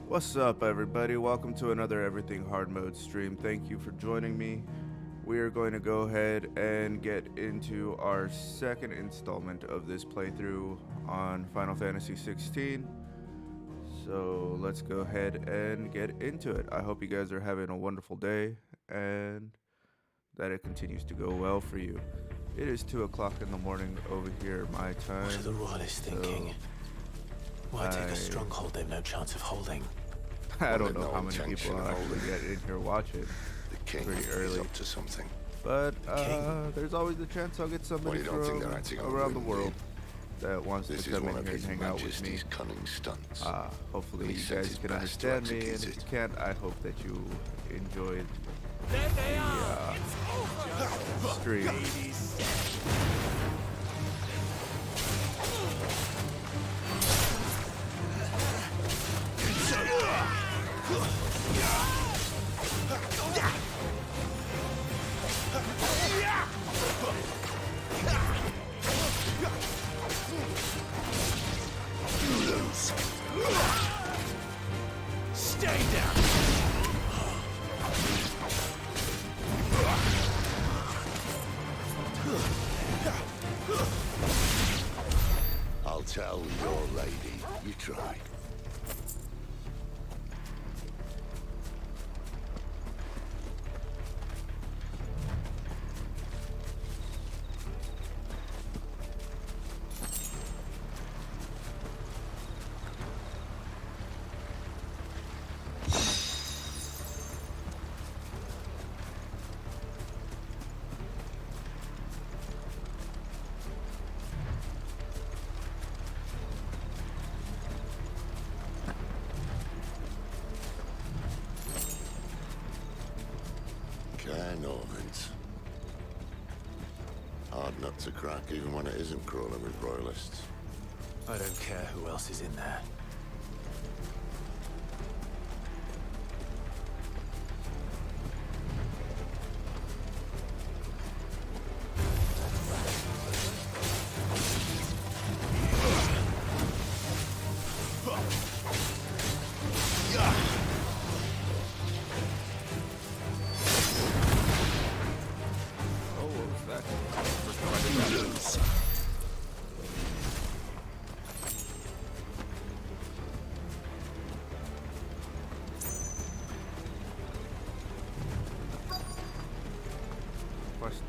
What's up, everybody? Welcome to another Everything Hard Mode stream. Thank you for joining me. We are going to go ahead and get into our second installment of this playthrough on Final Fantasy XVI. So let's go ahead and get into it. I hope you guys are having a wonderful day and that it continues to go well for you. It is 2 o'clock in the morning over here, my time. What are the royalists thinking? Why take a stronghold they've no chance of holding? I don't know how many people are actually getting in here watching. The king pretty early. is up to something. But there's always the chance I'll get somebody from around the world that wants to come in here and hang out with me. Cunning stunts. Hopefully you guys can understand me, and if you can't, I hope that you enjoyed the stream. Stay down. I'll tell your lady. You try. Norvins. Hard nut to crack, even when it isn't crawling with royalists. I don't care who else is in there.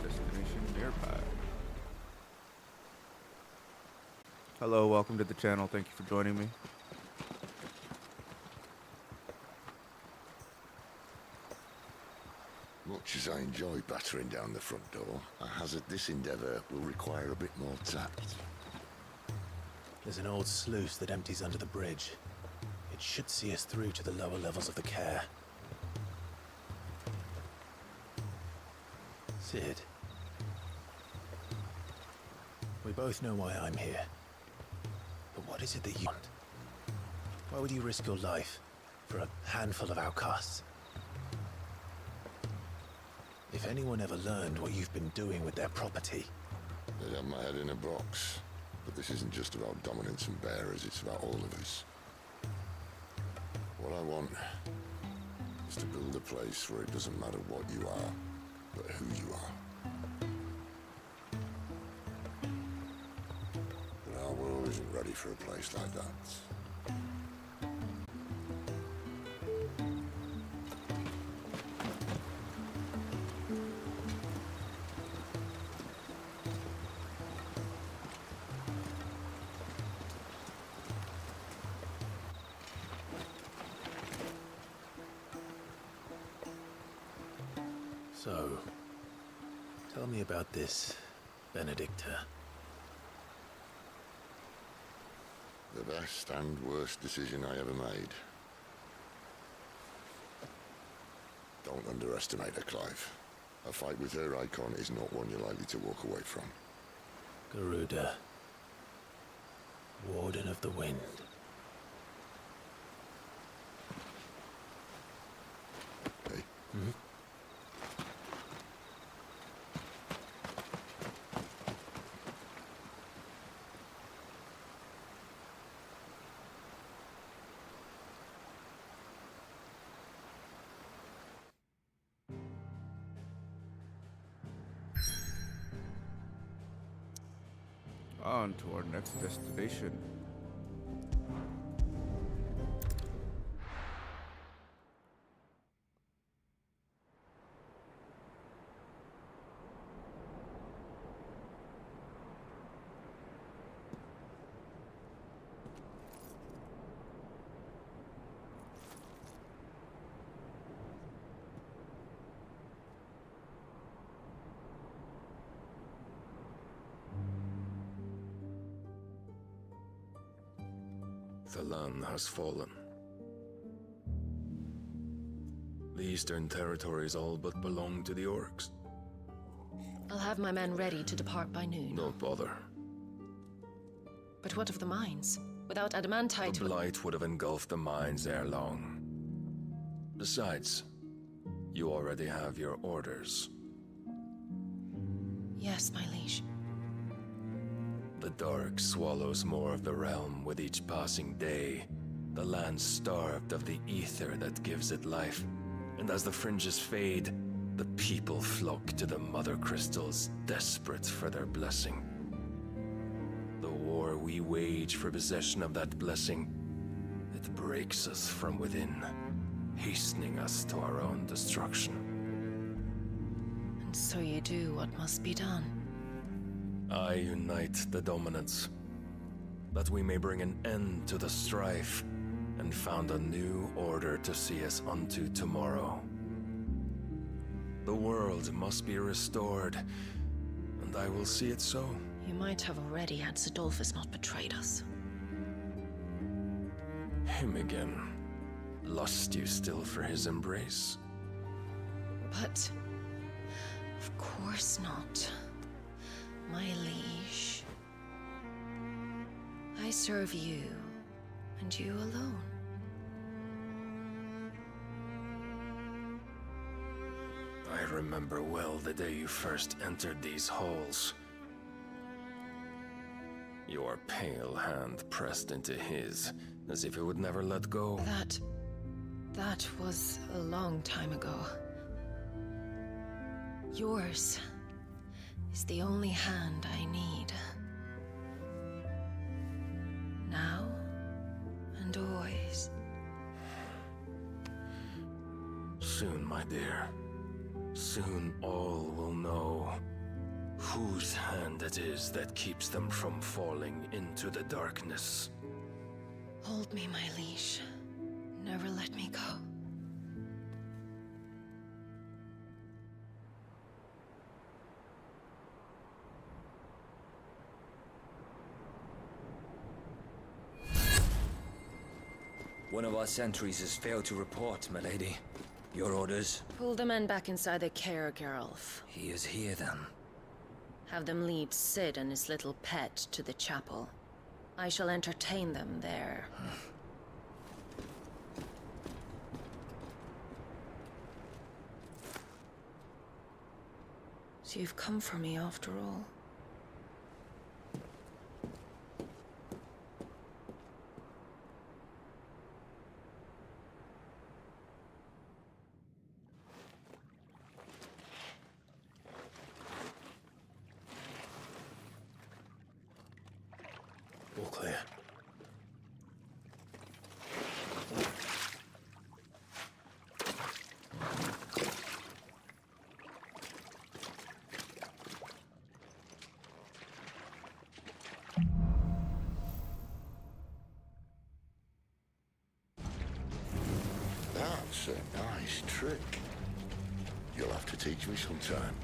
Destination nearby. Hello, welcome to the channel. Thank you for joining me. Much as I enjoy battering down the front door, I hazard this endeavor will require a bit more tact. There's an old sluice that empties under the bridge. It should see us through to the lower levels of the care. Sid. We both know why I'm here. But what is it that you want? Why would you risk your life for a handful of outcasts? If anyone ever learned what you've been doing with their property... They'd have my head in a box. But this isn't just about dominance and bearers, it's about all of us. What I want is to build a place where it doesn't matter what you are, but who you are. But our world isn't ready for a place like that. So, tell me about this Benedicta. The best and worst decision I ever made. Don't underestimate her, Clive. A fight with her icon is not one you're likely to walk away from. Garuda. Warden of the Wind. Hey? Hmm? On to our next destination. The land has fallen. The Eastern Territories all but belong to the Orcs. I'll have my men ready to depart by noon. Don't bother. But what of the mines? Without adamantite... The Blight would have engulfed the mines ere long. Besides, you already have your orders. Yes, my liege. The dark swallows more of the realm with each passing day. The land starved of the ether that gives it life. And as the fringes fade, the people flock to the mother crystals, desperate for their blessing. The war we wage for possession of that blessing, it breaks us from within, hastening us to our own destruction. And so you do what must be done. I unite the dominants, that we may bring an end to the strife, and found a new order to see us unto tomorrow. The world must be restored, and I will see it so. You might have already had Sidolphus not betrayed us. Him again. Lust you still for his embrace? But... of course not. My liege. I serve you, and you alone. I remember well the day you first entered these halls. Your pale hand pressed into his, as if it would never let go. That was a long time ago. Yours is the only hand I need. Now and always. Soon, my dear. Soon all will know whose hand it is that keeps them from falling into the darkness. Hold me, my liege. Never let me go. One of our sentries has failed to report, my lady. Your orders? Pull the men back inside their care, Geralf. He is here, then. Have them lead Sid and his little pet to the chapel. I shall entertain them there. So you've come for me after all. All clear. That's a nice trick. You'll have to teach me sometime.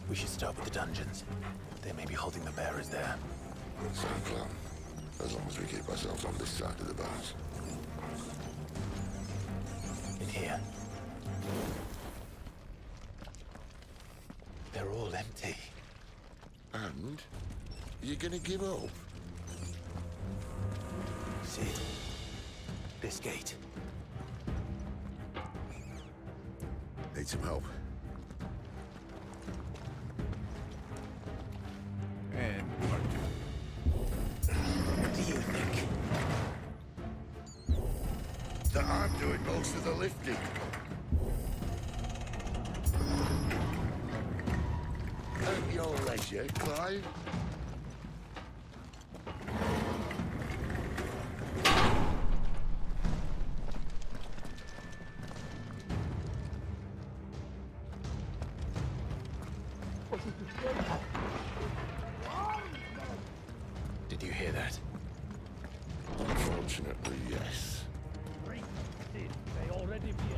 We should start with the dungeons. They may be holding the bearers there. Same plan. As long as we keep ourselves on this side of the bars. In here. They're all empty. And? You're gonna give up? See? This gate. Need some help? And that I'm doing most of the lifting. At your leisure, Clive. Did you hear that? Unfortunately, yes. May already be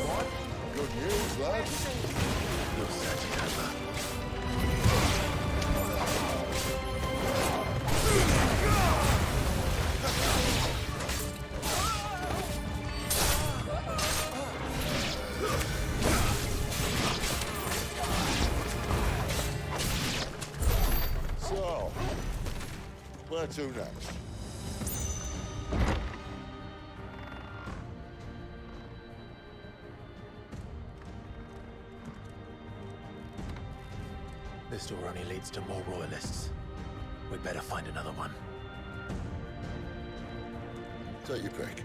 What? Good news, lads. You're searching over. So, where to next? This door only leads to more royalists. We'd better find another one. Take your pick.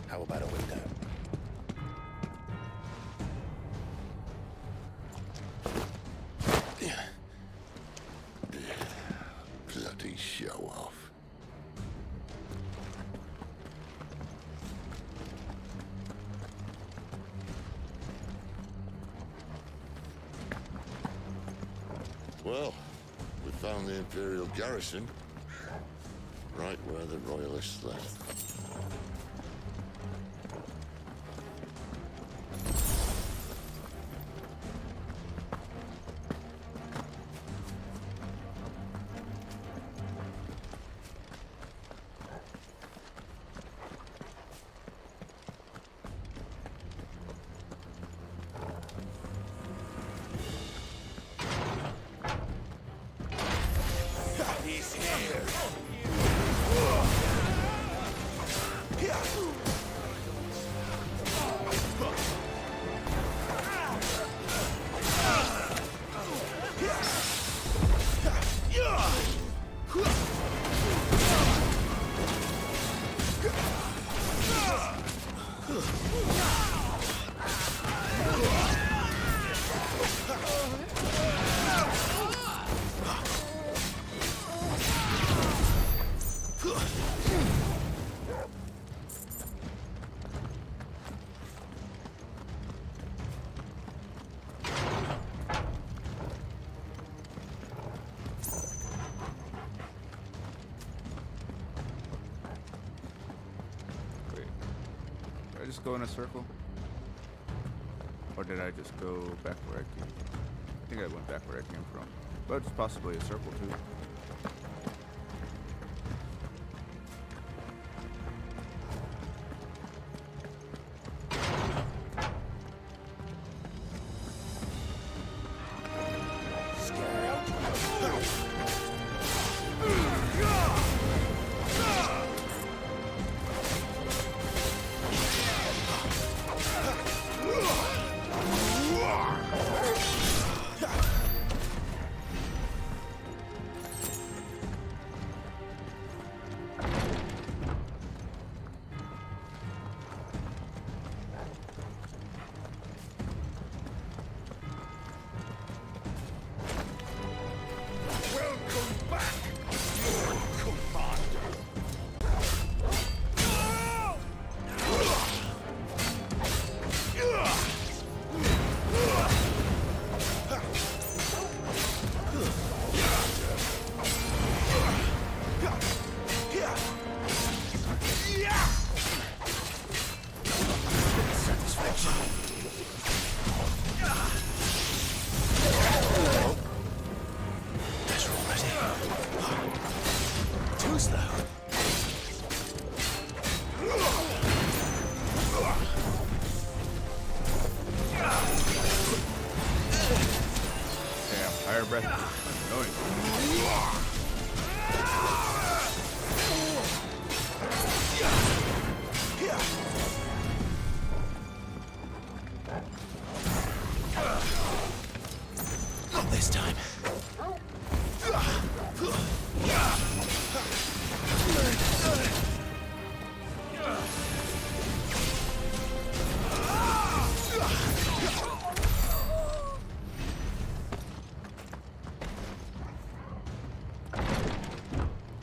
How about a window? Bloody show off. Well, we found the Imperial garrison, right where the Royalists left. He's here. Wait. Did I just go in a circle? Or did I just go back where I came from? I think I went back where I came from. But it's possibly a circle too. Welcome back, your commander. Too slow. Damn, higher breath. Annoying. this time.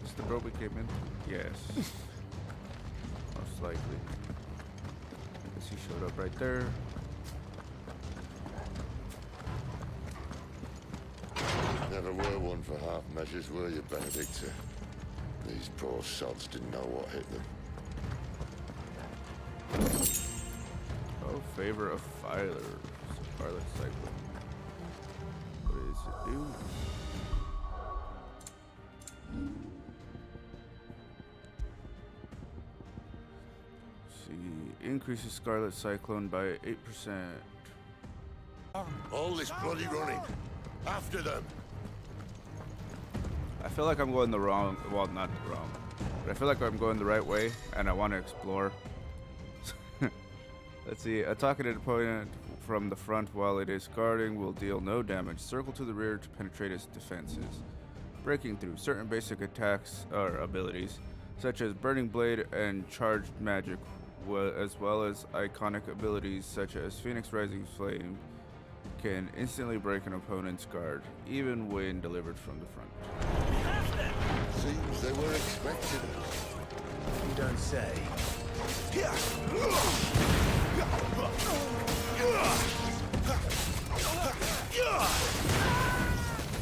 Is the road we came in? Yes. Most likely. I guess he showed up right there. Never were one for half measures, were you, Benedicta? These poor sods didn't know what hit them. Oh, favor of filers. Scarlet cycle. What does it do? See, increases Scarlet Cyclone by 8%. All this bloody running. After them. I feel like I'm going the wrong, well, not wrong, but I feel like I'm going the right way, and I want to explore. Let's see, attacking an opponent from the front while it is guarding will deal no damage. Circle to the rear to penetrate its defenses. Breaking through certain basic attacks or abilities, such as Burning Blade and Charged Magic, as well as iconic abilities such as Phoenix Rising Flame, can instantly break an opponent's guard, even when delivered from the front. Seems they were expecting us. You don't say.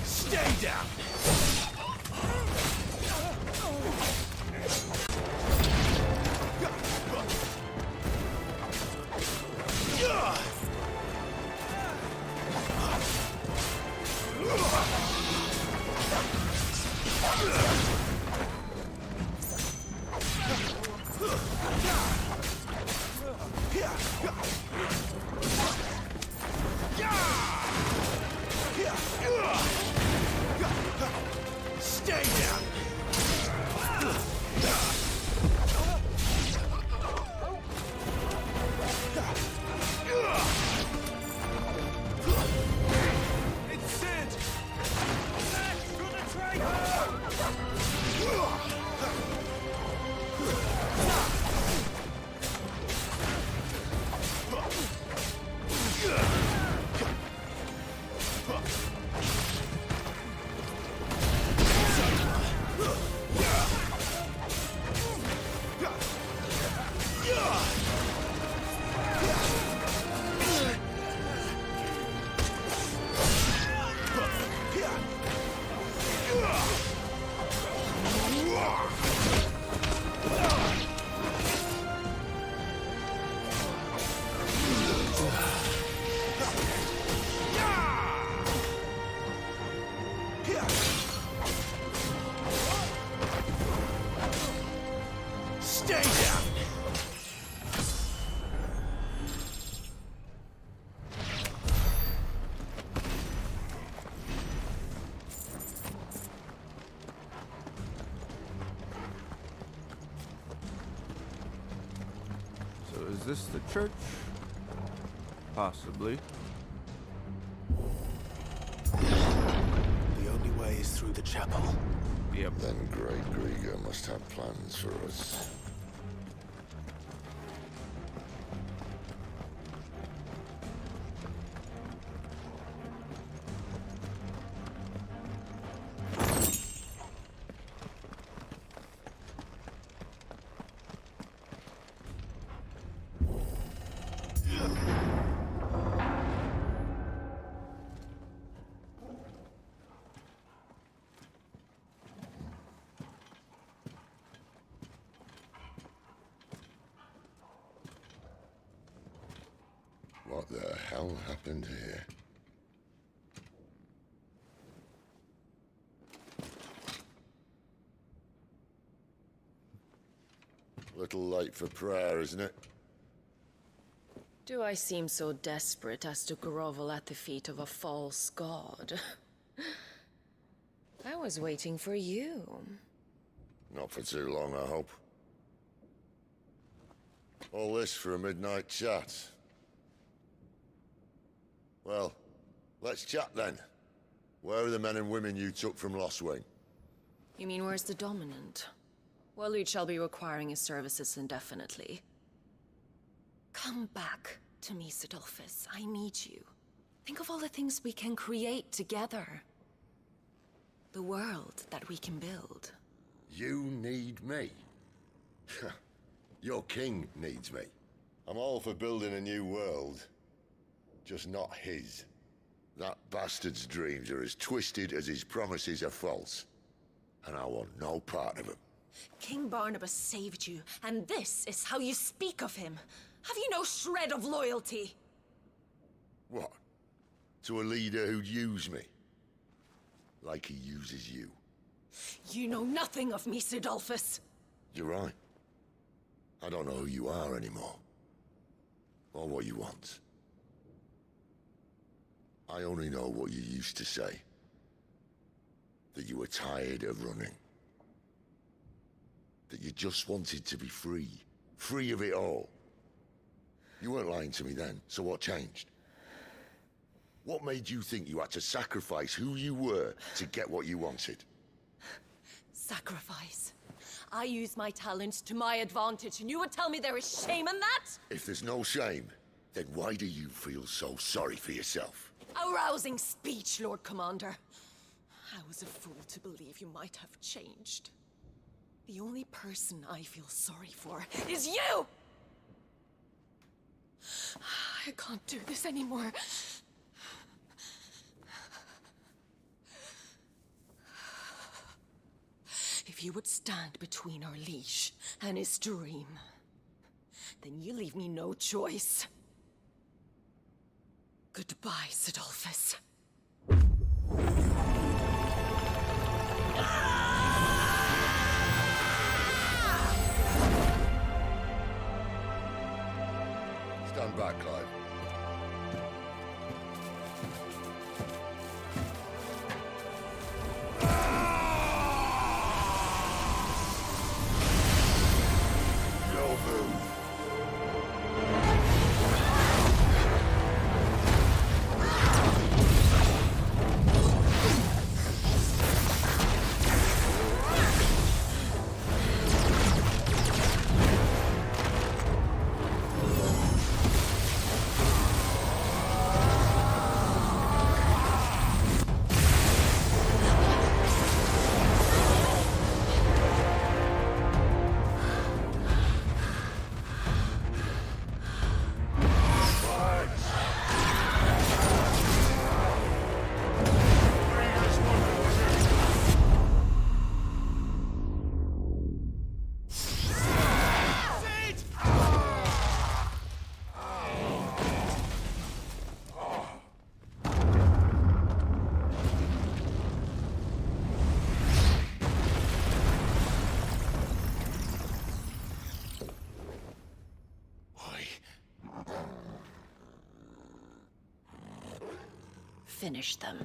Stay down! Stay down! It's sent! Back to the traitor! Stay down! So is this the church? Possibly. The only way is through the chapel. Yep. Then Great Grieger must have plans for us. What the hell happened here? Little late for prayer, isn't it? Do I seem so desperate as to grovel at the feet of a false god? I was waiting for you. Not for too long, I hope. All this for a midnight chat. Well, let's chat then. Where are the men and women you took from Lost Wing? You mean where's the Dominant? Waleed shall be requiring his services indefinitely. Come back to me, Sidolphus. I need you. Think of all the things we can create together. The world that we can build. You need me? Your king needs me. I'm all for building a new world. Just not his. That bastard's dreams are as twisted as his promises are false. And I want no part of them. King Barnabas saved you, and this is how you speak of him. Have you no shred of loyalty? What? To a leader who'd use me? Like he uses you. You know nothing of me, Sidolphus. You're right. I don't know who you are anymore. Or what you want. I only know what you used to say. That you were tired of running. That you just wanted to be free. Free of it all. You weren't lying to me then, so what changed? What made you think you had to sacrifice who you were to get what you wanted? Sacrifice. I use my talents to my advantage, and you would tell me there is shame in that? If there's no shame, then why do you feel so sorry for yourself? A rousing speech, Lord Commander. I was a fool to believe you might have changed. The only person I feel sorry for is you! I can't do this anymore. If you would stand between our liege and his dream, then you leave me no choice. Goodbye, Sidolphus. Stand back, Clive. No move. Finish them.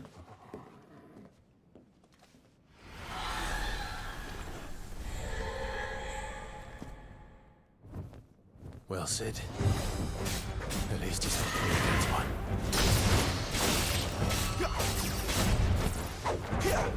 Well, Sid. At least he's not the next one. Yeah!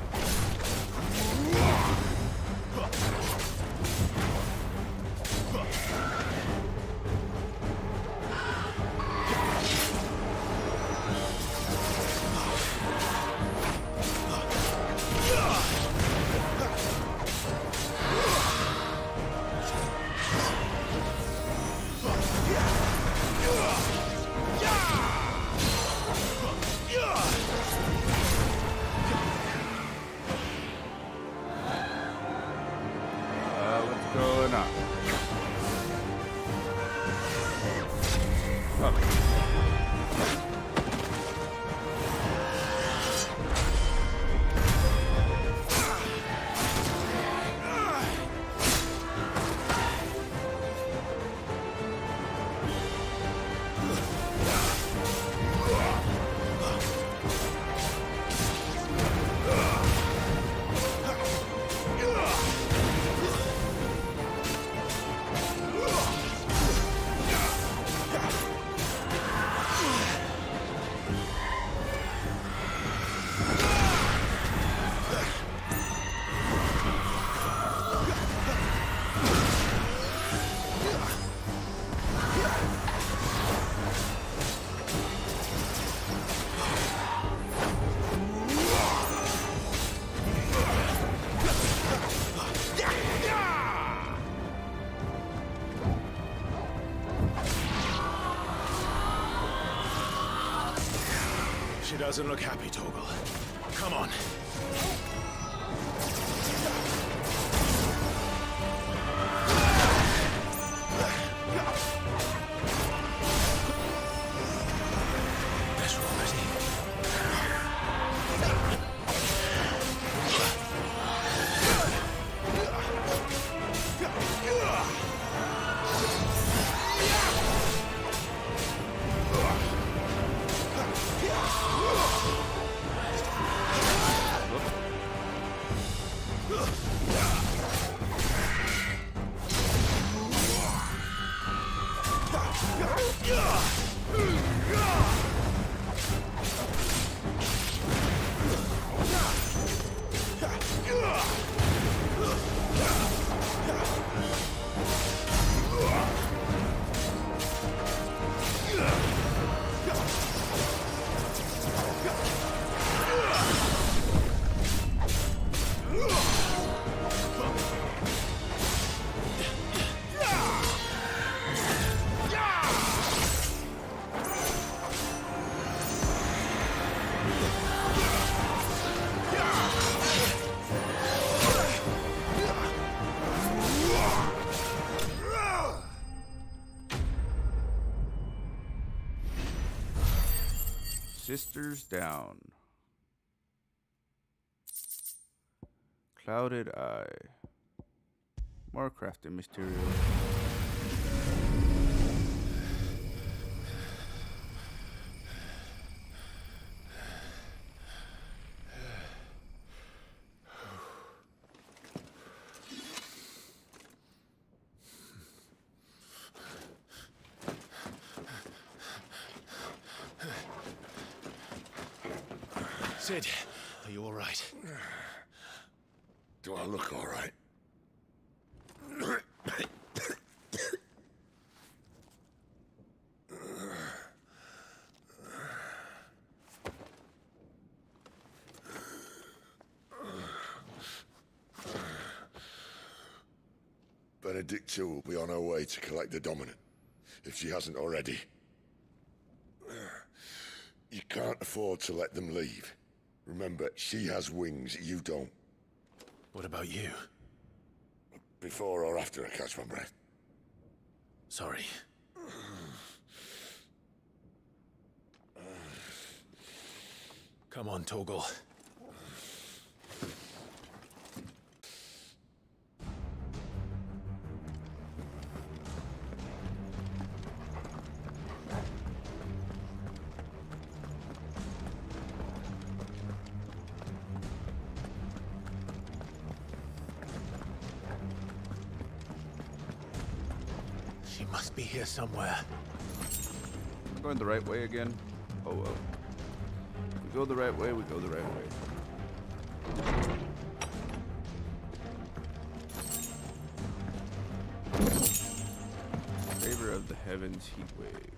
She doesn't look happy, Torgal. Come on. Better already. Sisters down. Clouded eye. More crafting material. Sid, are you all right? Do I look all right? Benedicta will be on her way to collect the Dominant, if she hasn't already. You can't afford to let them leave. Remember, she has wings, you don't. What about you? Before or after I catch my breath? Sorry. Come on, Torgal. She must be here somewhere. We're going the right way again? Oh well. We go the right way, we go the right way. Favor of the heavens heat wave.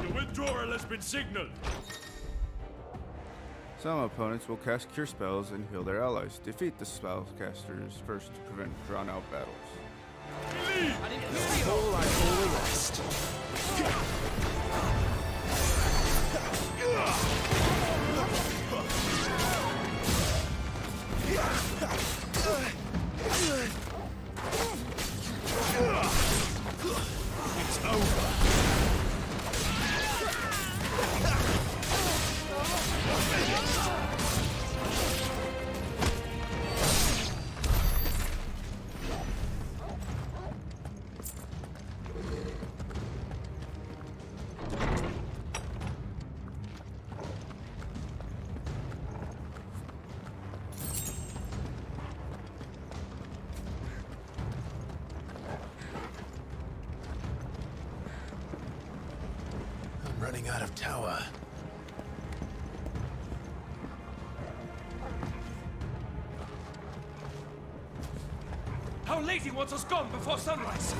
The withdrawal has been signaled. Some opponents will cast cure spells and heal their allies. Defeat the spellcasters first to prevent drawn-out battles. All I all the rest. It's over. I'm running out of tower. How late he wants us gone before sunrise.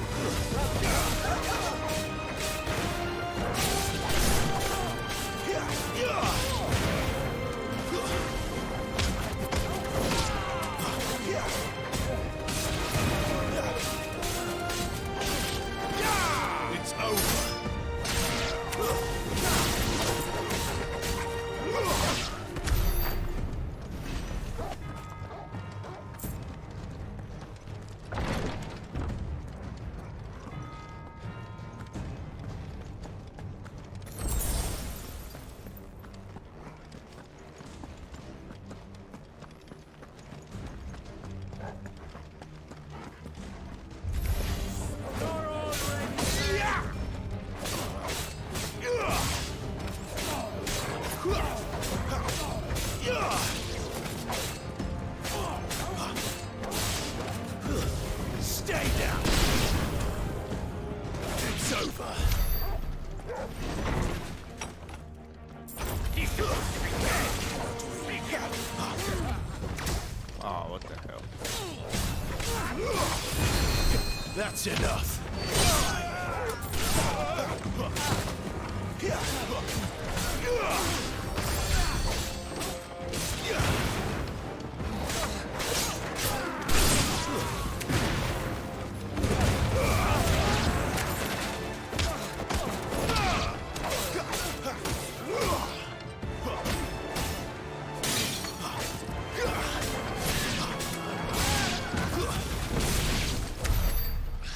Oh, what the hell? That's enough.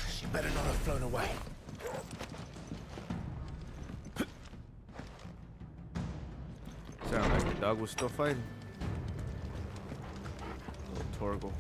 She better not have flown away. Sound like the dog was still fighting. Little Torgal.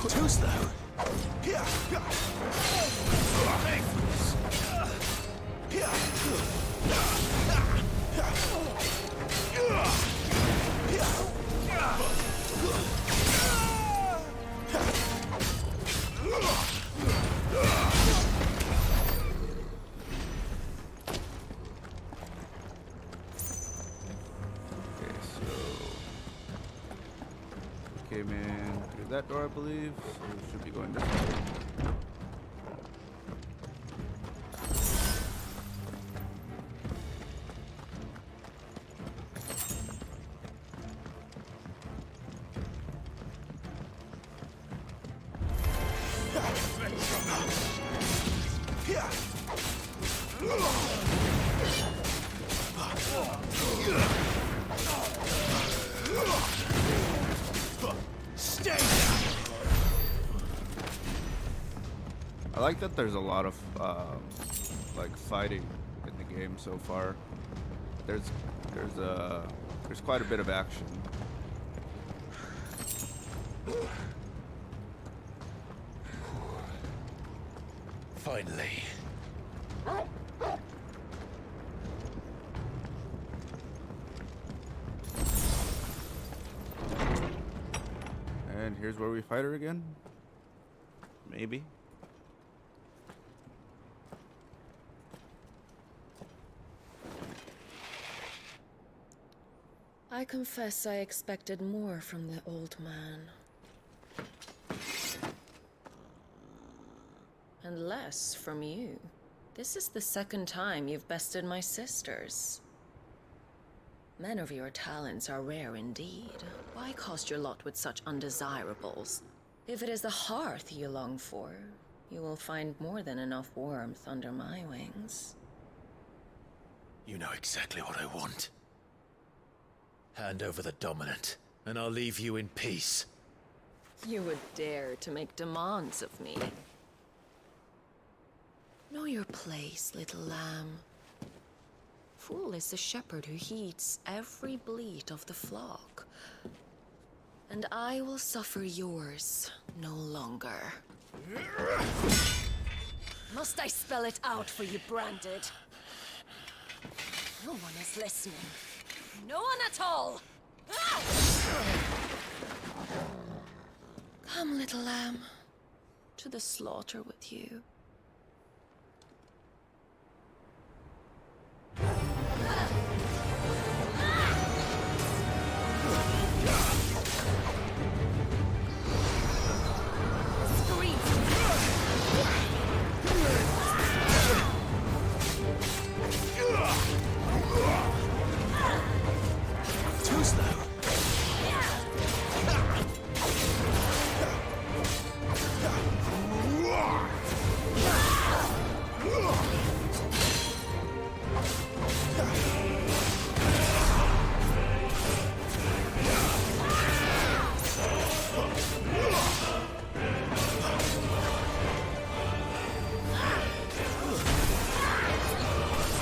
Too slow. Okay, so we came in through that door, I believe. So we should be going this way. I like that there's a lot of like fighting in the game so far. There's quite a bit of action. Finally. And here's where we fight her again. Maybe. I confess I expected more from the old man. And less from you. This is the second time you've bested my sisters. Men of your talents are rare indeed. Why cast your lot with such undesirables? If it is the hearth you long for, you will find more than enough warmth under my wings. You know exactly what I want. Hand over the dominant, and I'll leave you in peace. You would dare to make demands of me. Know your place, little lamb. Fool is the shepherd who heeds every bleat of the flock. And I will suffer yours no longer. Must I spell it out for you, Branded? No one is listening. No one at all! Ah! Come, little lamb, to the slaughter with you. Too slow.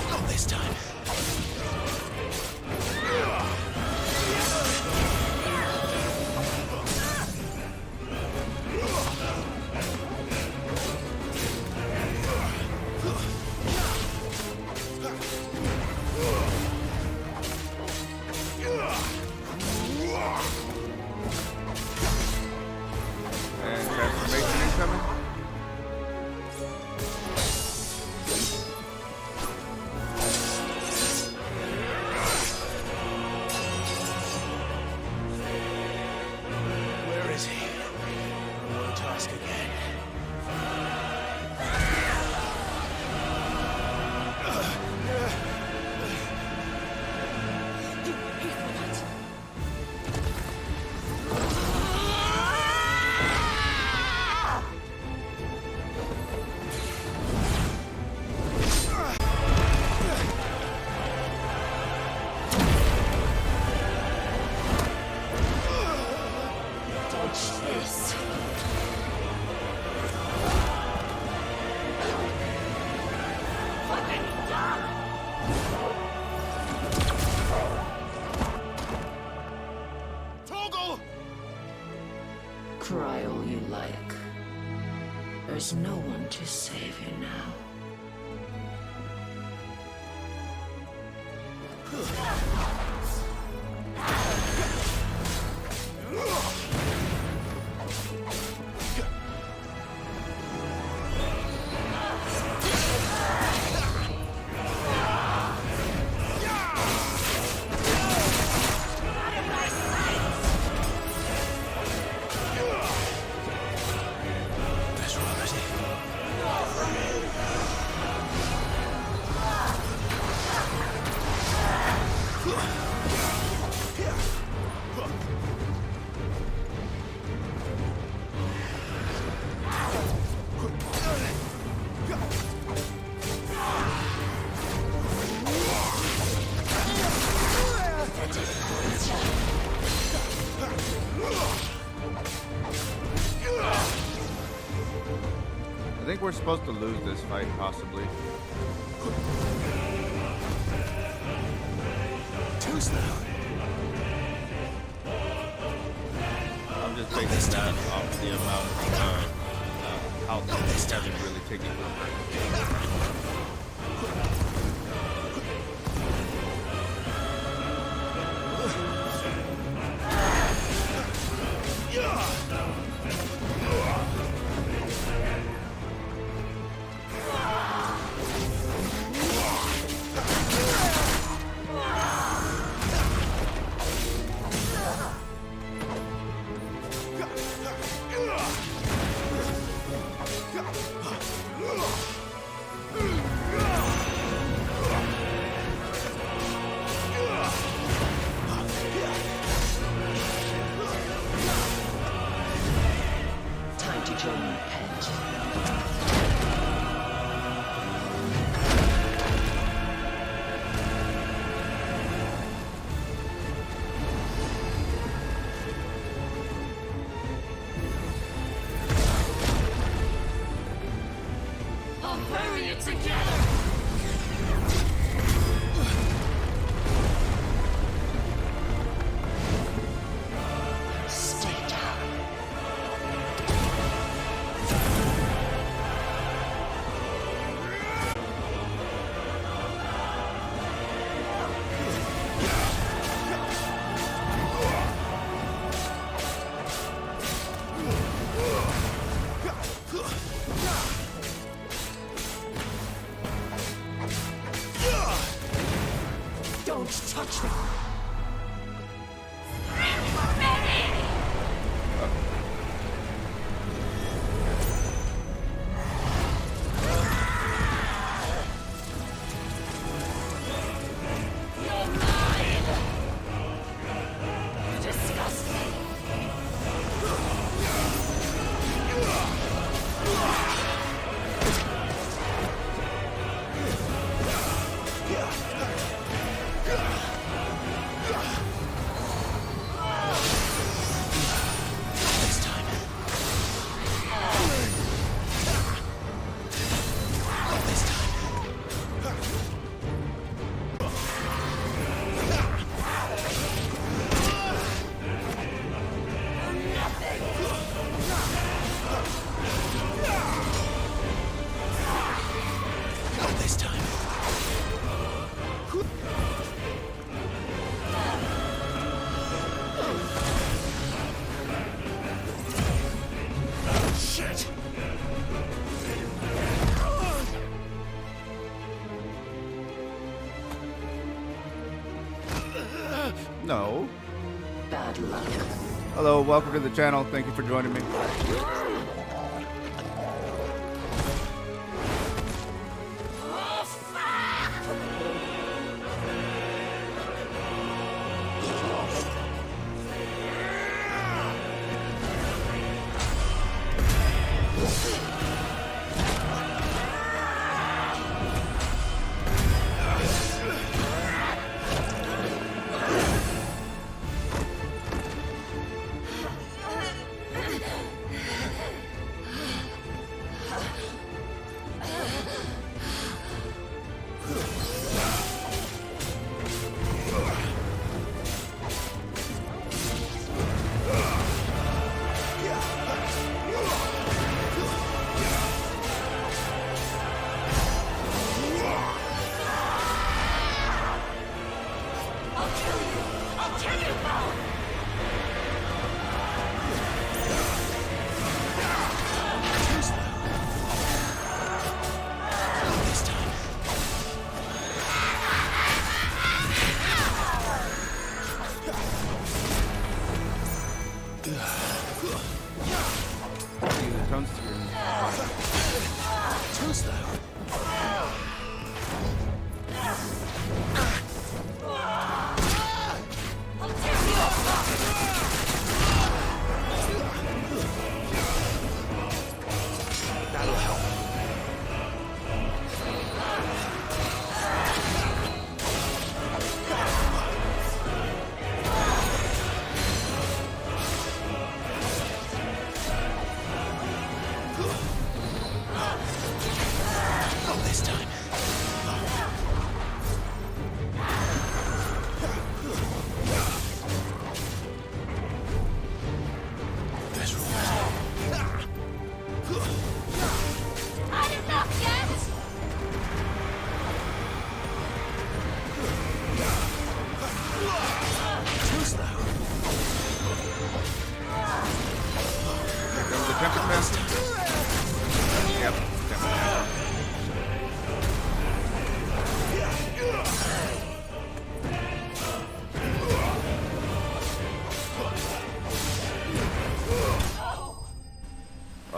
Not this time. And transformation incoming. Where is he? I won't ask again. Dodge this. Toggle! Cry all you like. There's no one to save you now. That's right. I think we're supposed to lose this fight, possibly. Too slow. I'm just basing that off the amount of how this hasn't really taken Time to join your pet. I'll bury it together! Stay down. Shit! No. Bad luck. Hello, welcome to the channel. Thank you for joining me.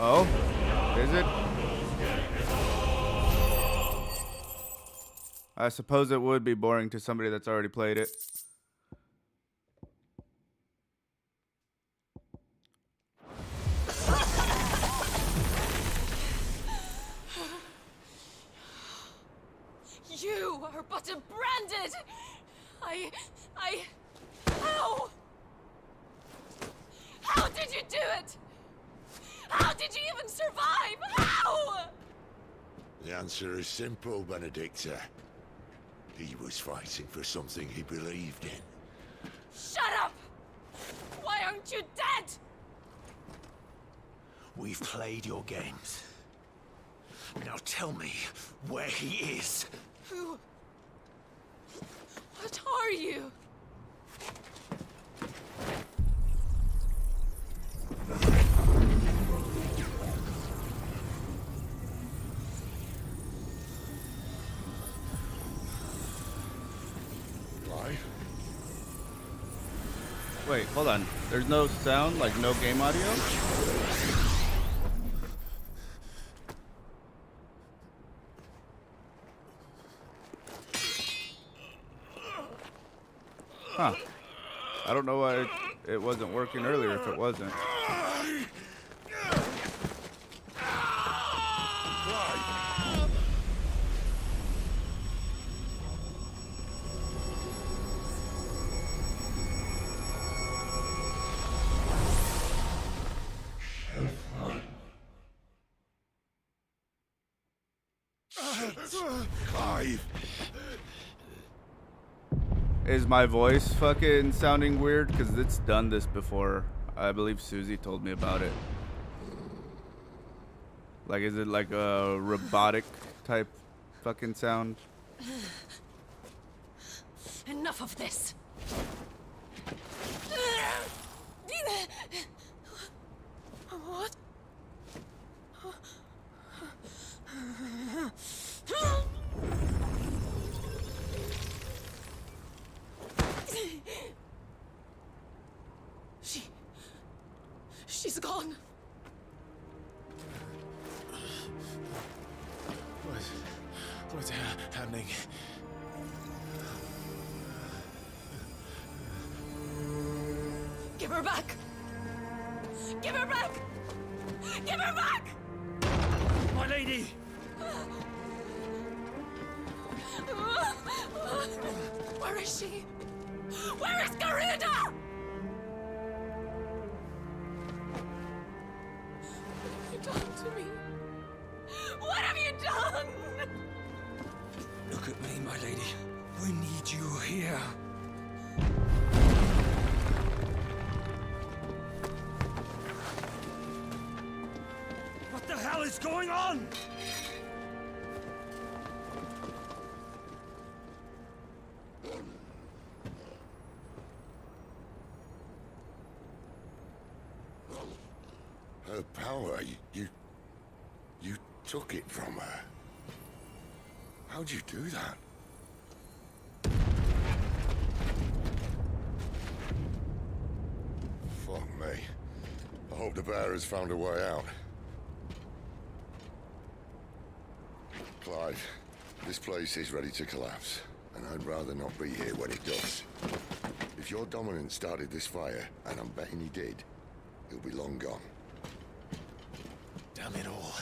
Oh, is it? I suppose it would be boring to somebody that's already played it. You are but a branded! How? How did you do it? How did you even survive? How? The answer is simple, Benedicta. He was fighting for something he believed in. Shut up! Why aren't you dead? We've played your games. Now tell me where he is. Who? What are you? Clive? Wait, hold on. There's no sound, like no game audio? Huh. I don't know why it wasn't working earlier if it wasn't. Clive! Is my voice fucking sounding weird? Because it's done this before. I believe Susie told me about it. Like, is it like a robotic type fucking sound? Enough of this. What? What's happening? Give her back! Give her back! Give her back! My lady! Where is she? Where is Garuda? What have you done to me? What have you done? Look at me, my lady. We need you here. What the hell is going on? Her power, you took it from her. How'd you do that? Fuck me. I hope the bear has found a way out. Clive, this place is ready to collapse, and I'd rather not be here when it does. If your dominant started this fire, and I'm betting he did, he'll be long gone. Damn it all.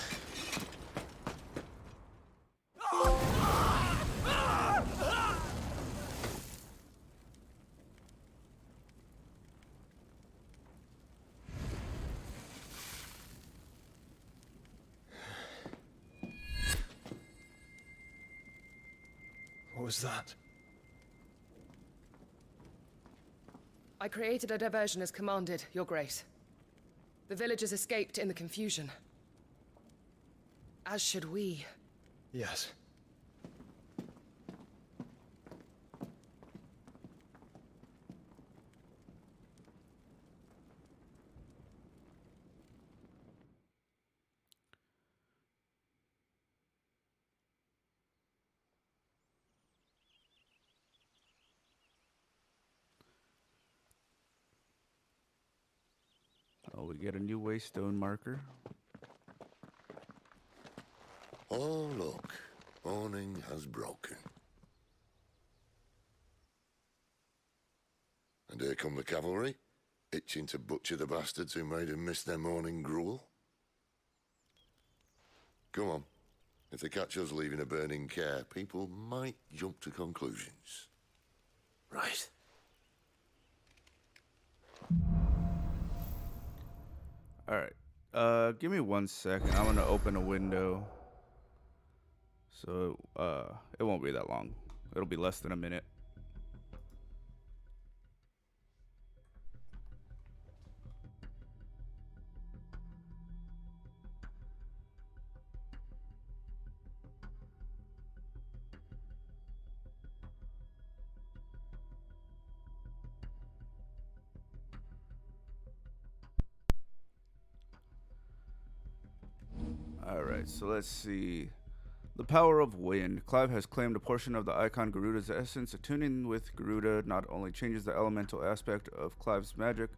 What was that? I created a diversion as commanded, Your Grace. The villagers escaped in the confusion. As should we. Yes. Oh, we get a new waystone marker. Oh, look. Morning has broken. And here come the cavalry, itching to butcher the bastards who made them miss their morning gruel. Come on. If they catch us leaving a burning care, people might jump to conclusions. Right. Alright. Give me 1 second. I'm gonna open a window. So, it won't be that long. It'll be less than a minute. Alright, so let's see. The power of wind. Clive has claimed a portion of the icon Garuda's essence. Attuning with Garuda not only changes the elemental aspect of Clive's magic,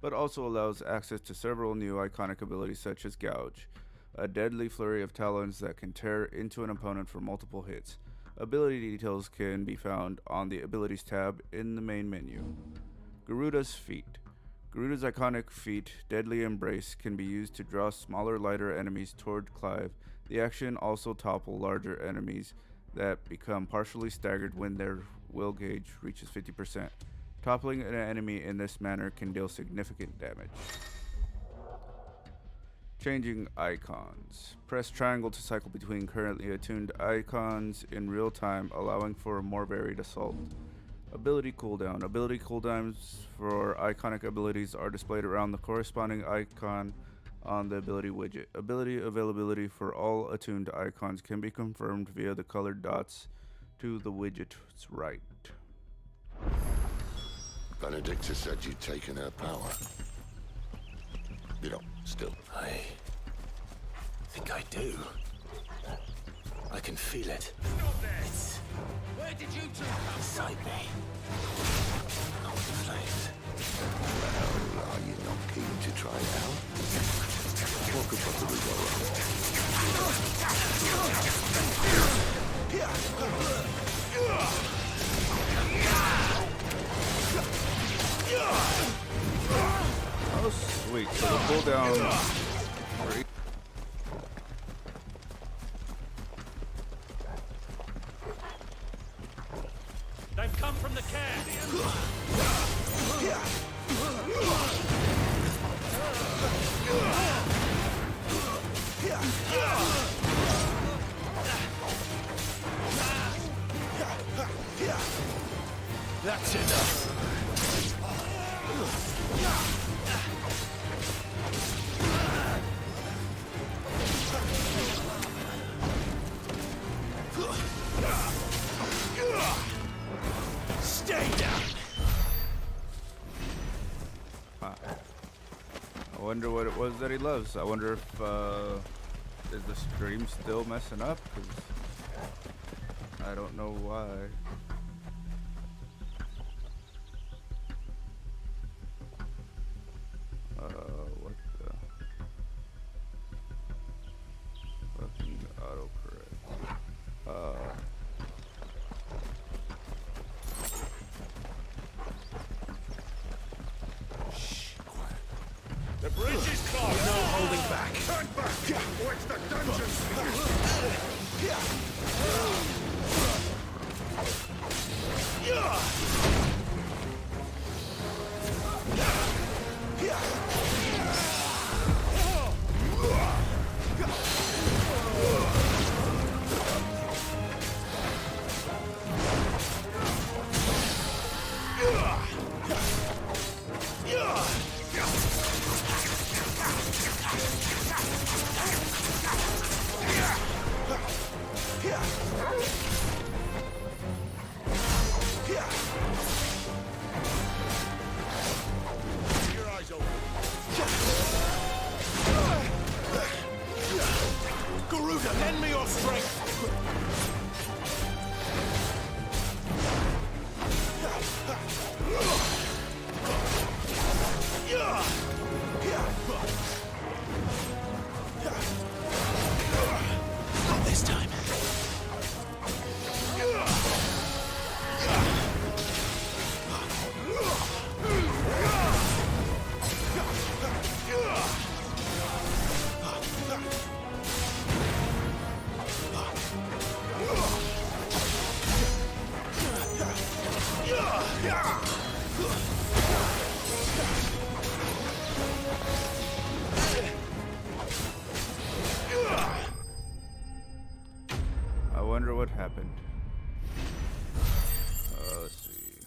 but also allows access to several new iconic abilities such as Gouge, a deadly flurry of talons that can tear into an opponent for multiple hits. Ability details can be found on the Abilities tab in the main menu. Garuda's feat. Garuda's iconic feat, Deadly Embrace, can be used to draw smaller, lighter enemies toward Clive. The action also topple larger enemies that become partially staggered when their will gauge reaches 50%. Toppling an enemy in this manner can deal significant damage. Changing icons. Press triangle to cycle between currently attuned icons in real time, allowing for a more varied assault. Ability cooldown. Ability cooldowns for iconic abilities are displayed around the corresponding icon on the ability widget. Ability availability for all attuned icons can be confirmed via the colored dots to the widget's right. Benedicta said you'd taken her power. You know, still. I think I do. I can feel it. It's Where did you two come inside me. Out the flames. Well, are you not keen to try it out? What could possibly go wrong? Oh, sweet. So the cooldown. They've come from the camp. That's enough. Stay down. I wonder what it was that he loves. I wonder if is the stream still messing up? 'Cause I don't know why. What the fucking autocorrect? The bridge is closed. No holding back. Turn back, or it's the dungeons for your eyes open. Garuda, lend me your strength. Not this time. I wonder what happened. Let's see.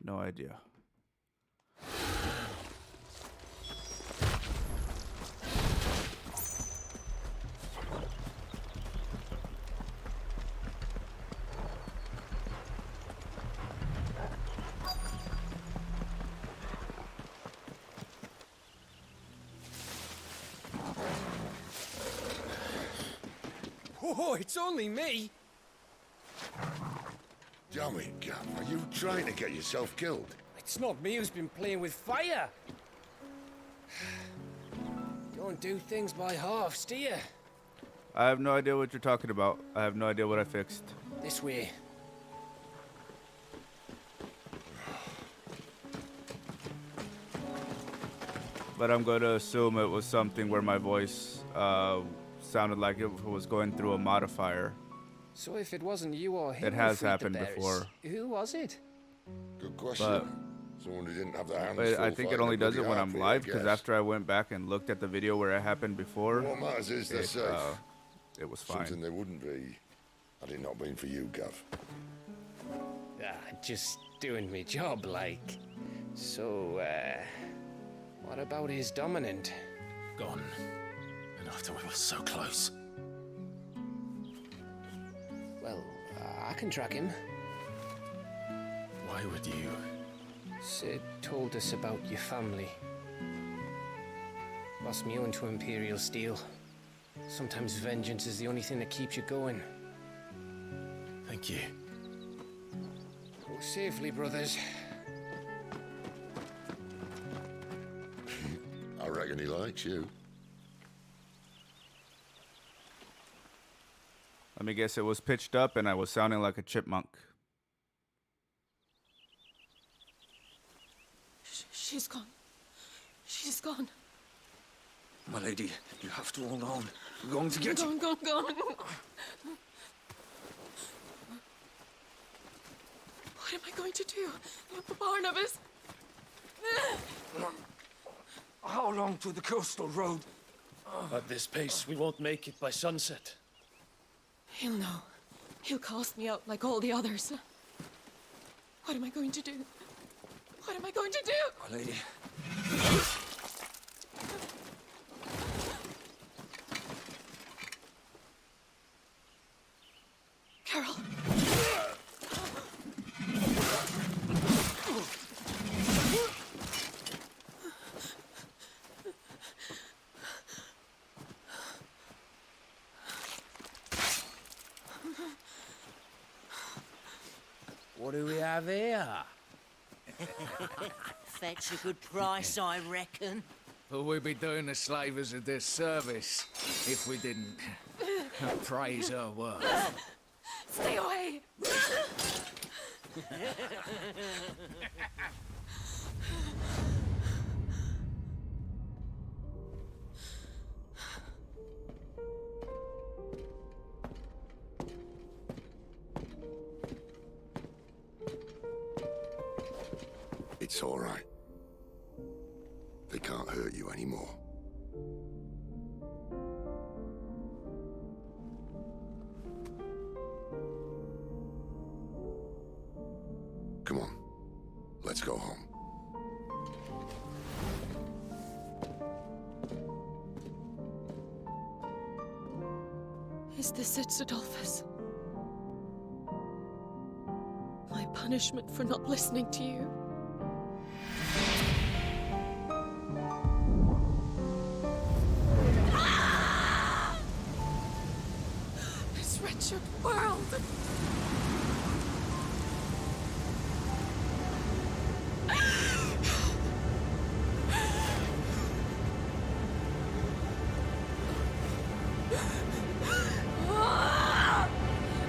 No idea. Oh, it's only me. Damn it, Gav. Are you trying to get yourself killed? It's not me who's been playing with fire. Don't do things by halves, do you? I have no idea what you're talking about. I have no idea what I fixed. This way. But I'm going to assume it was something where my voice sounded like it was going through a modifier. So if it wasn't you or him, It has who freed the happened bears, before. Who was it? Good question. But- Someone who didn't have their hands But full I think it fighting only a does it bloody when I'm harpy, I live, because guess. after I went back and looked at the video where it happened before, What matters is they're safe. it was fine. Something they wouldn't be had it not been for you, Gav. Just doing me job, like. So, what about his dominant? Gone. And after we were so close. Well, I can track him. Why would you? Sid told us about your family. Lost me own to Imperial Steel. Sometimes vengeance is the only thing that keeps you going. Thank you. Go safely, brothers. reckon he likes you. Let me guess, it was pitched up and I was sounding like a chipmunk. She's gone. She's gone. My lady, you have to hold on. We're going to get you. Gone. What am I going to do? Barnabas? How long to the coastal road? At this pace, we won't make it by sunset. He'll know. He'll cast me out like all the others. What am I going to do? What am I going to do? My lady. Carol. What do we have here? Fetch a good price, I reckon. Well, we'd be doing the slavers a disservice if we didn't praise her work. Stay away! It's all right. They can't hurt you anymore. Come on. Let's go home. Is this it, Adolphus? My punishment for not listening to you? This wretched world!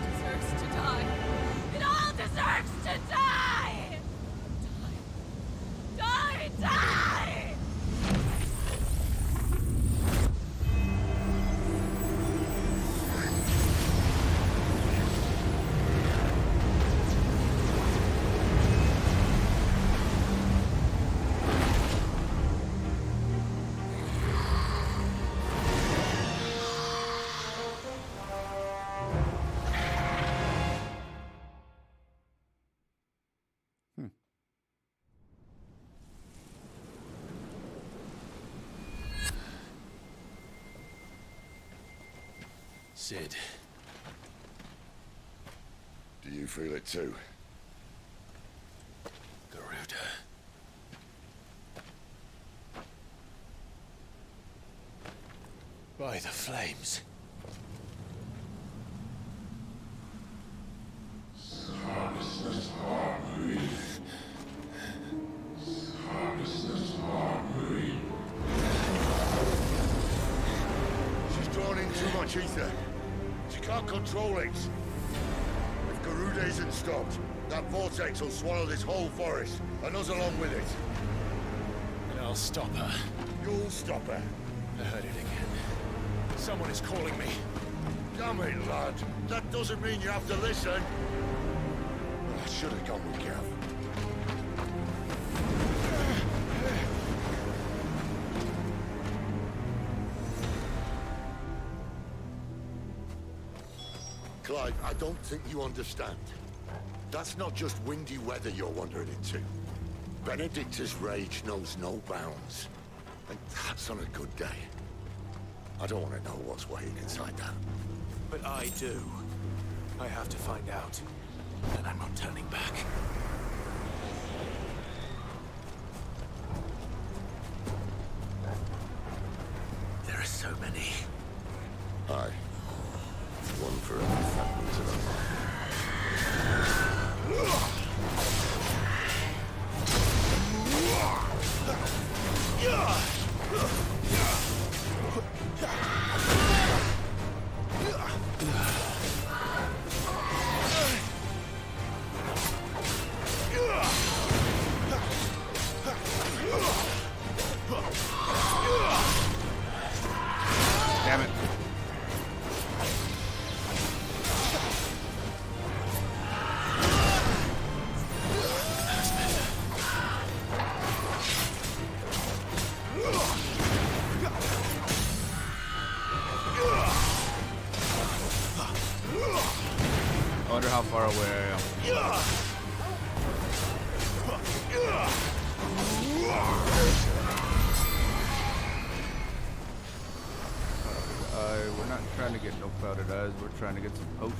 Deserves to die. It all deserves to die! Die! Sid, Do you feel it too? Garuda. By the flames. She's drawn in too much ether. She can't control it. If Garuda isn't stopped, that vortex will swallow this whole forest, and us along with it. And I'll stop her. You'll stop her. I heard it again. Someone is calling me. Damn it, lad. That doesn't mean you have to listen. I should have gone with Gav. Clive, I don't think you understand. That's not just windy weather you're wandering into. Benedicta's rage knows no bounds. And that's on a good day. I don't want to know what's waiting inside that. But I do. I have to find out. And I'm not turning back. There are so many. Aye. One for every fragment of a mind. where I am. We're not trying to get no clouded eyes, we're trying to get some potions.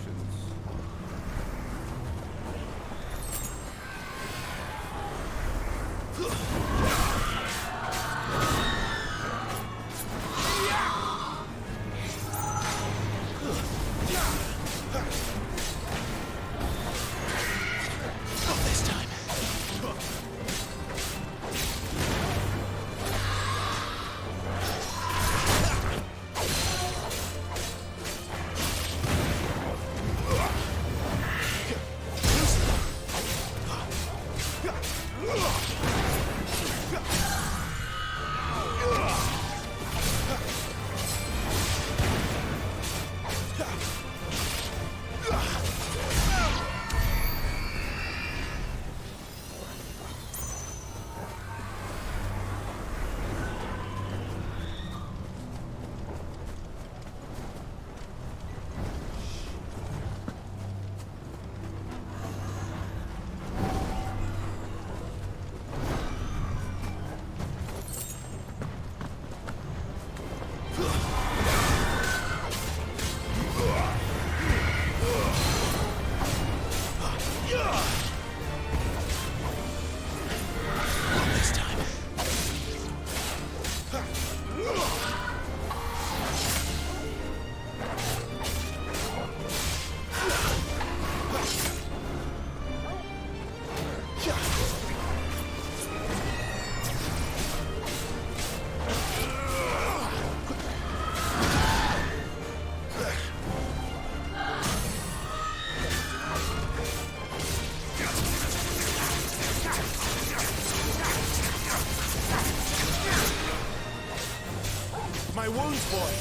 My wounds, boy!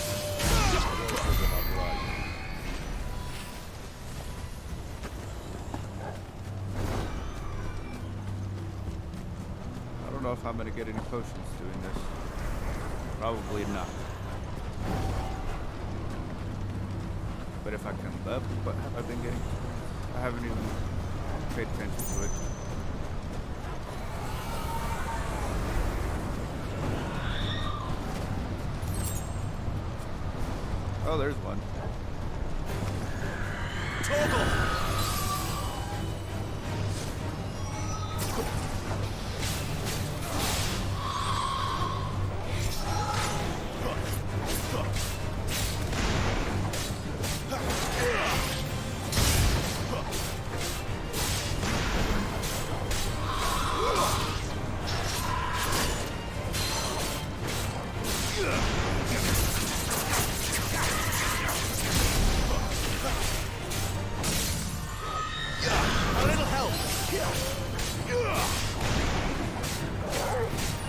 I don't know if I'm gonna get any potions doing this. Probably not. But if I come up, what have I been getting? I haven't even paid attention to it. Oh, there's one.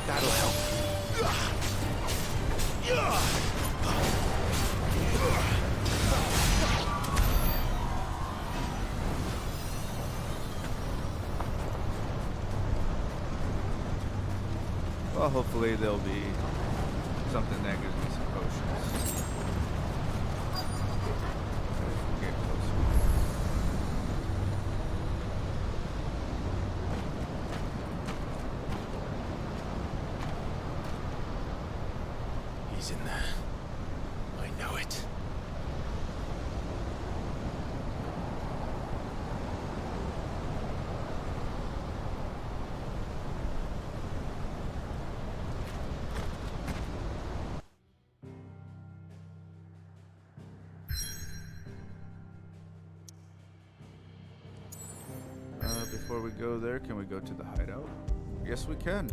That'll help. Well, hopefully there'll be something that gives me some potions. Get closer. He's in there. I know it. Before we go there, can we go to the hideout? Yes, we can.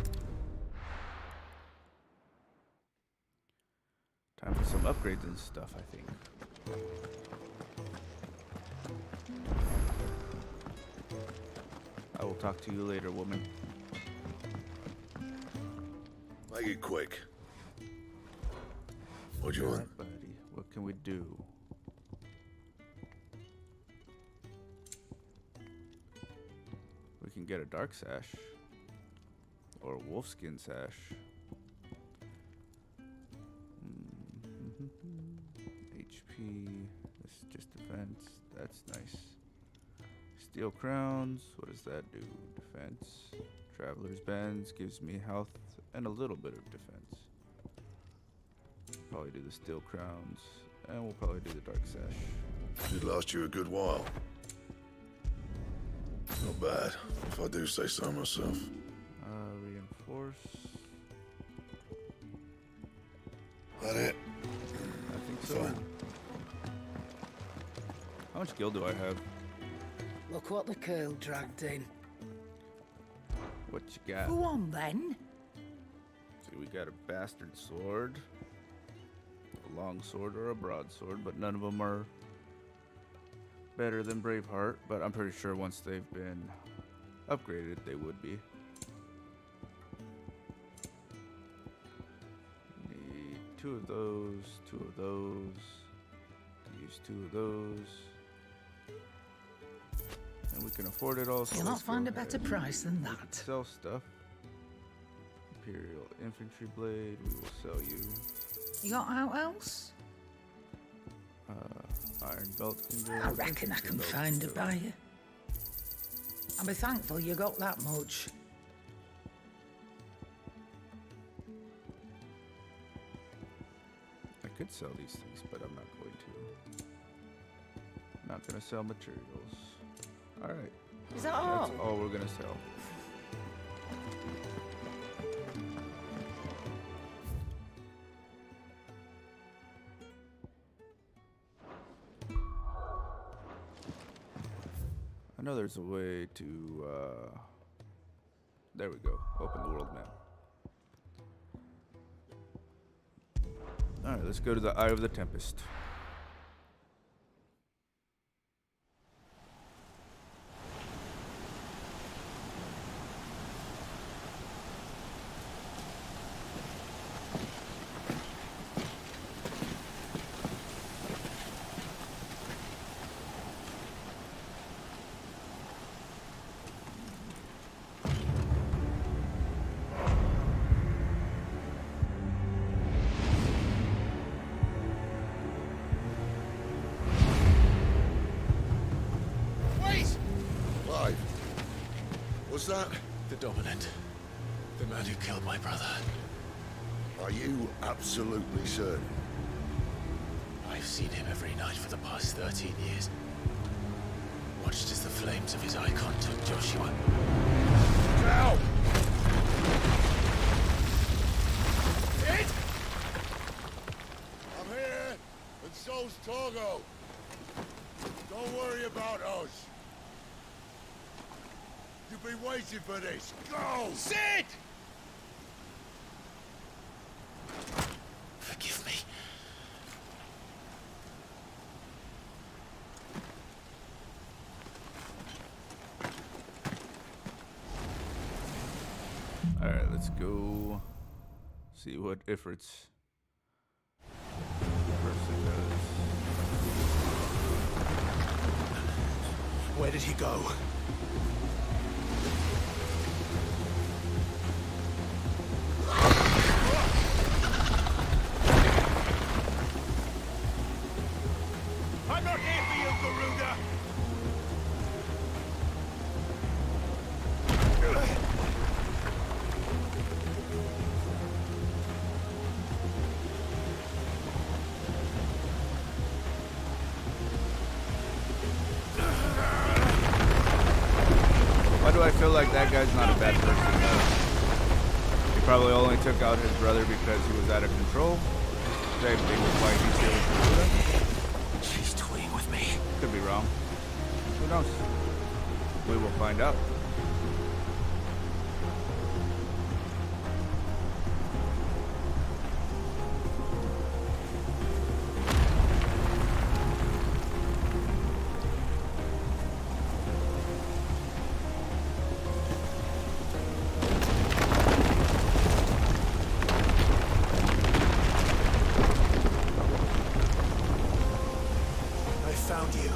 Time for some upgrades and stuff, I think. I will talk to you later, woman. Make it quick. What do you want? Alright, buddy. What can we do? We can get a dark sash. Or a wolfskin sash. HP. This is just defense. That's nice. Steel crowns. What does that do? Defense. Traveler's bands gives me health and a little bit of defense. Probably do the steel crowns, and we'll probably do the dark sash. Should last you a good while. Not bad, if I do say so myself. Reinforce. That it? I think so. Fine. How much gil do I have? Look what the curl dragged in. What you got? Go on then. See, we got a bastard sword, a long sword, or a broadsword, but none of them are better than Braveheart. But I'm pretty sure once they've been upgraded, they would be. Need 2 of those, 2 of those. Use 2 of those. And we can afford it all. So You'll not let's go find a better ahead. price than We can that. sell stuff. Imperial infantry blade. We will sell you. You got out else? Iron belt can go. I reckon I infantry can belt find a go. buyer. I'll be thankful you got that much. I could sell these things, but I'm not going to. Not gonna sell materials. All right. Is that all? That's all we're gonna sell. I know there's a way to, there we go. Open the world map. Alright, let's go to the Eye of the Tempest. Clive, was that? The Dominant. The man who killed my brother. Are you absolutely certain? I've seen him every night for the past 13 years. Watched as the flames of his icon took Joshua. Now! I'm here, and so's Torgo. Don't worry about us. You've been waiting for this. Go! Sid! Forgive me. Alright, let's go see what Ifrit's person does. Where did he go? I'm not here for you, Garuda! Why do I feel like that guy's not a bad person? He probably only took out his brother because he was out of control. Same thing with why he's here with Garuda. She's toying with me. Could be wrong. Who knows? We will find out. I found you.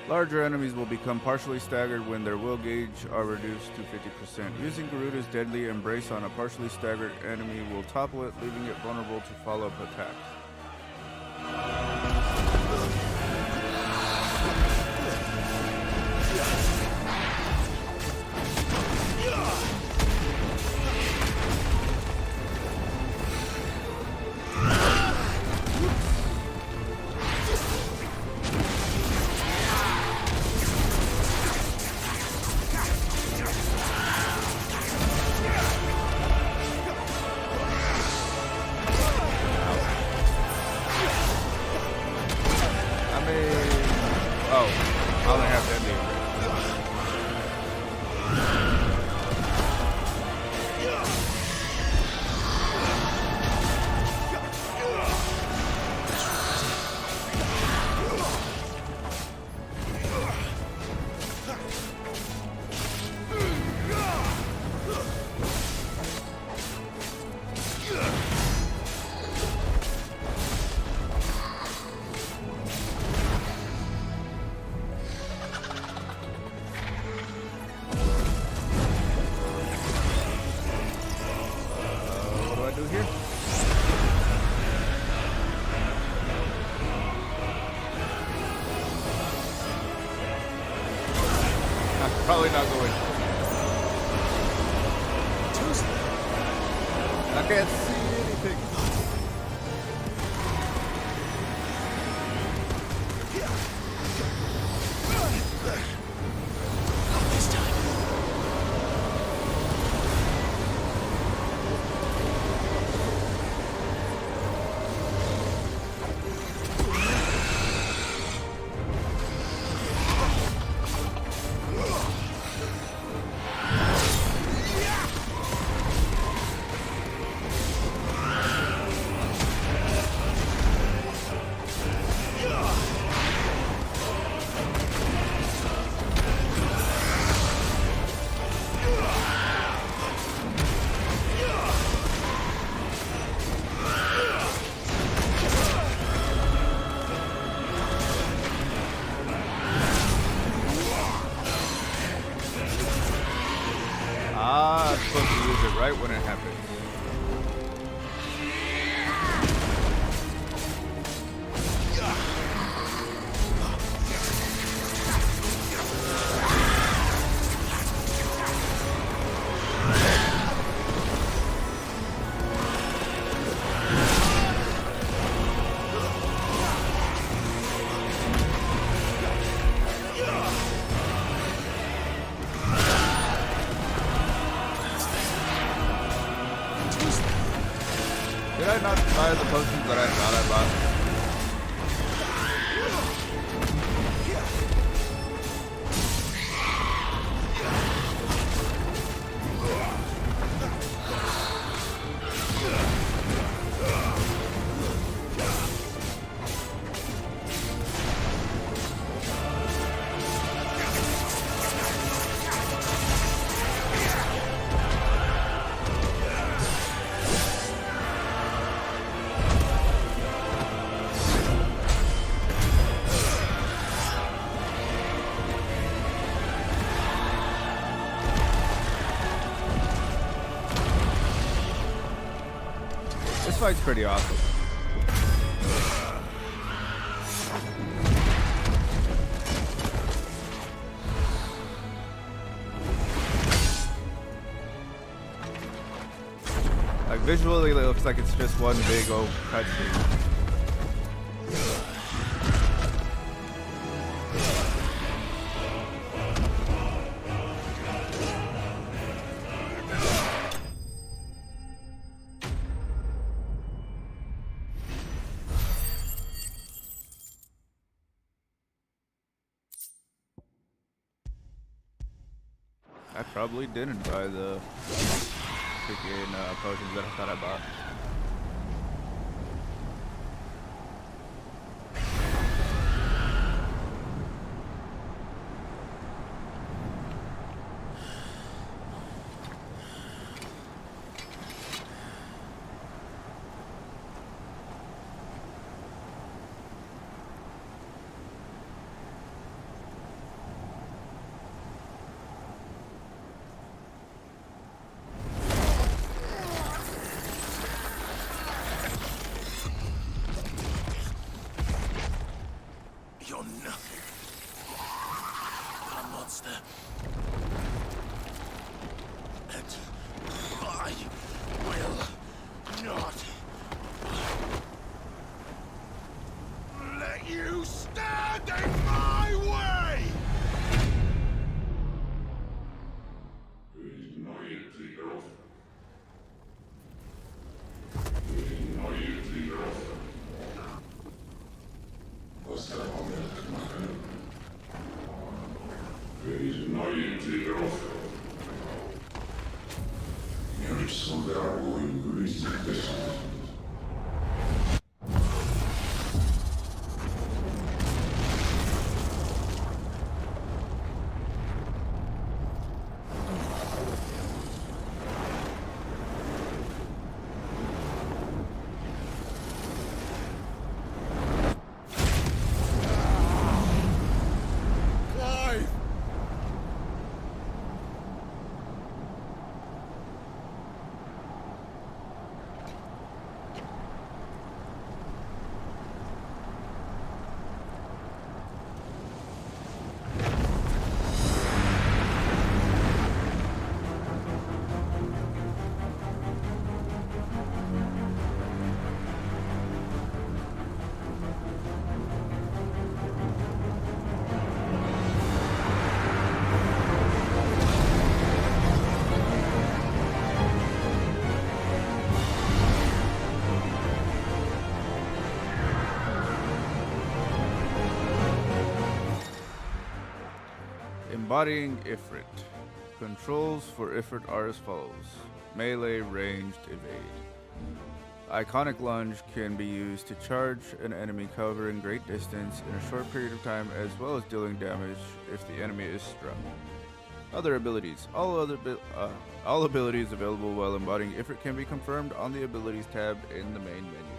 Larger enemies will become partially staggered when their will gauge are reduced to 50%. Using Garuda's deadly embrace on a partially staggered enemy will topple it, leaving it vulnerable to follow-up attacks. Probably not going. I can't see anything. This time. I'm supposed to use it right when it happens. Did I not buy the potions that I thought I bought? This fight's pretty awesome. Like visually, it looks like it's just one big old cutscene. I probably didn't buy the freaking potions that I thought I bought. Embodying Ifrit. Controls for Ifrit are as follows. Melee, ranged, evade. Iconic Lunge can be used to charge an enemy covering great distance in a short period of time, as well as dealing damage if the enemy is struck. Other abilities. All abilities available while embodying Ifrit can be confirmed on the Abilities tab in the main menu.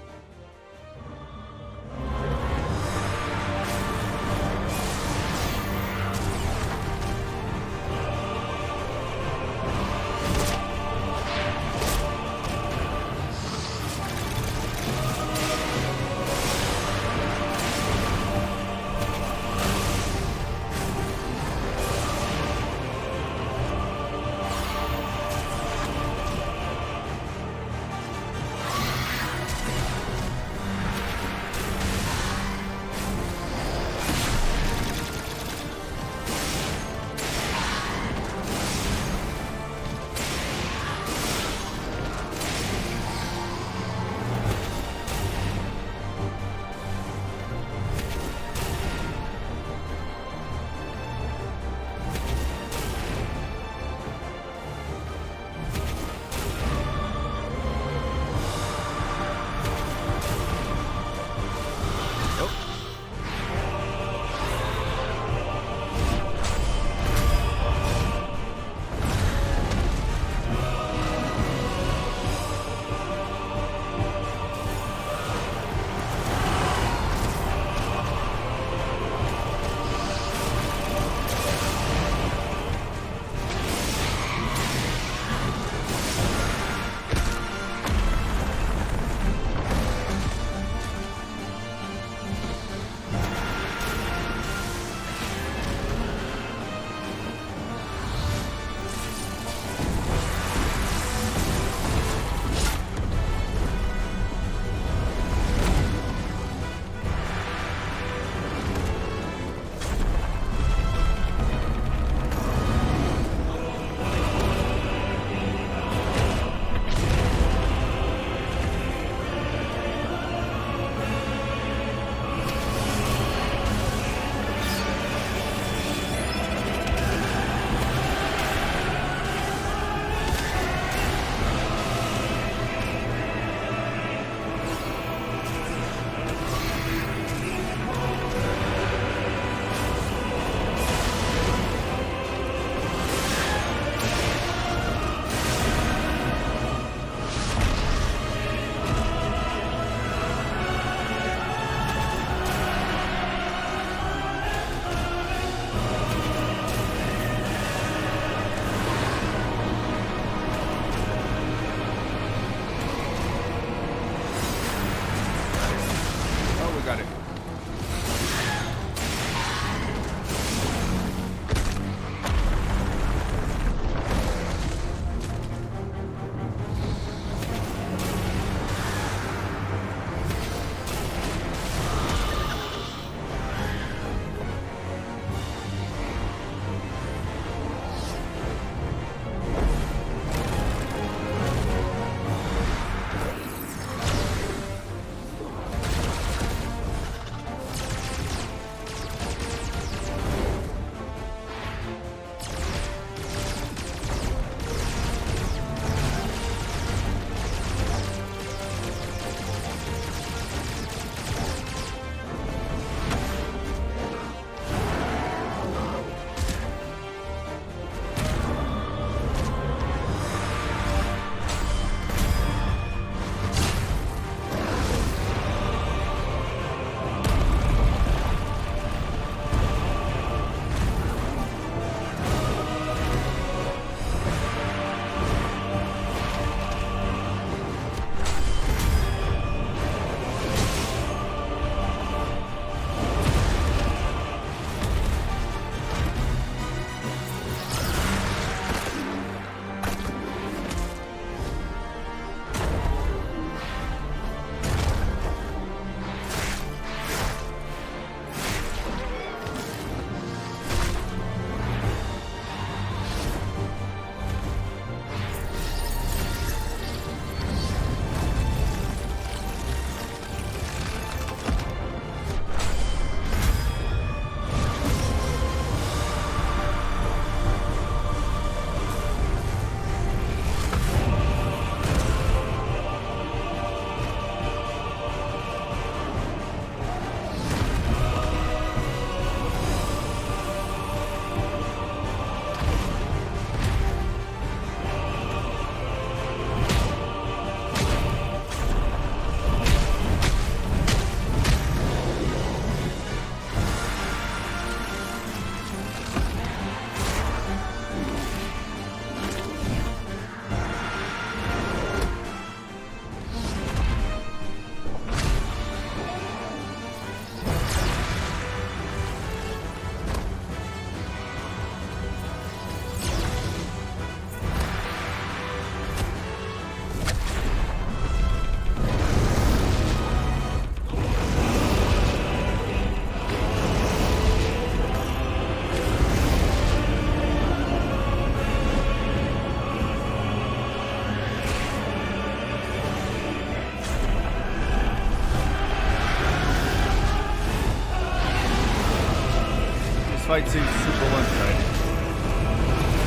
fight seems super one-sided,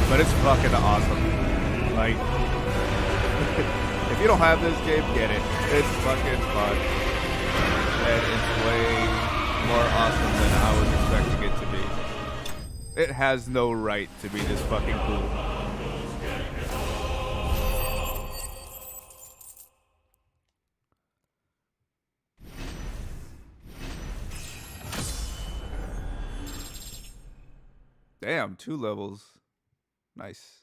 but it's fucking awesome. Like, if you don't have this game, get it. It's fucking fun, and it's way more awesome than I was expecting it to be. It has no right to be this fucking cool. Damn, 2 levels. Nice.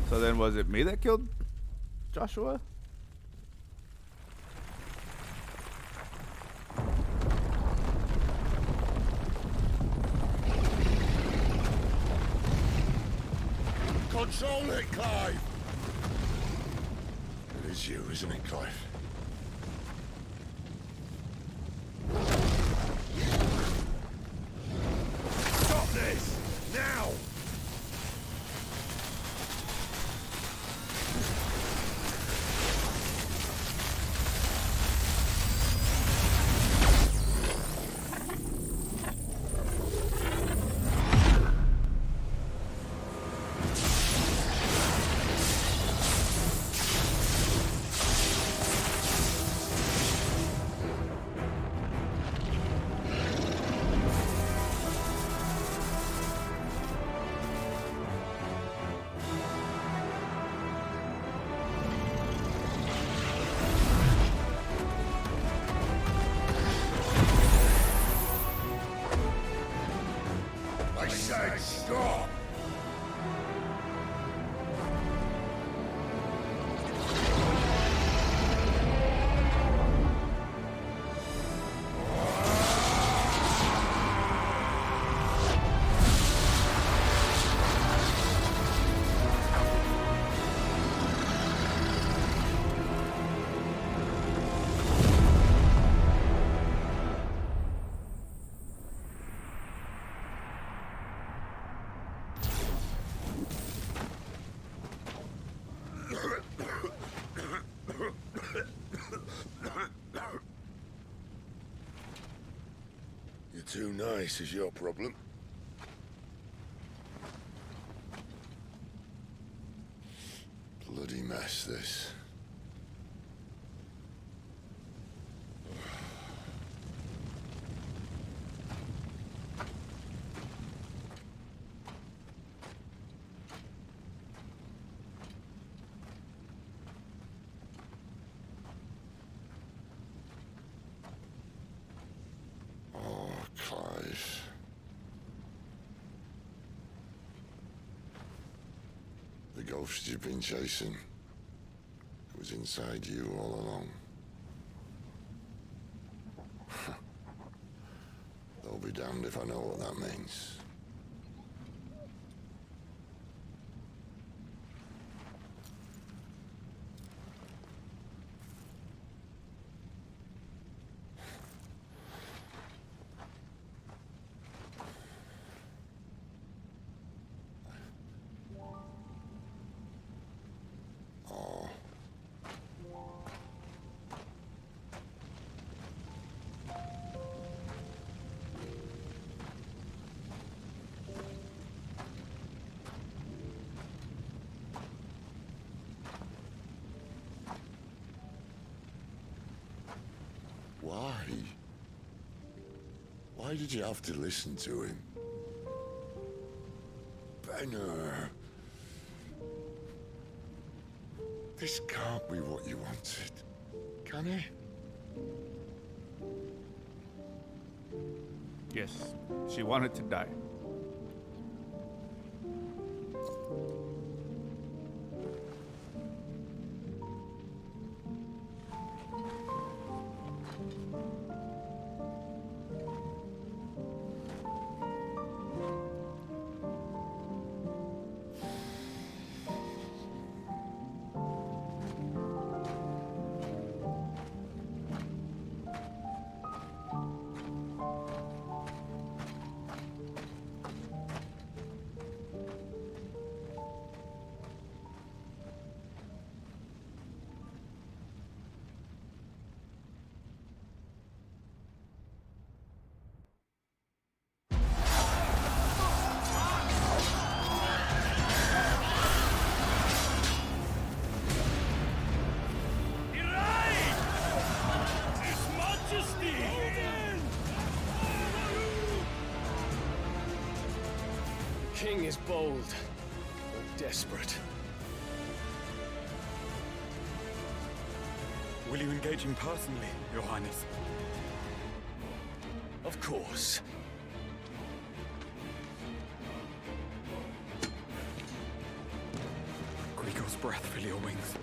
So then was it me that killed Joshua? Control it, Clive! It is you, isn't it, Clive? Stop this! Now! I said stop! You're too nice is your problem. Bloody mess, this. Clive. The ghost you've been chasing was inside you all along. I'll be damned if I know what that means. Why? Why did you have to listen to him? Benner. This can't be what you wanted, can it? Yes, she wanted to die. king is bold, or desperate. Will you engage him personally, Your Highness? Of course. Grigor's breath fill your wings.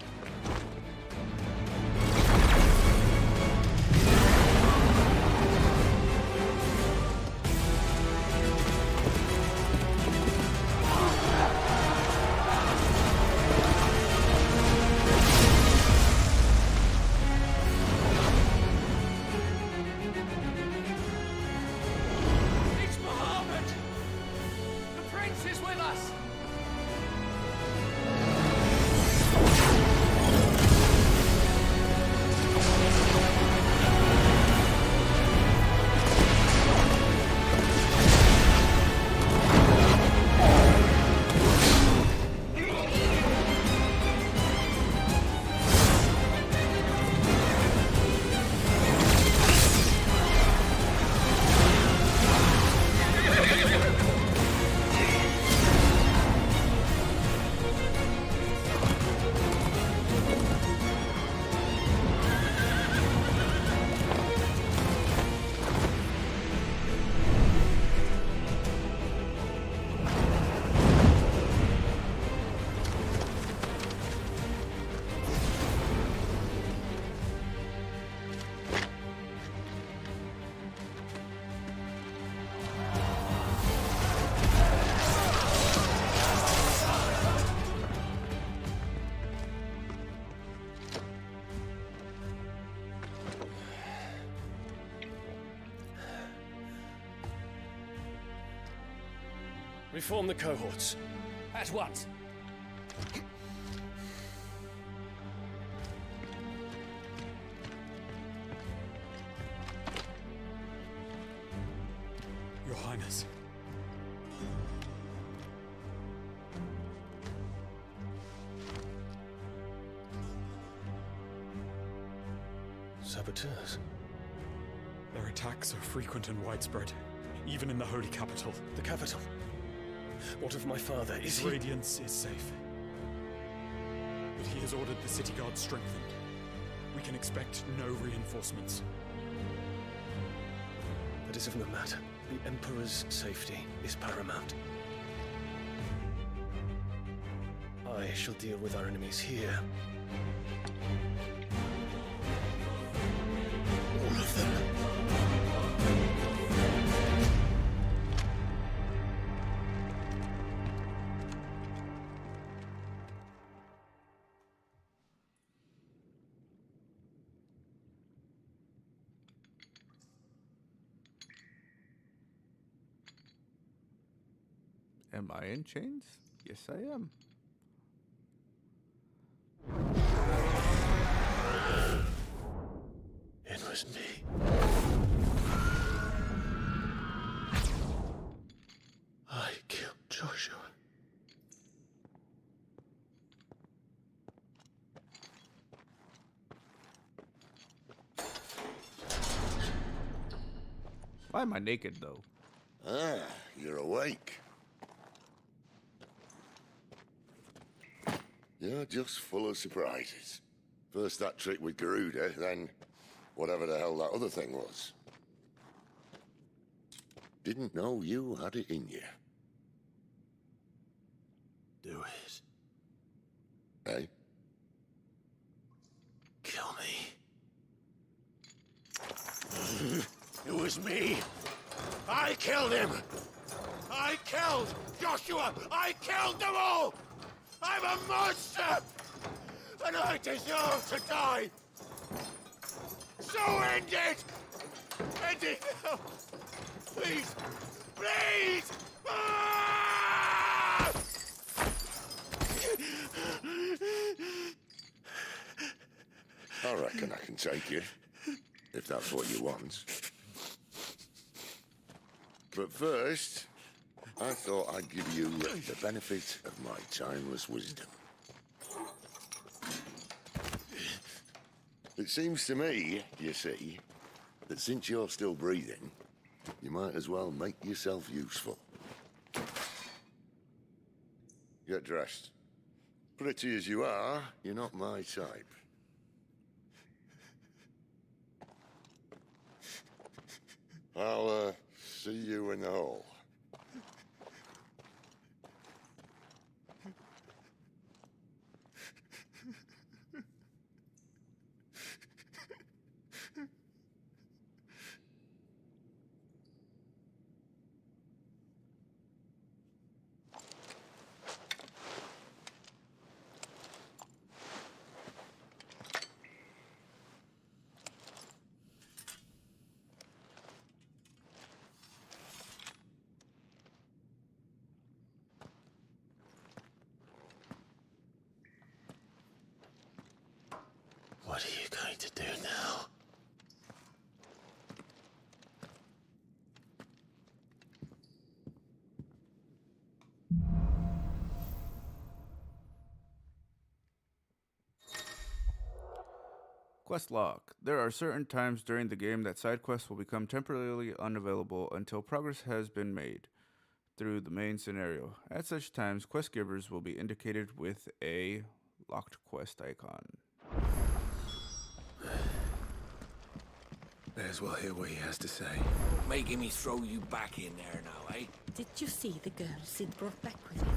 Reform the cohorts. At once. Your Highness. Saboteurs. Their attacks are frequent and widespread, even in the holy capital. The capital? What of my father? Is he... Radiance is safe. But he has ordered the city guard strengthened. We can expect no reinforcements. That is of no matter. The Emperor's safety is paramount. I shall deal with our enemies here. All of them. Am I in chains? Yes, I am. It was me. I killed Joshua. Why am I naked, though? Ah, you're awake. You're just full of surprises. First that trick with Garuda, then whatever the hell that other thing was. Didn't know you had it in you. Do it. Eh? Kill me. It was me. I killed him. I killed Joshua. I killed them all. I'm a monster, and I deserve to die. So end it. End it now. Please. Please. Ah! I reckon I can take you, if that's what you want. But first, I thought I'd give you the benefit of my timeless wisdom. It seems to me, you see, that since you're still breathing, you might as well make yourself useful. Get dressed. Pretty as you are, you're not my type. I'll, see you in the hall. What are you going to do now? Quest log. There are certain times during the game that side quests will become temporarily unavailable until progress has been made through the main scenario. At such times, quest givers will be indicated with a locked quest icon. May as well hear what he has to say. Making me throw you back in there now, eh? Did you see the girl Sid brought back with him?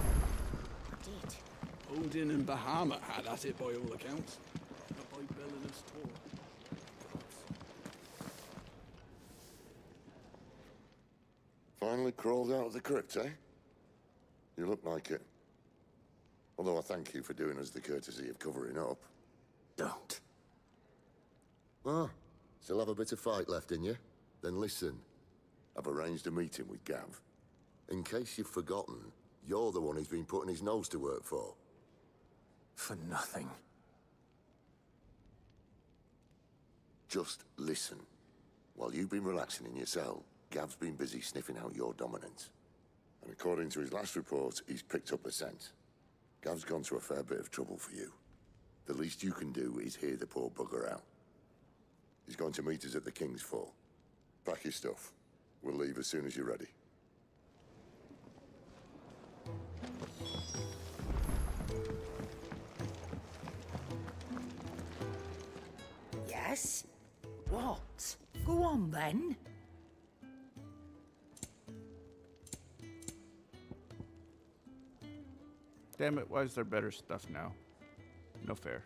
I did. Odin and Bahamut had at it by all accounts. Not by Belinus Tor. Finally crawled out of the crypt, eh? You look like it. Although I thank you for doing us the courtesy of covering up. Don't. Ah, still have a bit of fight left in you? Then listen. I've arranged a meeting with Gav. In case you've forgotten, you're the one he's been putting his nose to work for. For nothing. Just listen. While you've been relaxing in your cell, Gav's been busy sniffing out your dominance. And according to his last report, he's picked up a scent. Gav's gone to a fair bit of trouble for you. The least you can do is hear the poor bugger out. He's going to meet us at the King's Fall. Pack your stuff. We'll leave as soon as you're ready. Yes? What? Go on then. Damn it, why is there better stuff now? No fair.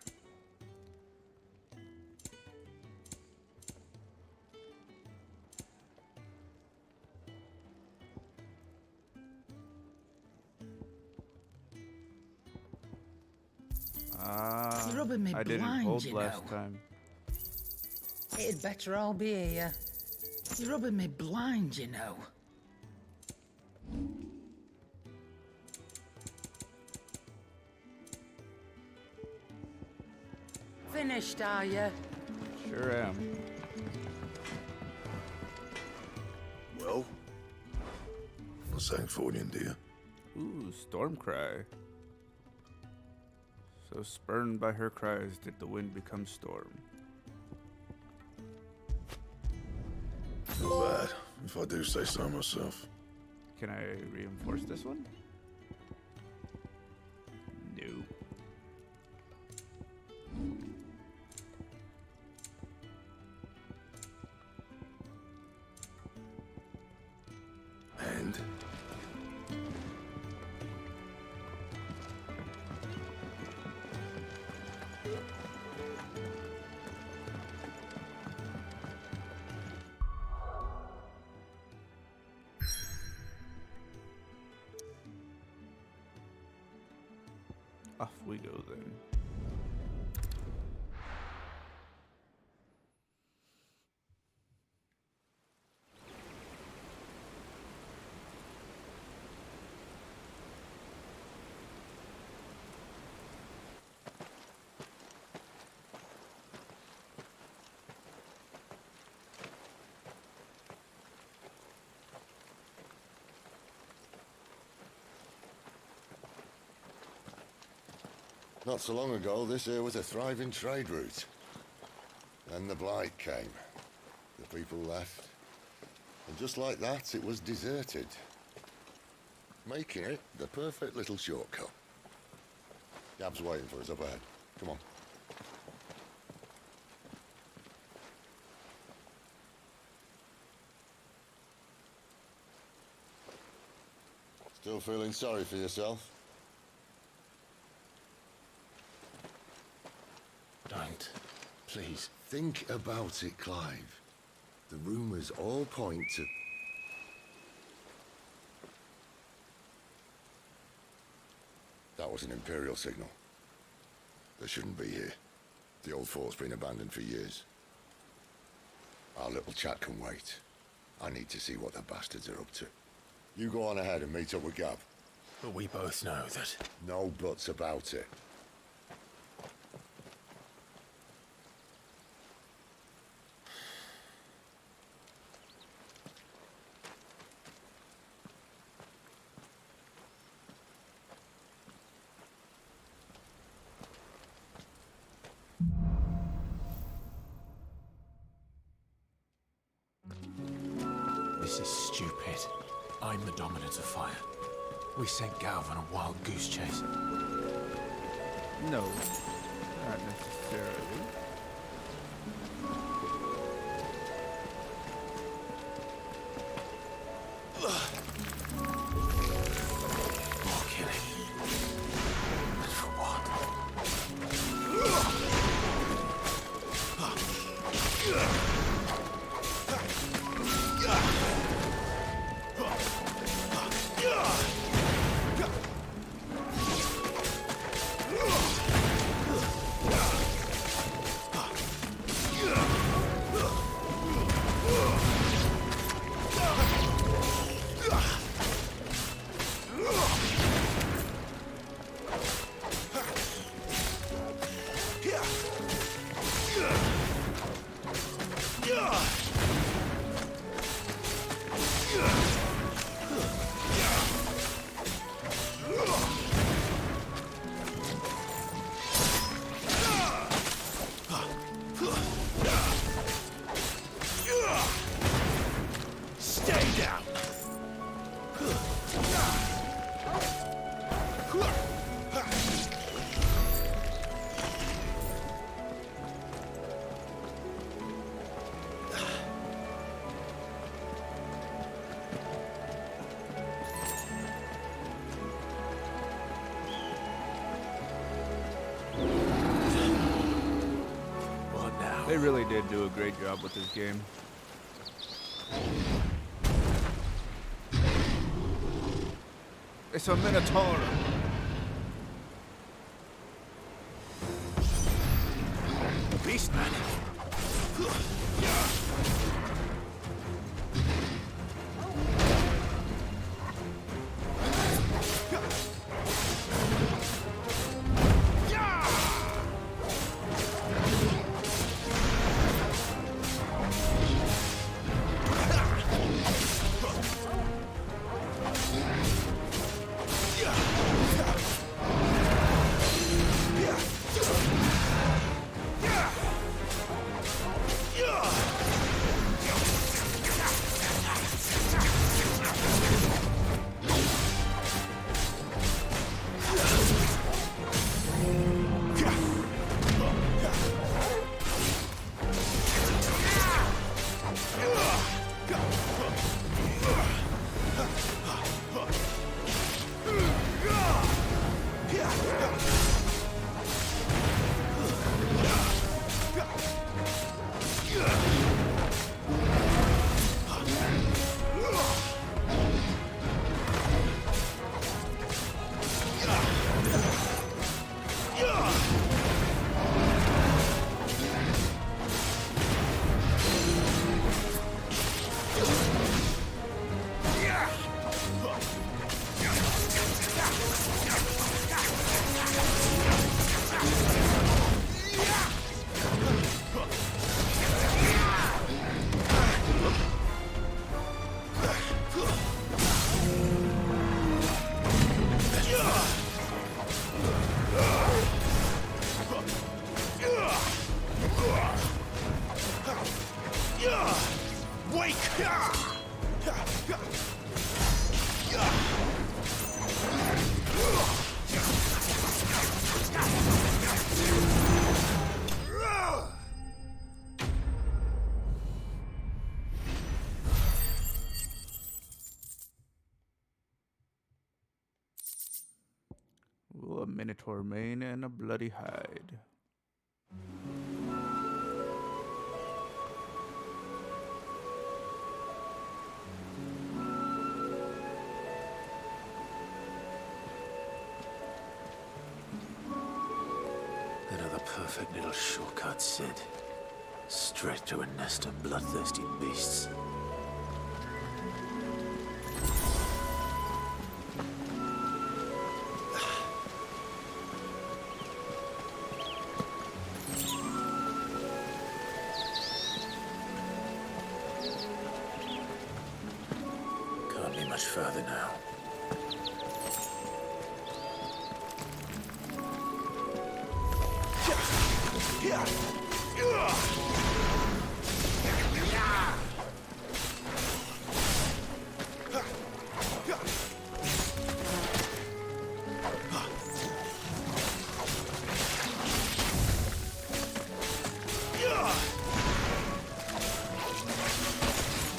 You're rubbing me I didn't blind, hold you last know. time. It'd better all be here. You're rubbing me blind, you know. Finished, are you? Sure am. Well? No Sanktfordian, dear. Ooh, storm cry. So spurned by her cries did the wind become storm. Not bad, if I do say so myself. Can I reinforce this one? No. And? Off we go then. Not so long ago, this here was a thriving trade route. Then the Blight came. The people left. And just like that, it was deserted. Making it the perfect little shortcut. Gab's waiting for us up ahead. Come on. Still feeling sorry for yourself? Don't. Please. Think about it, Clive. The rumors all point to... That was an Imperial signal. They shouldn't be here. The old fort's been abandoned for years. Our little chat can wait. I need to see what the bastards are up to. You go on ahead and meet up with Gab. But we both know that... No buts about it. This is stupid. I'm the dominant of fire. We sent Gav on a wild goose chase. No, not necessarily. More killing. And for what? They really did do a great job with this game. It's a Minotaur. Beastman. Ooh, a minotaur mane and a bloody hide. Another perfect little shortcut, Sid. Straight to a nest of bloodthirsty beasts. Can't be much further now.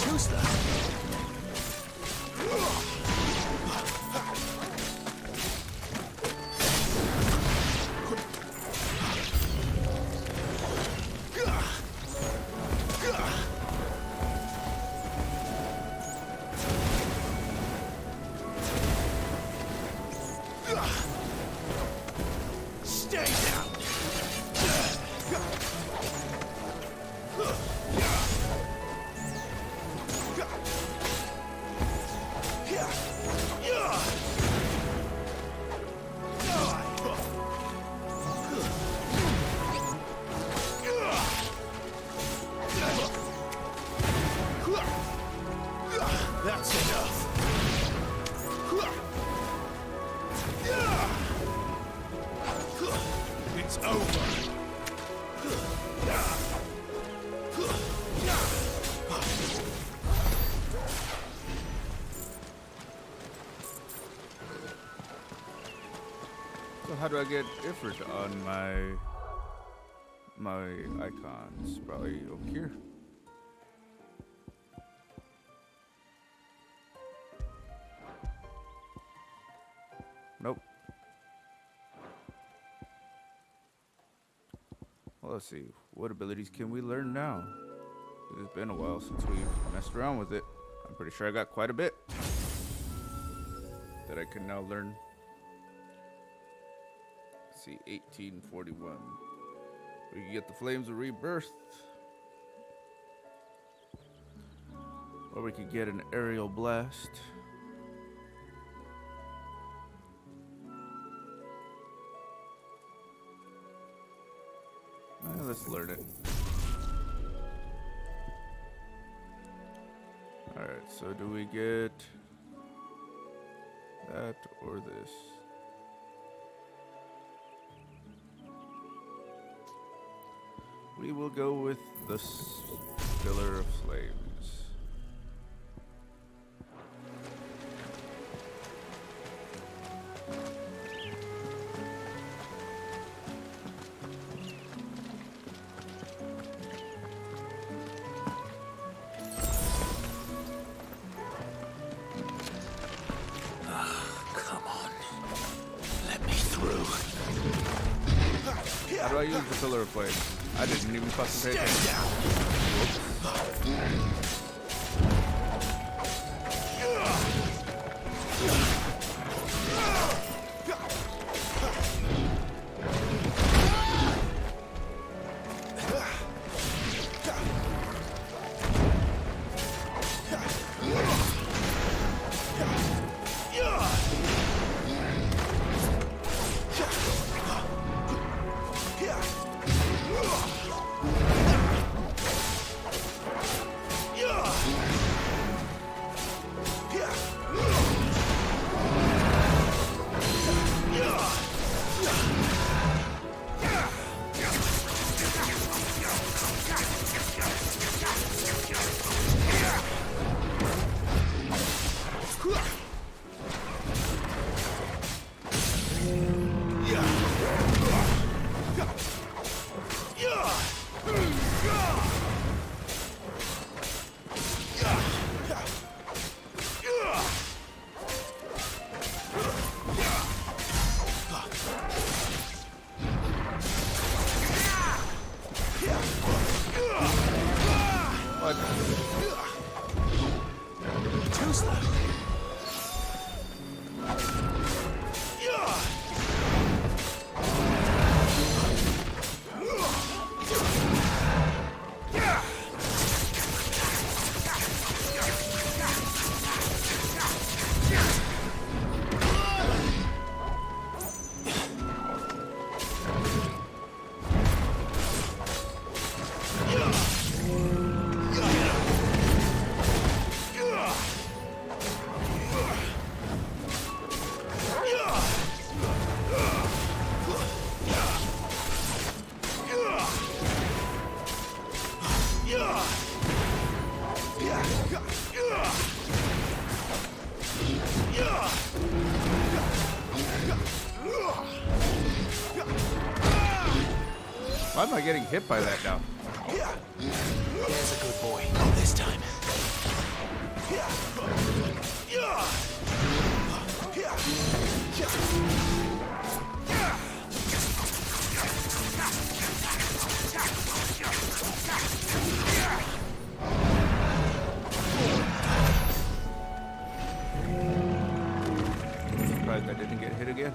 Who's that? Stay down! That's enough! It's over! So how do I get Ifrit on my icons? Probably over here. Nope. Well, let's see. What abilities can we learn now? It's been a while since we've messed around with it. I'm pretty sure I got quite a bit that I can now learn. Let's see, 1841. We can get the Flames of Rebirth. Or we could get an Aerial Blast. Let's learn it. Alright, so do we get that or this? We will go with the Pillar of Flames. How do I use the Pillar of Flames? I didn't even fucking pay Go slow. Why am I getting hit by that now? There's a good boy. Not this time. Surprised I didn't get hit again.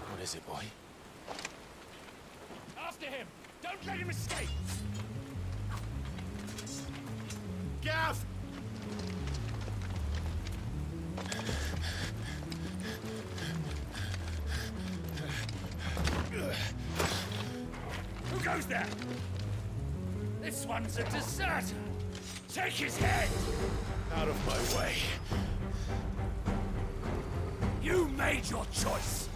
What is it, boy? After him! Don't let him escape! Gav! Who goes there? This one's a deserter! Take his head! Out of my way. You made your choice!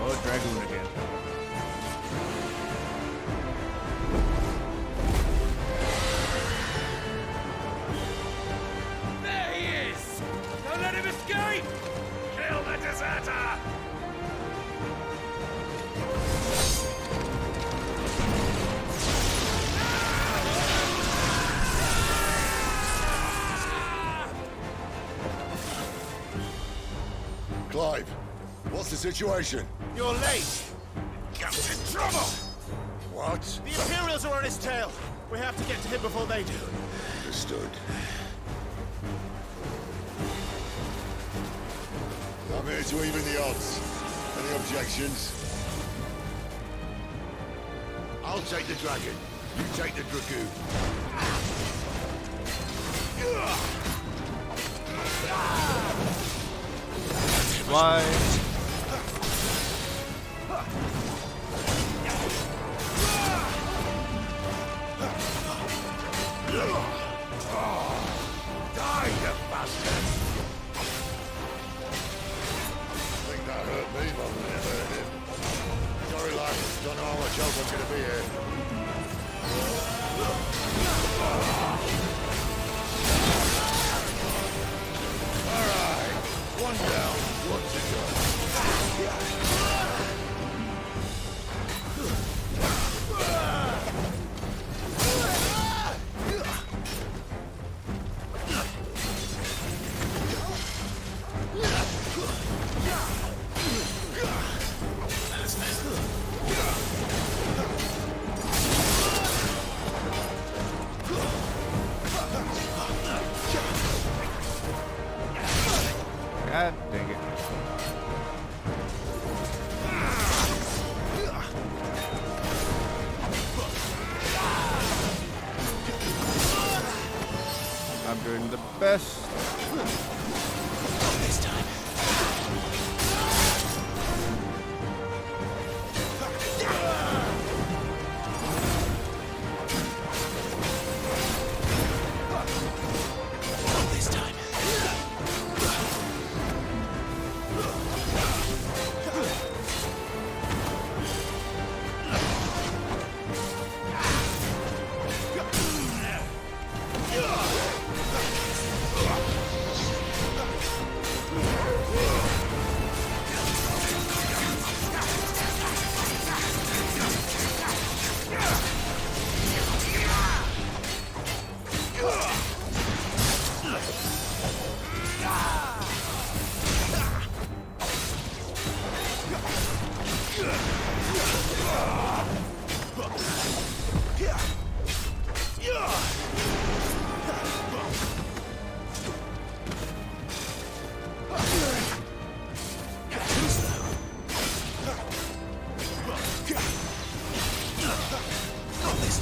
Oh, Dragoon again. There he is! Don't let him escape! Kill the deserter! Clive, what's the situation? You're late! Captain Trouble! What? The Imperials are on his tail! We have to get to him before they do. Understood. I'm here to even the odds. Any objections? I'll take the dragon. You take the dragoon. Fly. Die, you bastard! I think that hurt me more than it hurt him. Sorry, lad. Don't know how much else I'm gonna be here. Alright. One down, one to go. God dang it. I'm doing the best. This time. This time. This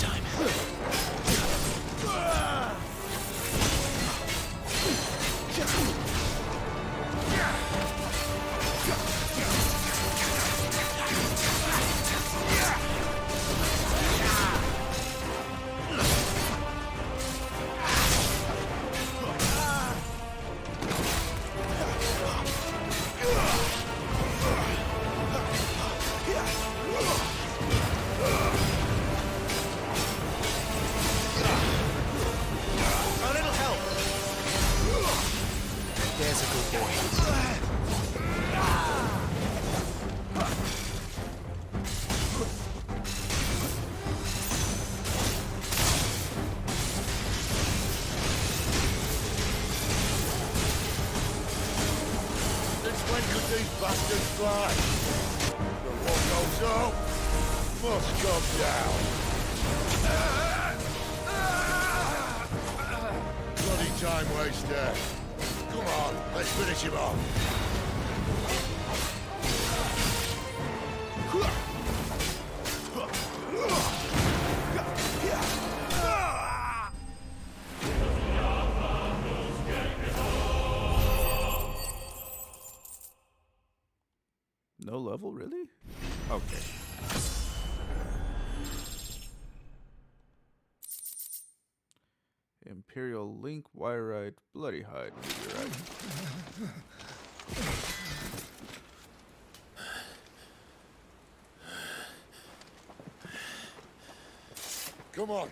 time. A little help. There's a good boy. Since when could these bastards fly? But what goes up must come down. Bloody time waster. Come on, let's finish him off. No level, really? Okay. Imperial Link, Wire-Eyed, Bloody Hide, Meteorite. Come on.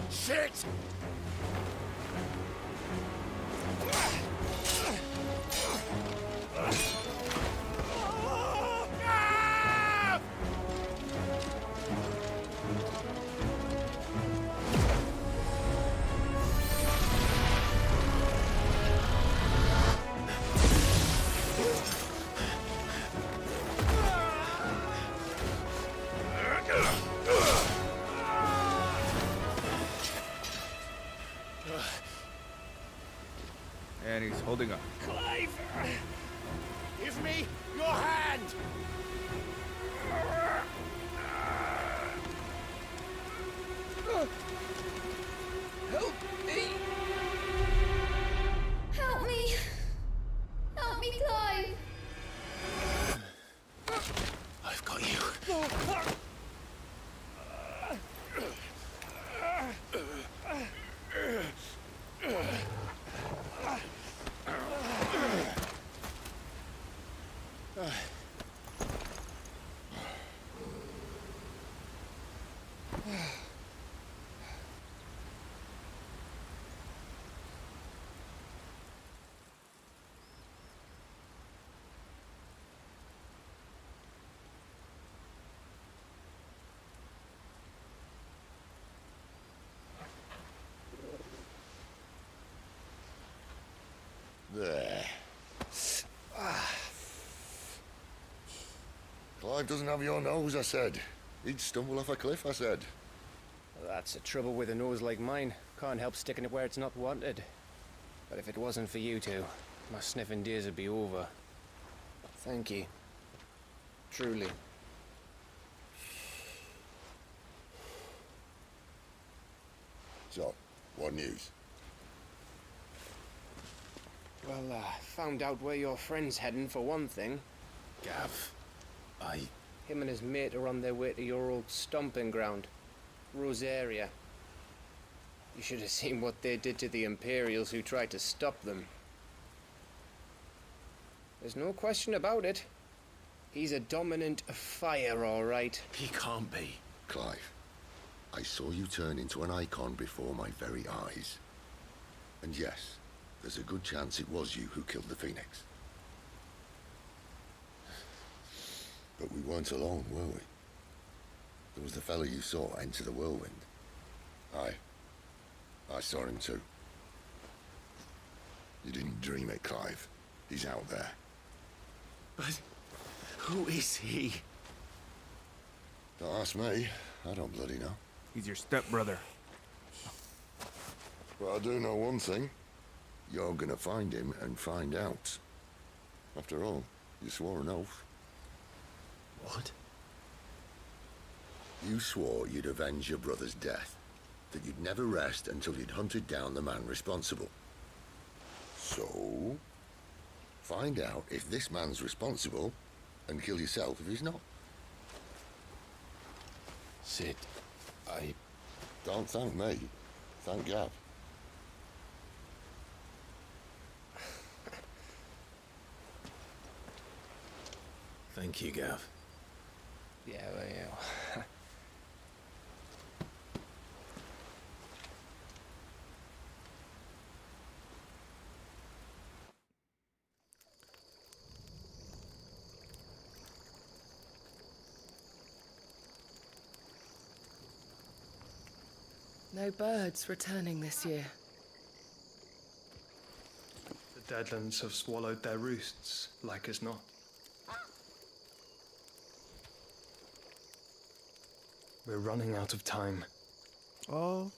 Shit! And he's holding up. Clive! Give me your hand! Help me! Help me! Help me, Clive! I've got you. Clive doesn't have your nose, I said. He'd stumble off a cliff, I said. Well, that's the trouble with a nose like mine. Can't help sticking it where it's not wanted. But if it wasn't for you two, my sniffing days would be over. Thank you. Truly. So, what news? Well, found out where your friend's heading for one thing. Gav, Him and his mate are on their way to your old stomping ground, Rosaria. You should have seen what they did to the Imperials who tried to stop them. There's no question about it. He's a dominant of fire, all right. He can't be. Clive, I saw you turn into an icon before my very eyes. And yes, there's a good chance it was you who killed the Phoenix. But we weren't alone, were we? There was the fellow you saw enter the whirlwind. I saw him too. You didn't dream it, Clive. He's out there. But who is he? Don't ask me. I don't bloody know. He's your stepbrother. But I do know one thing. You're gonna find him and find out. After all, you swore an oath. What? You swore you'd avenge your brother's death. That you'd never rest until you'd hunted down the man responsible. So, find out if this man's responsible, and kill yourself if he's not. Sid, Don't thank me. Thank Gav. Thank you, Gav. Yeah, well, yeah. No birds returning this year. The Deadlands have swallowed their roosts, like as not. We're running out of time. Oh,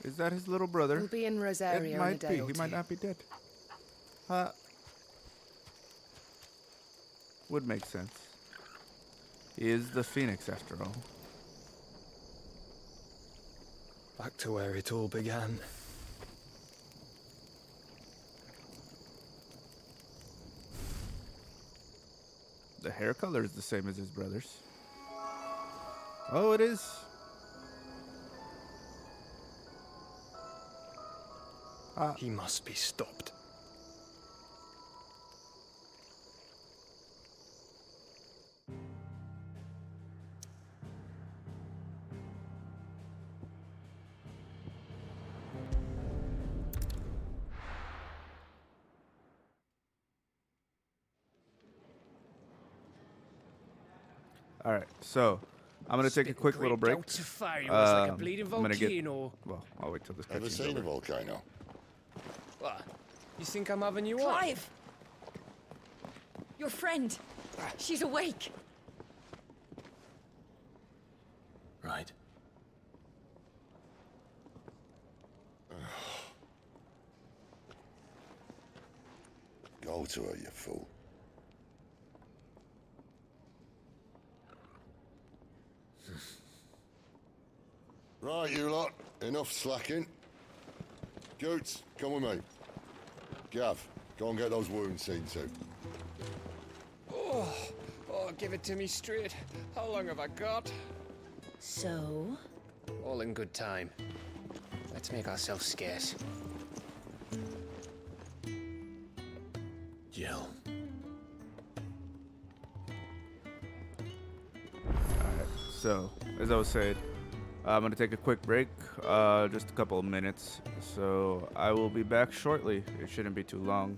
is that his little brother? We'll be in Rosaria It in a might day be. or He might two. not be dead. Would make sense. He is the Phoenix, after all. Back to where it all began. The hair color is the same as his brother's. Oh, it is. He must be stopped. All right, so I'm gonna take a quick little break. Gouts of fire was like a Um, bleeding I'm gonna get. volcano. Well, I'll wait till this. Ever cutscene's seen a over. volcano? What? You think I'm having you on? Clive! Your friend! She's awake! Right. Go to her, you fool. Right, you lot. Enough slacking. Goots, come with me. Gav, go and get those wounds seen to. Oh, give it to me straight. How long have I got? So? All in good time. Let's make ourselves scarce. Jill. Alright, so, as I was saying, I'm going to take a quick break, just a couple of minutes. So, I will be back shortly. It shouldn't be too long,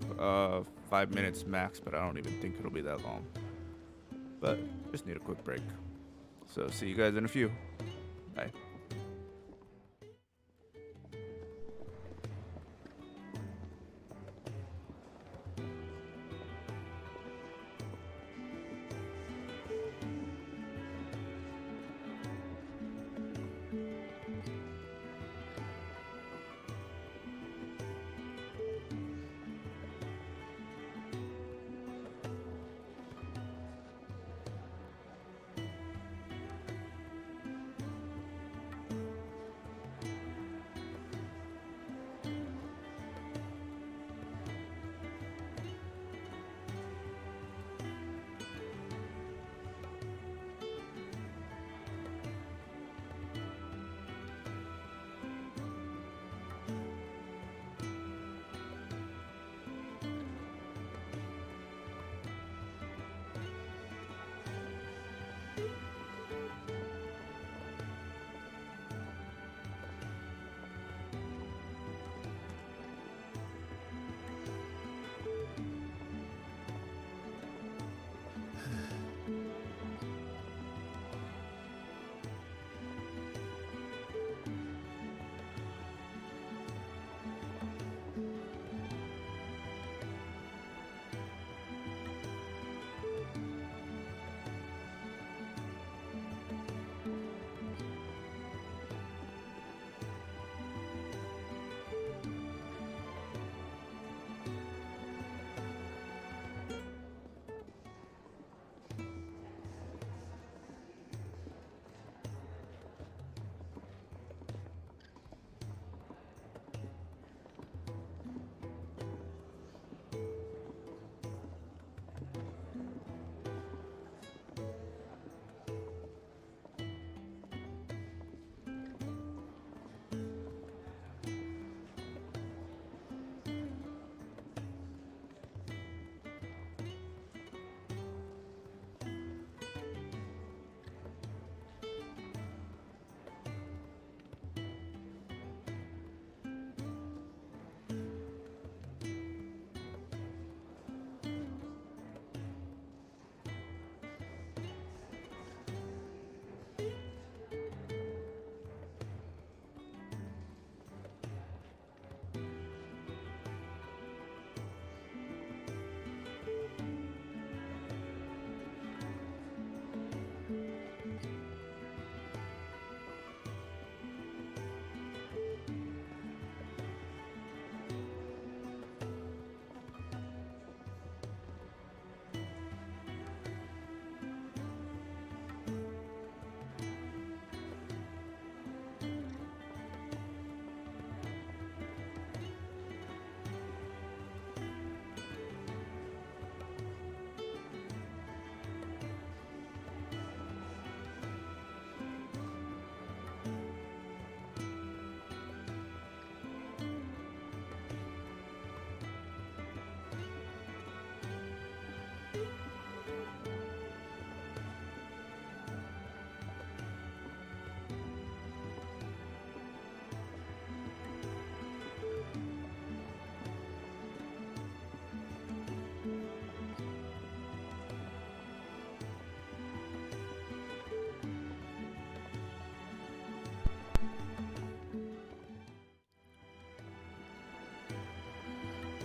5 minutes max, but I don't even think it'll be that long. But, just need a quick break. So, see you guys in a few. Bye.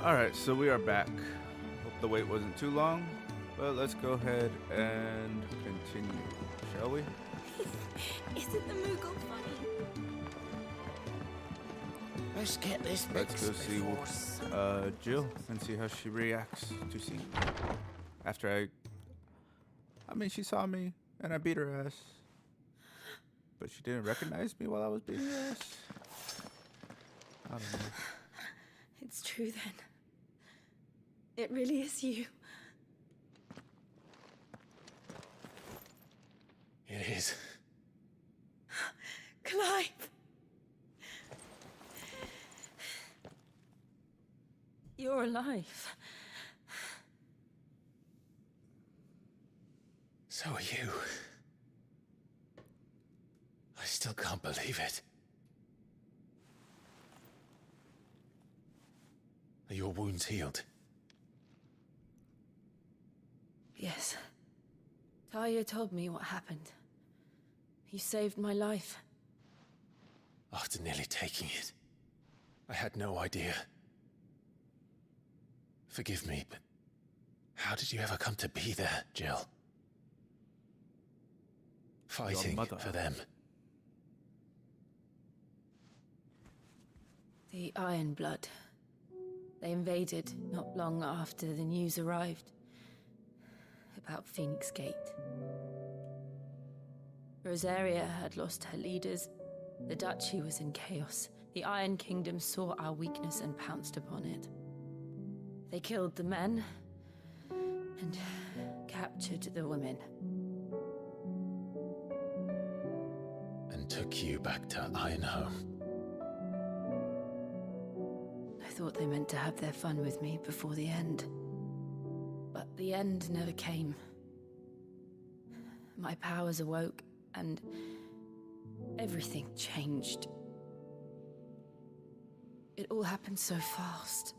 Alright, so we are back. Hope the wait wasn't too long, but let's go ahead and continue, shall we? Isn't the Moogle funny? Let's get this Let's go mixed see before Jill and see how she reacts to see. After I mean, she saw me and I beat her ass, but she didn't recognize me while I was beating her ass. I don't know. It's true then. It really is you. It is. Clive! You're alive. So are you. I still can't believe it. Are your wounds healed? Yes. Talia told me what happened. You saved my life. After nearly taking it, I had no idea. Forgive me, but how did you ever come to be there, Jill? Fighting for them. The Iron Blood. They invaded not long after the news arrived about Phoenix Gate. Rosaria had lost her leaders. The Duchy was in chaos. The Iron Kingdom saw our weakness and pounced upon it. They killed the men and captured the women. And took you back to Ironhome. I thought they meant to have their fun with me before the end. But the end never came. My powers awoke, and everything changed. It all happened so fast.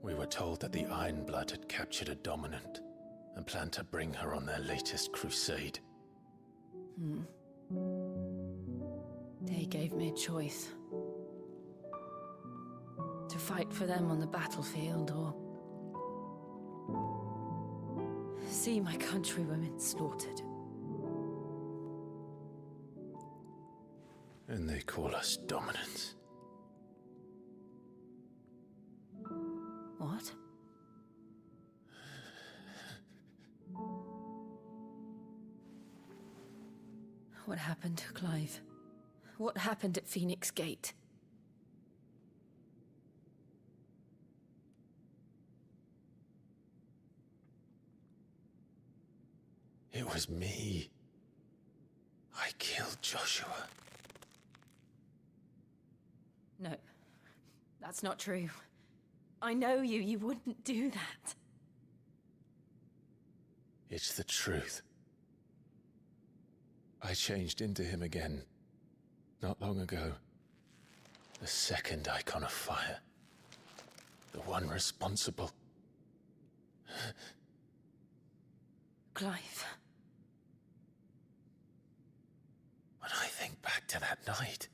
We were told that the Iron Blood had captured a dominant and planned to bring her on their latest crusade. They gave me a choice. To fight for them on the battlefield, or see my countrywomen slaughtered. And they call us dominants. What? What happened, Clive? What happened at Phoenix Gate? It was me. I killed Joshua. No, that's not true. I know you. You wouldn't do that. It's the truth. I changed into him again, not long ago. The second icon of fire. The one responsible. Clive. When I think back to that night...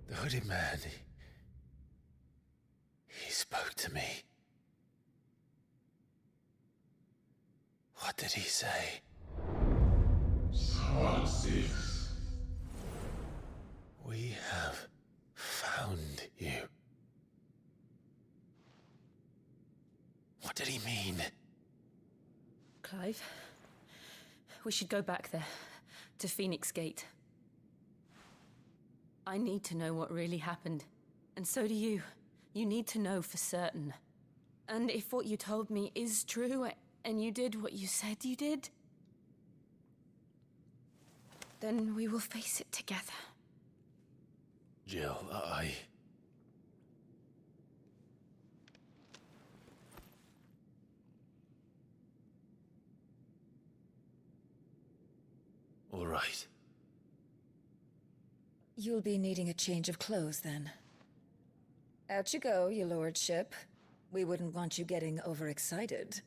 The hooded man, he spoke to me. What did he say? XVI. We have found you. What did he mean? Clive, we should go back there, to Phoenix Gate. I need to know what really happened, and so do you. You need to know for certain. And if what you told me is true, and you did what you said you did, then we will face it together. Jill, All right. You'll be needing a change of clothes, then. Out you go, your lordship. We wouldn't want you getting overexcited.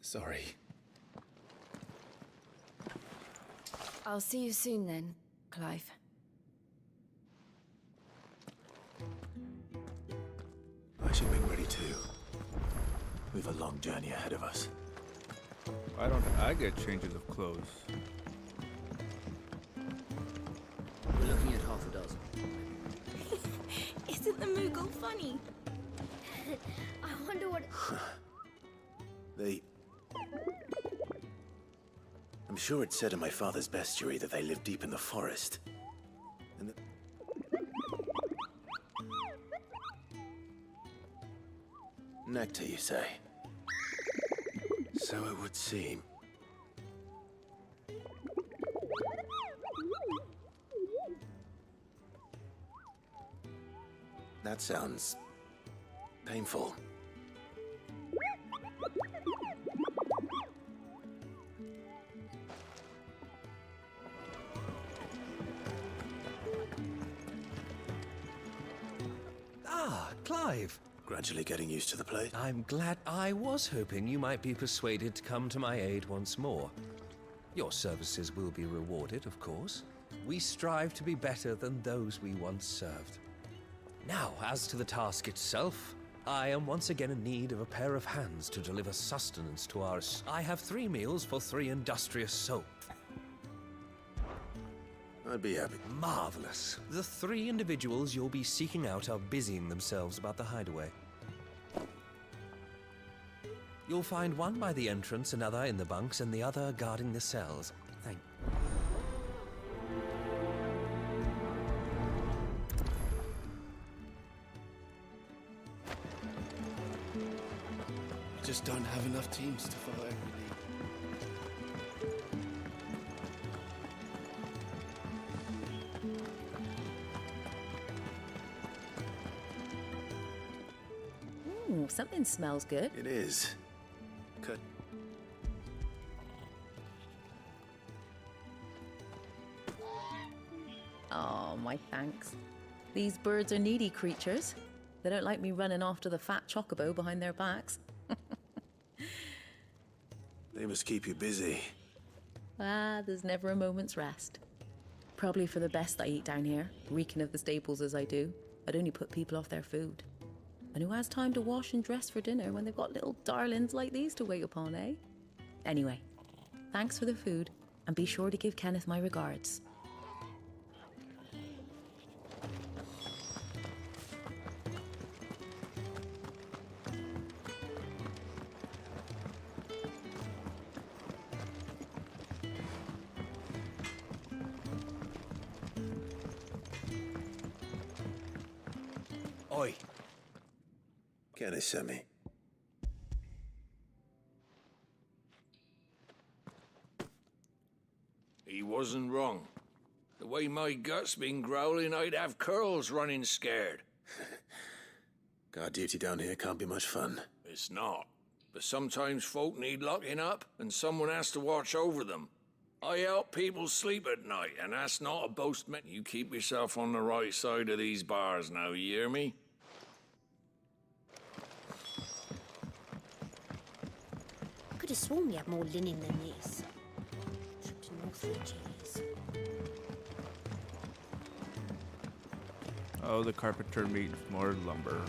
Sorry. I'll see you soon then, Clive. I should be ready too. We've a long journey ahead of us. Why don't I get changes of clothes? We're looking at half a dozen. Isn't the Moogle funny? I wonder what... I'm sure it said in my father's bestiary that they live deep in the forest. And nectar, you say? So it would seem. That sounds painful. Ah, Clive. Gradually getting used to the place. I'm glad. I was hoping you might be persuaded to come to my aid once more. Your services will be rewarded, of course. We strive to be better than those we once served. Now, as to the task itself, I am once again in need of a pair of hands to deliver sustenance to our... I have 3 meals for 3 industrious souls. I'd be happy. Marvelous. The 3 individuals you'll be seeking out are busying themselves about the hideaway. You'll find one by the entrance, another in the bunks, and the other guarding the cells. Thank you. We just don't have enough teams to follow every lead. Ooh, something smells good. It is. Cut. Oh, my thanks. These birds are needy creatures. They don't like me running after the fat chocobo behind their backs. They must keep you busy. Ah, there's never a moment's rest. Probably for the best I eat down here, reeking of the staples as I do. I'd only put people off their food. And who has time to wash and dress for dinner when they've got little darlings like these to wait upon, eh? Anyway, thanks for the food, and be sure to give Kenneth my regards. Oi. Kenneth sent me. He wasn't wrong. The way my gut's been growling, I'd have curls running scared. Guard duty down here can't be much fun. It's not. But sometimes folk need locking up, and someone has to watch over them. I help people sleep at night, and that's not a boast. You keep yourself on the right side of these bars now, you hear me? Could have sworn we had more linen than this. Trip to North Ridges. Oh, the carpenter needs more lumber.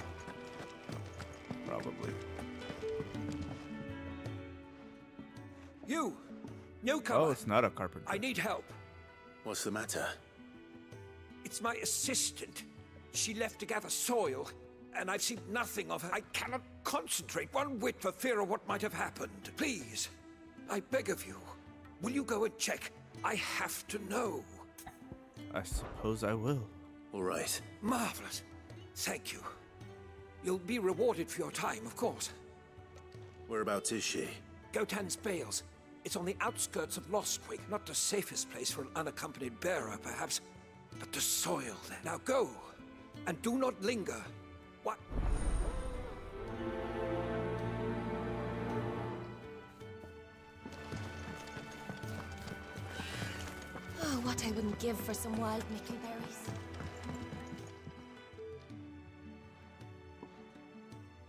Probably. You! Newcomer! Oh, it's not a carpenter. I need help. What's the matter? It's my assistant. She left to gather soil, and I've seen nothing of her. I cannot concentrate one whit for fear of what might have happened. Please, I beg of you, will you go and check? I have to know. I suppose I will. All right. Marvelous. Thank you. You'll be rewarded for your time, of course. Whereabouts is she? Gotan's Bales. It's on the outskirts of Lostwick. Not the safest place for an unaccompanied bearer, perhaps, but the soil there. Now go, and do not linger. What? Oh, what I wouldn't give for some wild mickleberries.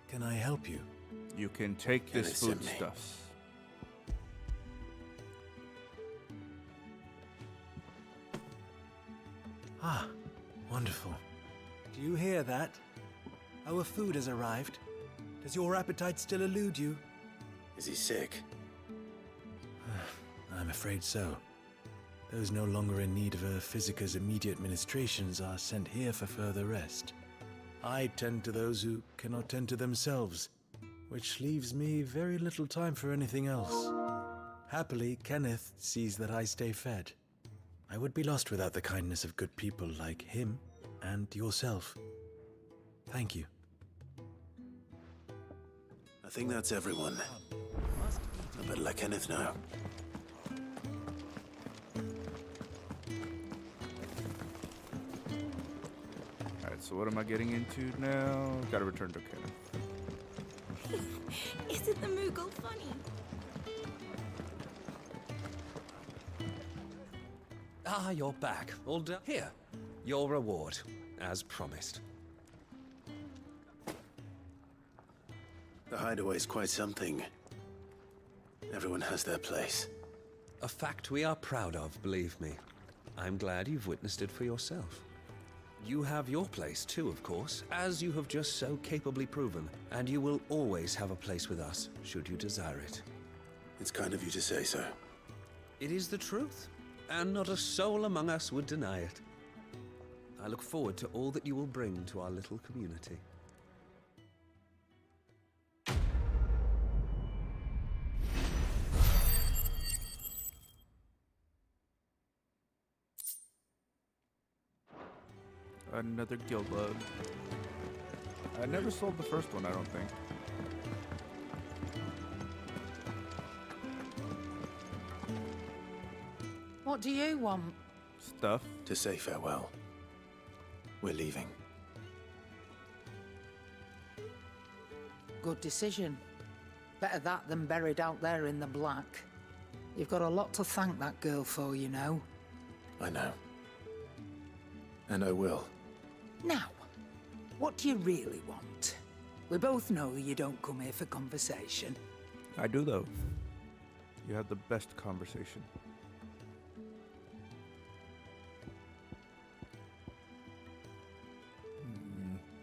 Can I help you? You can take this Kenneth sent me. foodstuffs. Ah, wonderful. Do you hear that? Our food has arrived. Does your appetite still elude you? Is he sick? I'm afraid so. Those no longer in need of a Physica's immediate ministrations are sent here for further rest. I tend to those who cannot tend to themselves, which leaves me very little time for anything else. Happily, Kenneth sees that I stay fed. I would be lost without the kindness of good people like him and yourself. Thank you. I think that's everyone. I better let Kenneth know. Alright, so what am I getting into now? Gotta return to Kenneth. Isn't the Moogle funny? Ah, you're back. All done. Here, your reward, as promised. The hideaway's quite something. Everyone has their place. A fact we are proud of, believe me. I'm glad you've witnessed it for yourself. You have your place too, of course, as you have just so capably proven, and you will always have a place with us, should you desire it. It's kind of you to say so. It is the truth, and not a soul among us would deny it. I look forward to all that you will bring to our little community. Another guild bug. I never sold the first one, I don't think. What do you want? Stuff. To say farewell. We're leaving. Good decision. Better that than buried out there in the black. You've got a lot to thank that girl for, you know. I know. And I will. Now, what do you really want? We both know you don't come here for conversation. I do, though. You have the best conversation.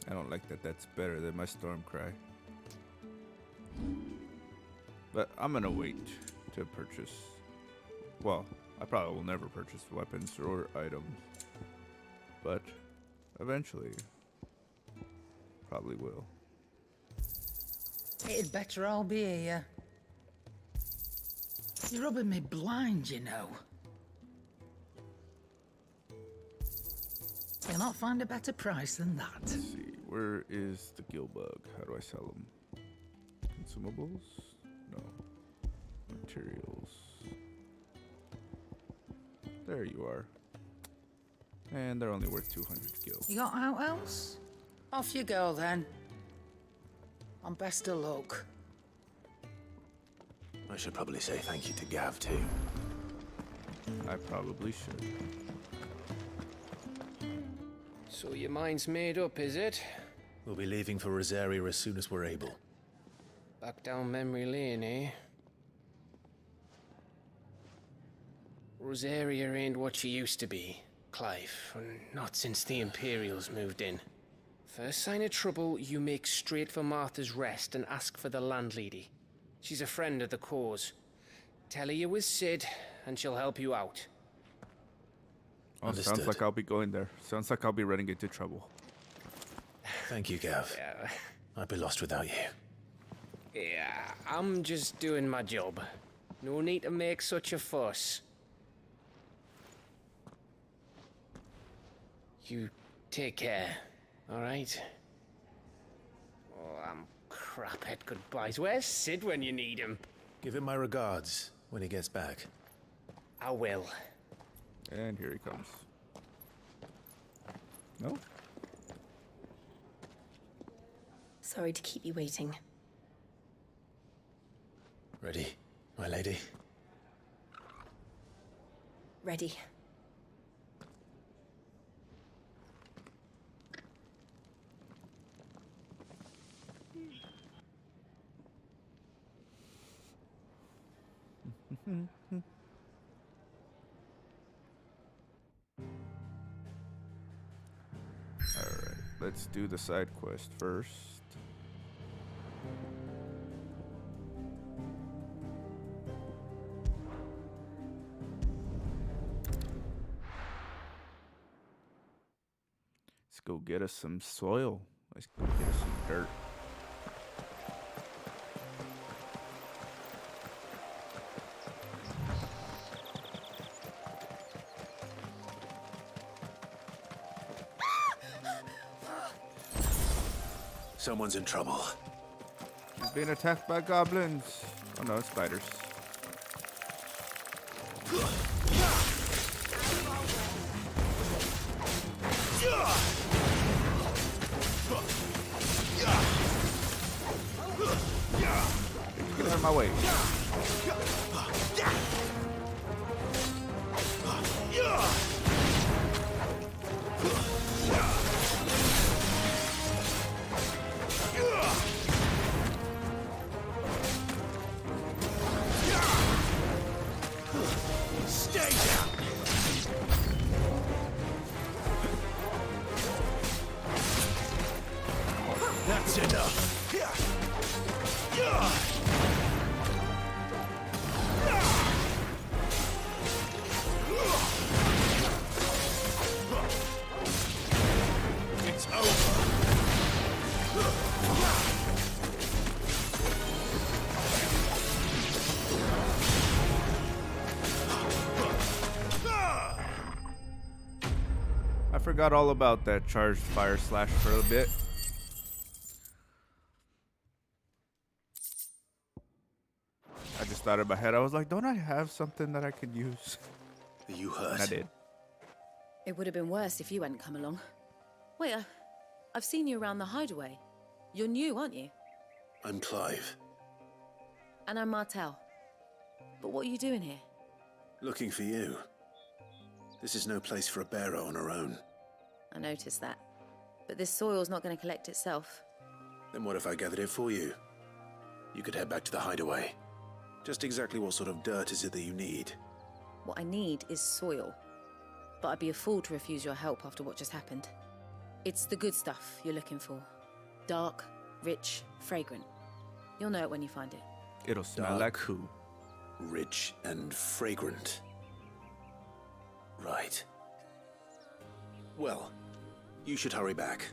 I don't like that that's better than my storm cry. But I'm gonna wait to purchase. Well, I probably will never purchase weapons or items. But eventually, probably will. It'd better all be here. You're rubbing me blind, you know. You'll not find a better price than that. Let's see, where is the gill bug? How do I sell them? Consumables? No. Materials. There you are. And they're only worth 200 gil. You got out else? Off you go then. And best of luck. I should probably say thank you to Gav too. I probably should. So your mind's made up, is it? We'll be leaving for Rosaria as soon as we're able. Back down memory lane, eh? Rosaria ain't what she used to be, Clive. Not since the Imperials moved in. First sign of trouble, you make straight for Martha's Rest and ask for the landlady. She's a friend of the cause. Tell her you was Sid, and she'll help you out. Oh, sounds like I'll be going there. Sounds like I'll be running into trouble. Thank you, Gav. Yeah. I'd be lost without you. Yeah, I'm just doing my job. No need to make such a fuss. You take care, all right? Oh, I'm crap at goodbyes. Where's Sid when you need him? Give him my regards when he gets back. I will. And here he comes. No? Sorry to keep you waiting. Ready, my lady? Ready. let's do the side quest first. Let's go get us some soil. Let's go get us some dirt. Someone's in trouble. He's being attacked by goblins. Oh no, it's spiders. Get out of my way. Stay down! That's enough. It's over. I forgot all about that charged fire slash for a bit. I just thought in my head, I was like, don't I have something that I could use? Are you hurt? And I did. It would have been worse if you hadn't come along. Wait, I've seen you around the hideaway. You're new, aren't you? I'm Clive. And I'm Martel. But what are you doing here? Looking for you. This is no place for a bearer on her own. I noticed that. But this soil's not going to collect itself. Then what if I gathered it for you? You could head back to the hideaway. Just exactly what sort of dirt is it that you need? What I need is soil. But I'd be a fool to refuse your help after what just happened. It's the good stuff you're looking for. Dark, rich, fragrant. You'll know it when you find it. It'll smell like who? Rich and fragrant. Right. Well, you should hurry back.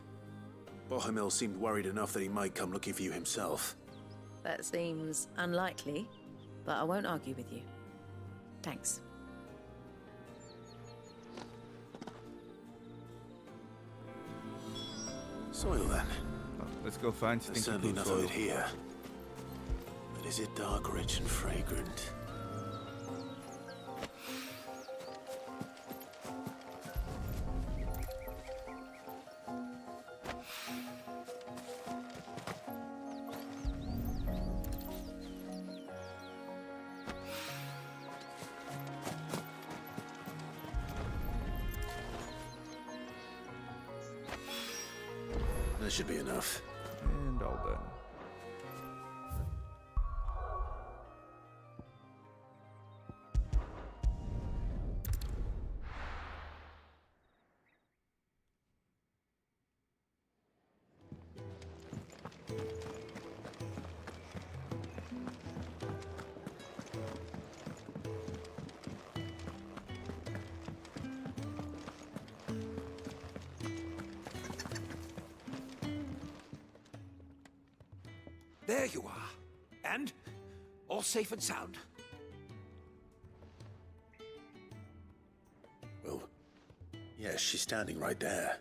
Bohemil seemed worried enough that he might come looking for you himself. That seems unlikely, but I won't argue with you. Thanks. Soil then. Let's go find There's stinky certainly poo enough soil. of it here. But is it dark, rich, and fragrant? That should be enough. And all done. There you are. And all safe and sound. Well, yes, she's standing right there.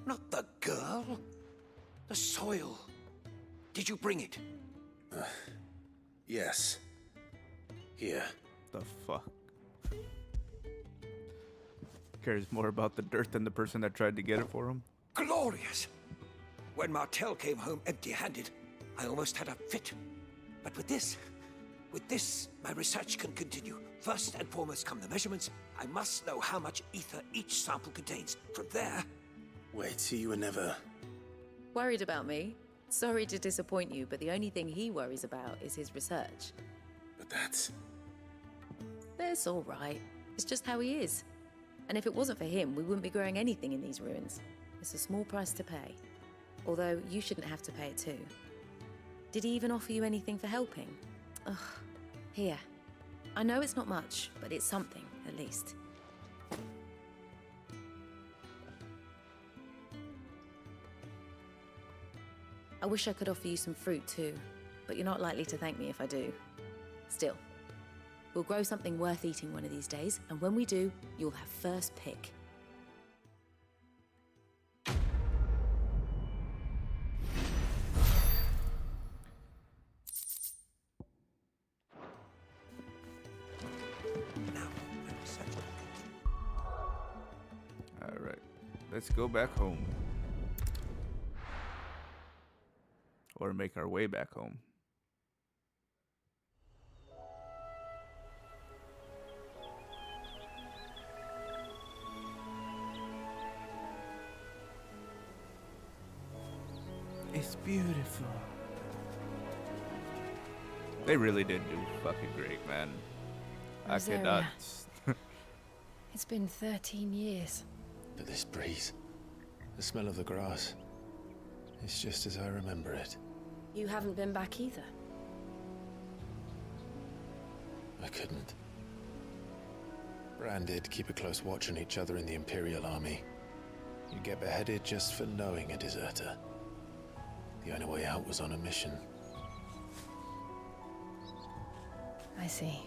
Not the girl. The soil. Did you bring it? Yes. Here. The fuck? Cares more about the dirt than the person that tried to get it for him. Glorious! When Martel came home empty-handed, I almost had a fit. But with this, my research can continue. First and foremost come the measurements. I must know how much ether each sample contains. From there... Wait, so you were never... Worried about me? Sorry to disappoint you, but the only thing he worries about is his research. But that's... That's all right. It's just how he is. And if it wasn't for him, we wouldn't be growing anything in these ruins. It's a small price to pay. Although you shouldn't have to pay it too. Did he even offer you anything for helping? Ugh. Here. I know it's not much, but it's something, at least. I wish I could offer you some fruit too, but you're not likely to thank me if I do. Still, we'll grow something worth eating one of these days, and when we do, you'll have first pick. Alright, let's go back home. Or make our way back home. It's beautiful. They really did do fucking great, man. I cannot. It's been 13 years. But this breeze, the smell of the grass, it's just as I remember it. You haven't been back either. I couldn't. Bran did keep a close watch on each other in the Imperial Army. You'd get beheaded just for knowing a deserter. The only way out was on a mission. I see.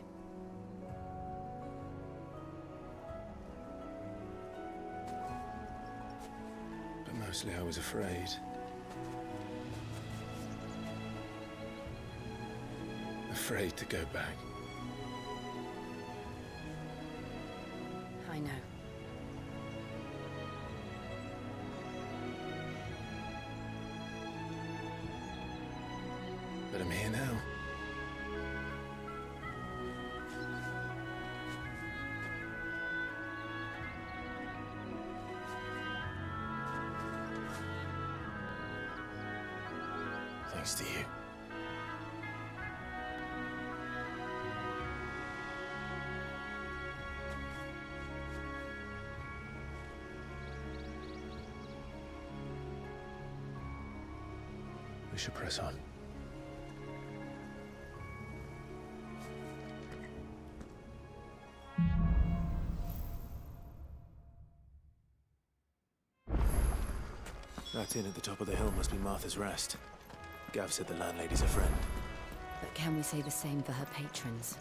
But mostly I was afraid. Afraid to go back. I know. But I'm here now. Thanks to you. We should press on. That inn at the top of the hill must be Martha's Rest. Gav said the landlady's a friend. But can we say the same for her patrons?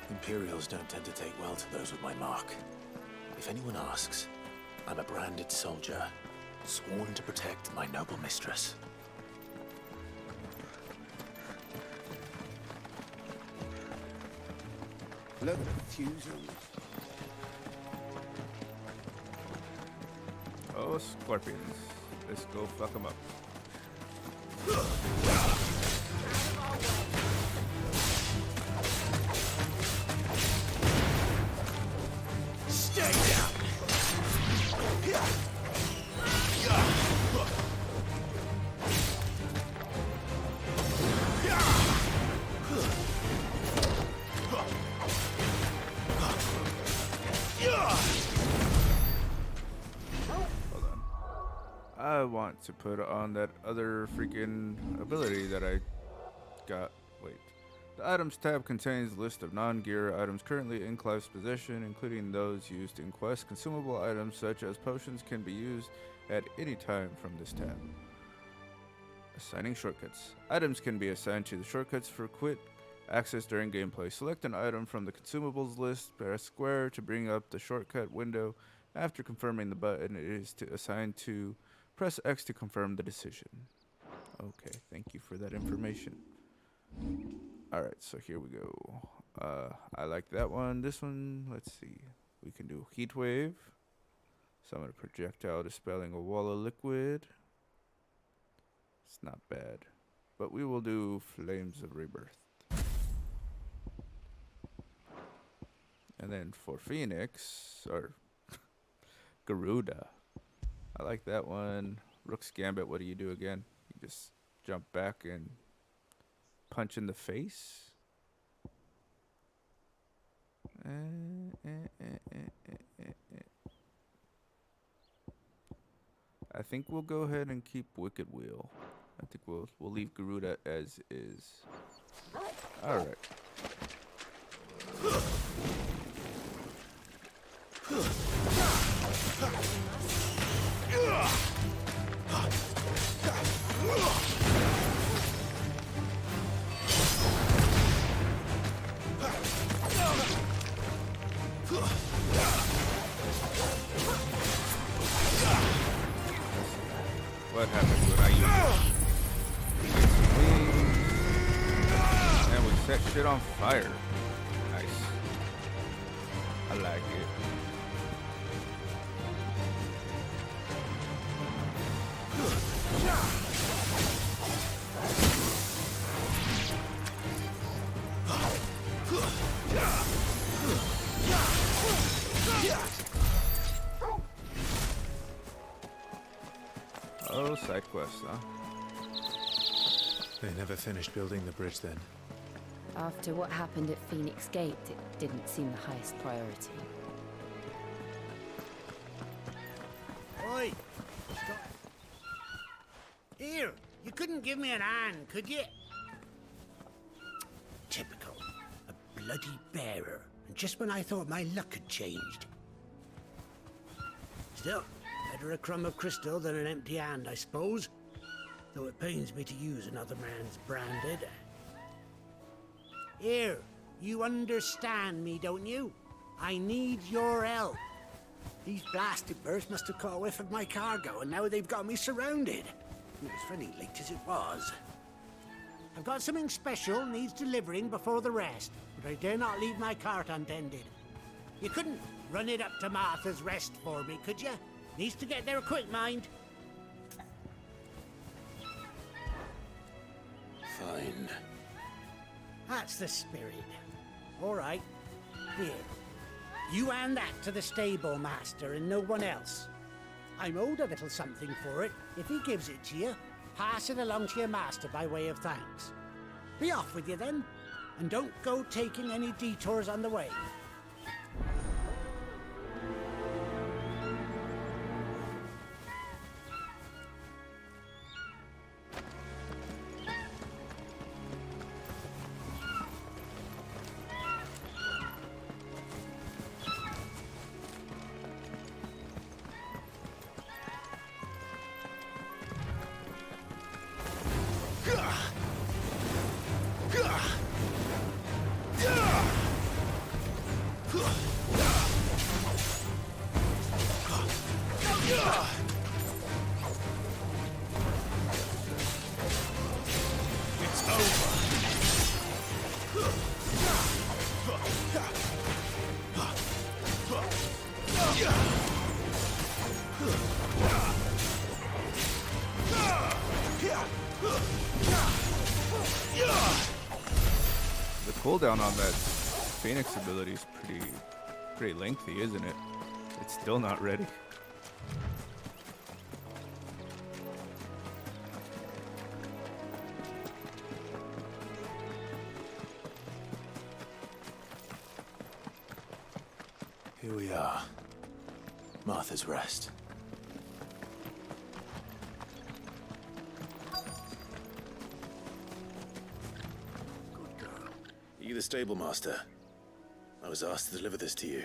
Imperials don't tend to take well to those with my mark. If anyone asks, I'm a branded soldier, sworn to protect my noble mistress. Look at the fuse on this. Oh, scorpions. Let's go fuck them up. Stay down! I want to put on that other freaking ability that I got. Wait. The items tab contains a list of non-gear items currently in Clive's possession, including those used in quests. Consumable items such as potions can be used at any time from this tab. Assigning shortcuts. Items can be assigned to the shortcuts for quick access during gameplay. Select an item from the consumables list, press square to bring up the shortcut window. After confirming the button, it is assigned to press X to confirm the decision. Okay, thank you for that information. Alright, so here we go. I like that one. This one, let's see. We can do Heat Wave. Summon a projectile dispelling a wall of liquid. It's not bad. But we will do Flames of Rebirth. And then for Phoenix, or Garuda. I like that one. Rook's Gambit, what do you do again? You just jump back and punch in the face? I think we'll go ahead and keep Wicked Wheel. I think we'll leave Garuda as is. All right. What happens when I use it? And we set shit on fire. Nice. I like it. Oh, side quest, huh? They never finished building the bridge then. After what happened at Phoenix Gate, it didn't seem the highest priority. Oi! Stop. Here, you couldn't give me an hand, could you? Typical. A bloody bearer. And just when I thought my luck had changed. Still, better a crumb of crystal than an empty hand, I suppose. Though it pains me to use another man's branded. Here, you understand me, don't you? I need your help. These blasted birds must have caught a whiff of my cargo, and now they've got me surrounded. It was funny late as it was. I've got something special needs delivering before the rest, but I dare not leave my cart untended. You couldn't run it up to Martha's Rest for me, could you? Needs to get there quick, mind. Fine. That's the spirit. All right. Here. You hand that to the stable master and no one else. I'm owed a little something for it. If he gives it to you, pass it along to your master by way of thanks. Be off with you then, and don't go taking any detours on the way. The cooldown on that Phoenix ability is pretty lengthy, isn't it? It's still not ready. Here we are. Martha's Rest. Are you the stable master? I was asked to deliver this to you.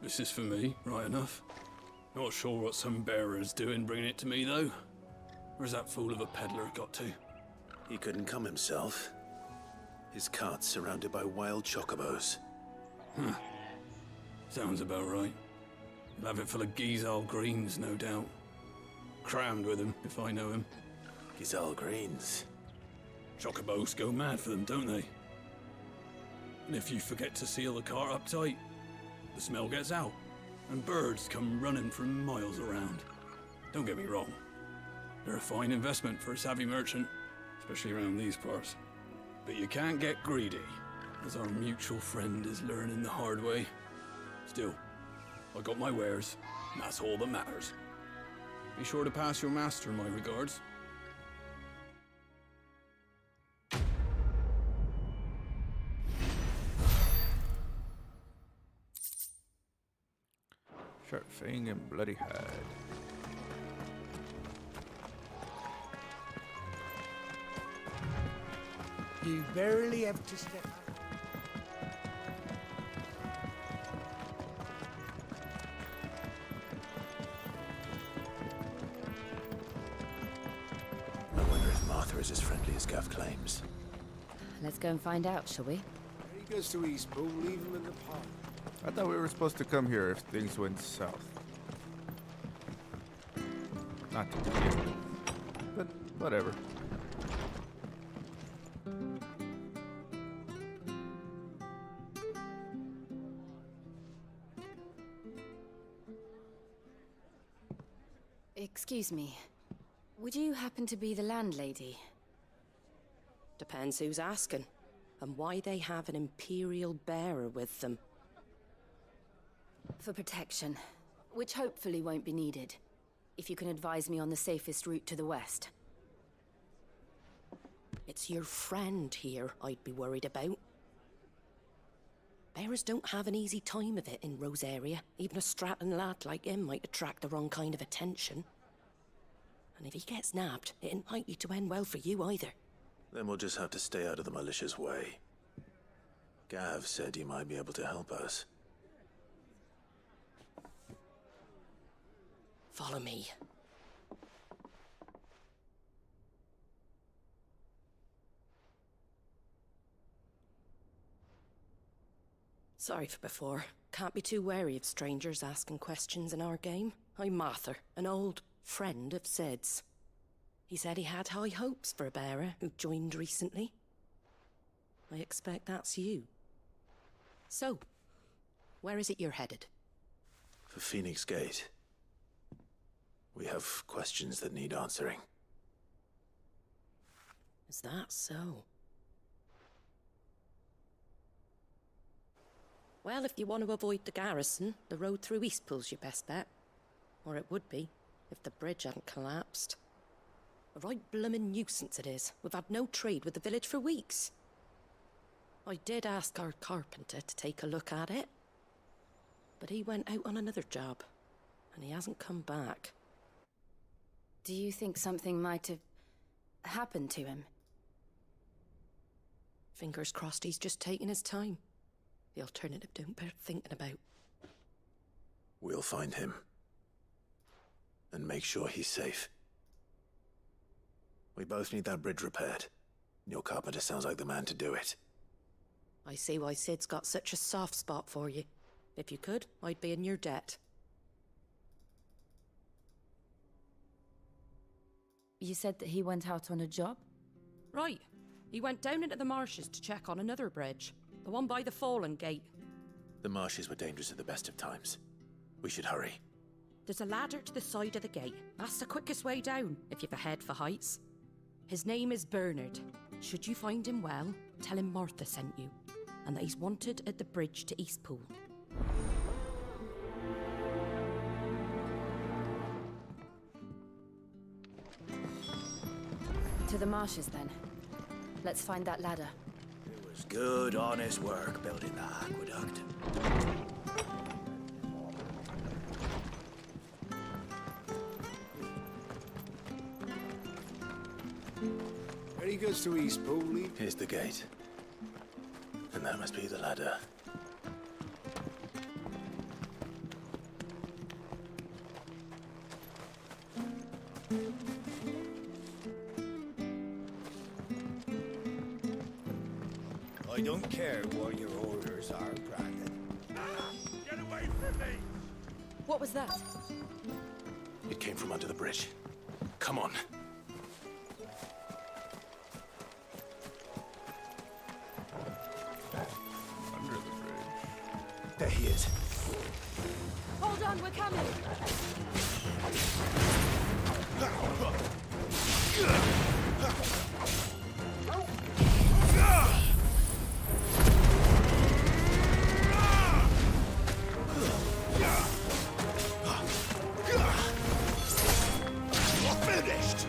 This is for me, right enough. Not sure what some bearer's doing bringing it to me, though. Where's that fool of a peddler got to? He couldn't come himself. His cart's surrounded by wild chocobos. Sounds about right. He'll have it full of Gizal greens, no doubt. Crammed with him, if I know him. Gizal greens? Chocobos go mad for them, don't they? And if you forget to seal the cart up tight, the smell gets out, and birds come running from miles around. Don't get me wrong. They're a fine investment for a savvy merchant, especially around these parts. But you can't get greedy, as our mutual friend is learning the hard way. Still, I got my wares, and that's all that matters. Be sure to pass your master my regards. Sharp fang and bloody hide. You barely have to step up. I wonder if Martha is as friendly as Gav claims. Let's go and find out, shall we? There he goes to Eastpool, leave him in the park. I thought we were supposed to come here if things went south. Not to begin with, but whatever. Excuse me. Would you happen to be the landlady? Depends who's asking, and why they have an Imperial bearer with them. For protection, which hopefully won't be needed. If you can advise me on the safest route to the west. It's your friend here I'd be worried about. Bearers don't have an easy time of it in Rose area. Even a Stratton lad like him might attract the wrong kind of attention. And if he gets nabbed, it ain't likely to end well for you either. Then we'll just have to stay out of the malicious way. Gav said he might be able to help us. Follow me. Sorry for before. Can't be too wary of strangers asking questions in our game. I'm Martha, an old friend of Sid's. He said he had high hopes for a bearer who joined recently. I expect that's you. So, where is it you're headed? For Phoenix Gate. We have questions that need answering. Is that so? Well, if you want to avoid the garrison, the road through Eastpool's your best bet. Or it would be, if the bridge hadn't collapsed. A right bloomin' nuisance it is. We've had no trade with the village for weeks. I did ask our carpenter to take a look at it. But he went out on another job, and he hasn't come back. Do you think something might have happened to him? Fingers crossed he's just taking his time. The alternative don't bear thinking about. We'll find him. And make sure he's safe. We both need that bridge repaired. Your carpenter sounds like the man to do it. I see why Sid's got such a soft spot for you. If you could, I'd be in your debt. You said that he went out on a job? Right. He went down into the marshes to check on another bridge. The one by the Fallen Gate. The marshes were dangerous at the best of times. We should hurry. There's a ladder to the side of the gate. That's the quickest way down, if you've a head for heights. His name is Bernard. Should you find him well, tell him Martha sent you, and that he's wanted at the bridge to Eastpool. To the marshes, then. Let's find that ladder. It was good, honest work building the aqueduct. There he goes to Eastpool, leave. Here's the gate. And that must be the ladder. I don't care what your orders are, Brandon. Get away from me! What was that? It came from under the bridge. Come on. Under the bridge. There he is. Hold on, we're coming! Finished!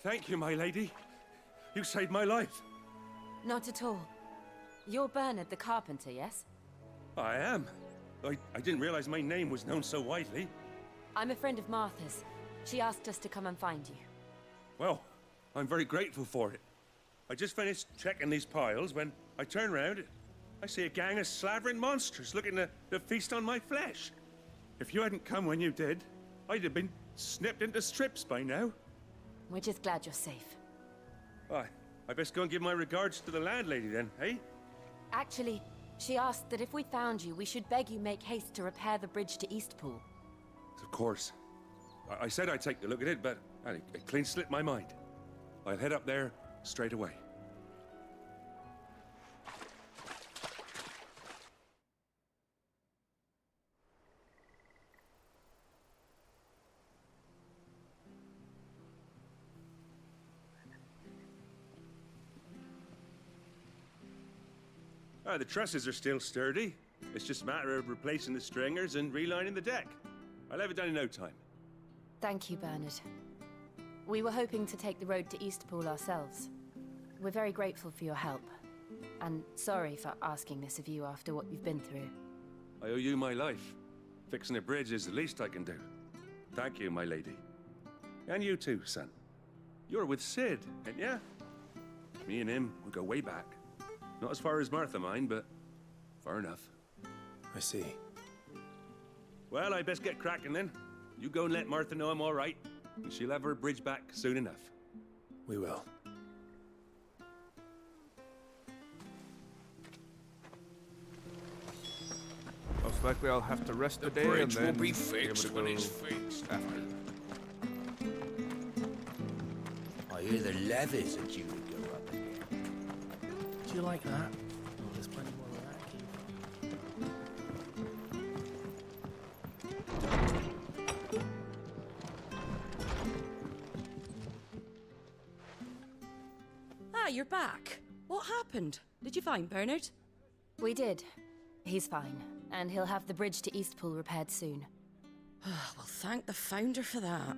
Thank you, my lady. You saved my life. Not at all. You're Bernard the carpenter, yes? I am. I didn't realize my name was known so widely. I'm a friend of Martha's. She asked us to come and find you. Well, I'm very grateful for it. I just finished checking these piles when I turn round. I see a gang of slavering monsters looking to feast on my flesh. If you hadn't come when you did, I'd have been snipped into strips by now. We're just glad you're safe. I best go and give my regards to the landlady then, eh? Actually, she asked that if we found you, we should beg you make haste to repair the bridge to Eastpool. Of course. I said I'd take a look at it, but it clean slipped my mind. I'll head up there straight away. The trusses are still sturdy. It's just a matter of replacing the stringers and relining the deck. I'll have it done in no time. Thank you, Bernard. We were hoping to take the road to Eastpool ourselves. We're very grateful for your help. And sorry for asking this of you after what you've been through. I owe you my life. Fixing a bridge is the least I can do. Thank you, my lady. And you too, son. You're with Sid, ain't ya? Me and him, we go way back. Not as far as Martha, mind, but far enough. I see. Well, I best get cracking then. You go and let Martha know I'm all right, and she'll have her bridge back soon enough. We will. Most likely I'll have to rest The a day and bridge then will be able fixed to when go it's fixed. after. I hear the levies are due to go up again. Do you like that? Oh, there's plenty more of that Ah, you're back. What happened? Did you find Bernard? We did. He's fine, and he'll have the bridge to Eastpool repaired soon. Well, thank the Founder for that.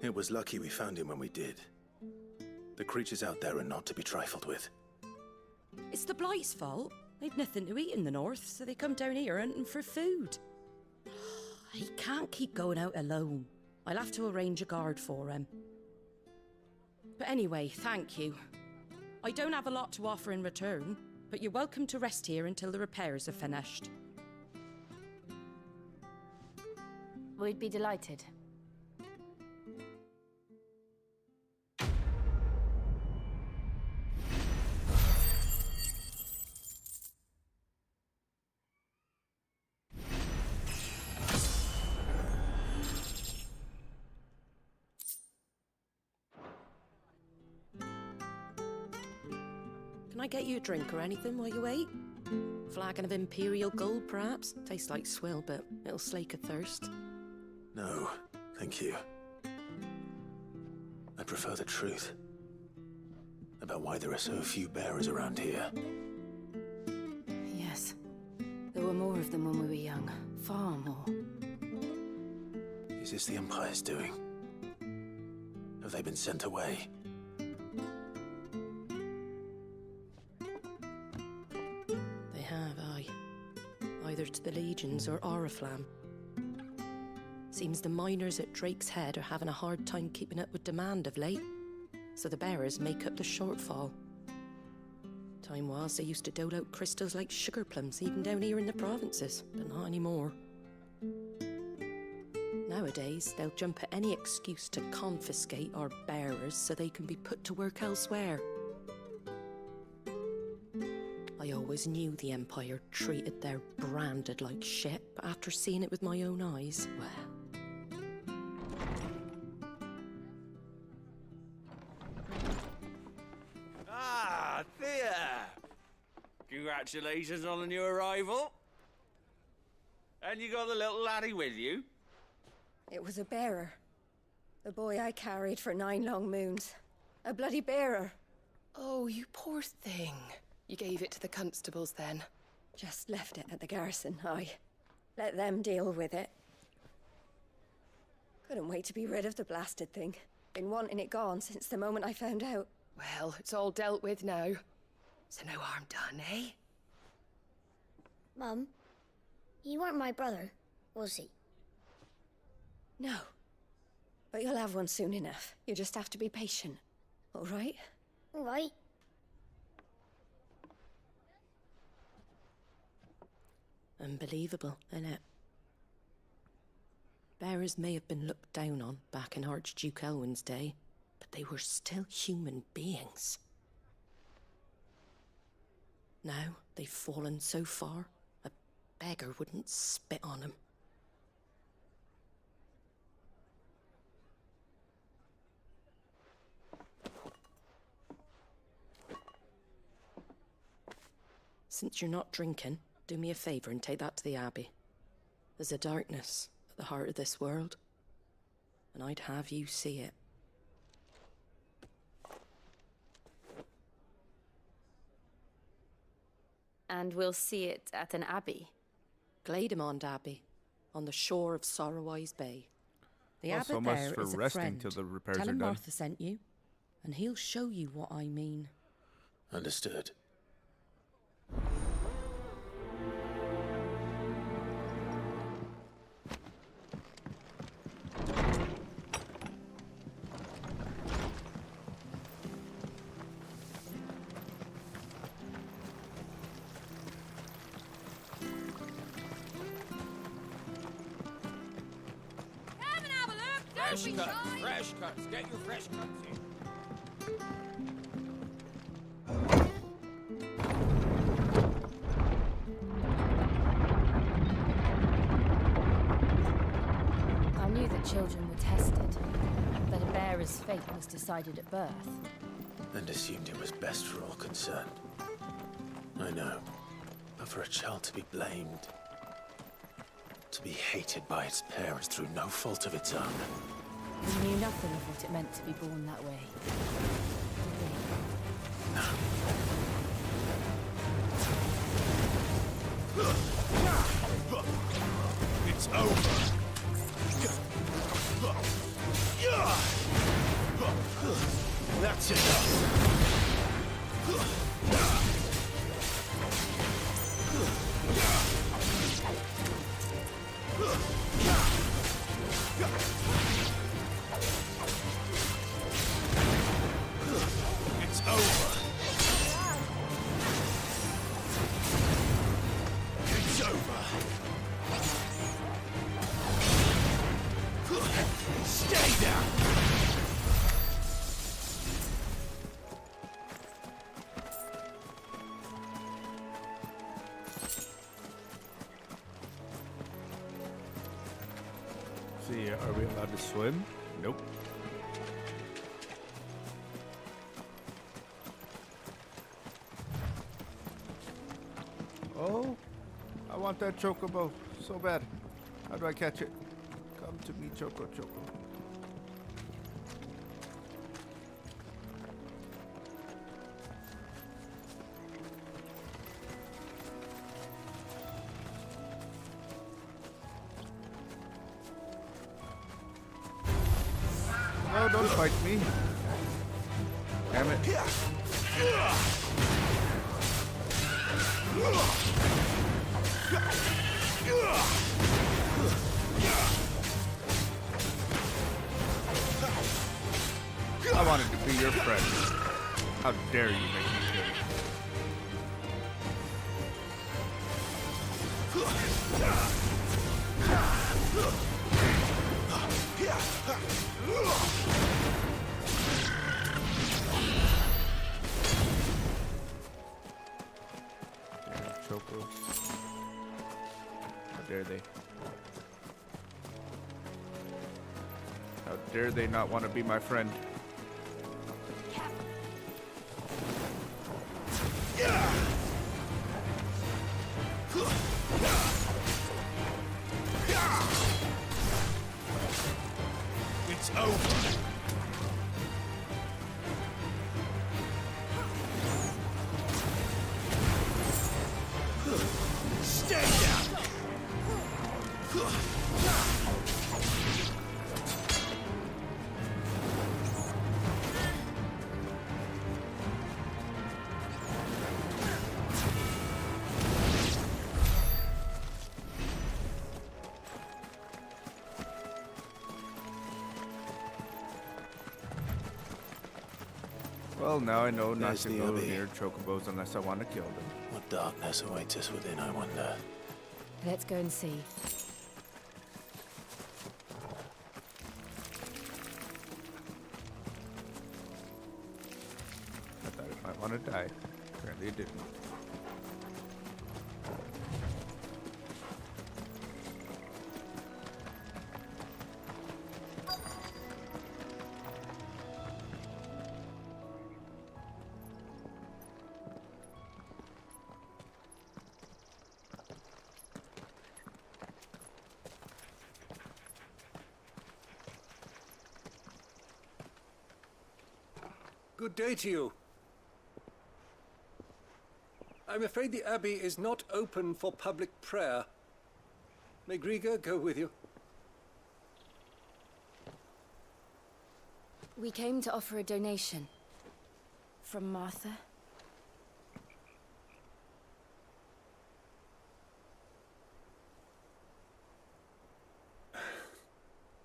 It was lucky we found him when we did. The creatures out there are not to be trifled with. It's the Blight's fault. They've nothing to eat in the north, so they come down here hunting for food. He can't keep going out alone. I'll have to arrange a guard for him. But anyway, thank you. I don't have a lot to offer in return, but you're welcome to rest here until the repairs are finished. We'd be delighted. Can I get you a drink or anything while you wait? Flagon of Imperial Gold, perhaps? Tastes like swill, but it'll slake a thirst. No, thank you. I prefer the truth. About why there are so few bearers around here. Yes. There were more of them when we were young. Far more. Is this the Empire's doing? Have they been sent away? They have, aye. Either to the Legions or Oriflamme. Seems the miners at Drake's Head are having a hard time keeping up with demand of late, so the bearers make up the shortfall. Time was they used to dole out crystals like sugar plums even down here in the provinces, but not anymore. Nowadays, they'll jump at any excuse to confiscate our bearers so they can be put to work elsewhere. I always knew the Empire treated their branded like shit, but after seeing it with my own eyes, well... Ah, Thea! Congratulations on the new arrival. And you got the little laddie with you? It was a bearer. The boy I carried for 9 long moons. A bloody bearer. Oh, you poor thing. You gave it to the constables then? Just left it at the garrison, aye. Let them deal with it. Couldn't wait to be rid of the blasted thing. been wanting it gone since the moment I found out. Well, it's all dealt with now. So no harm done, eh? Mum, he weren't my brother, was he? No. But you'll have one soon enough. You just have to be patient. All right? All right. Unbelievable, innit? Bearers may have been looked down on back in Archduke Elwin's day, but they were still human beings. Now they've fallen so far, a beggar wouldn't spit on them. Since you're not drinking, do me a favour and take that to the Abbey. There's a darkness at the heart of this world, and I'd have you see it. And we'll see it at an abbey? Glaidemond Abbey, on the shore of Sorrowise Bay. The Well, abbot so much there for is a resting friend. till the repairs Tell are him done. Martha sent you, and he'll show you what I mean. Understood. Fresh cuts, fresh cuts. Get your fresh cuts in. I knew that children were tested, that a bearer's fate was decided at birth. And assumed it was best for all concerned. I know. But for a child to be blamed, to be hated by its parents through no fault of its own. We knew nothing of what it meant to be born that way. It's over. That's enough. It's over. It's over. Stay down. See, are we allowed to swim? Nope. Oh, I want that chocobo so bad. How do I catch it? Come to me, Choco. No, don't fight me. Damn it. I wanted to be your friend. How dare you make me do it? Damn Choco. How dare they? How dare they not want to be my friend? It's over. Stay down. Well, now I know not There's to the go Abbey. near chocobos unless I want to kill them. What darkness awaits us within, I wonder. Let's go and see. I thought it might want to die. Apparently it didn't. Good day to you. I'm afraid the Abbey is not open for public prayer. May Griga go with you? We came to offer a donation. From Martha.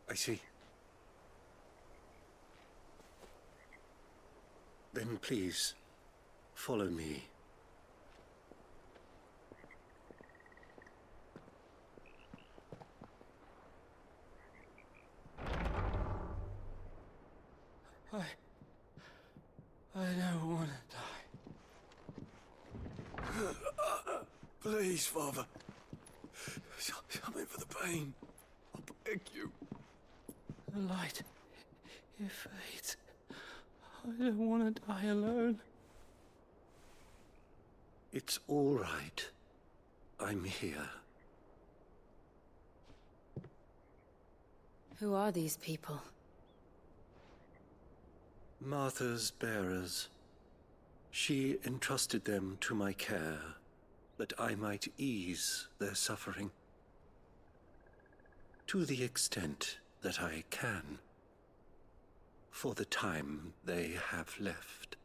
I see. Then please, follow me. I don't want to die. Please, Father. Something for the pain. I beg you. The light, it fades. I don't want to die alone. It's all right. I'm here. Who are these people? Martha's bearers. She entrusted them to my care, that I might ease their suffering. To the extent that I can. For the time they have left.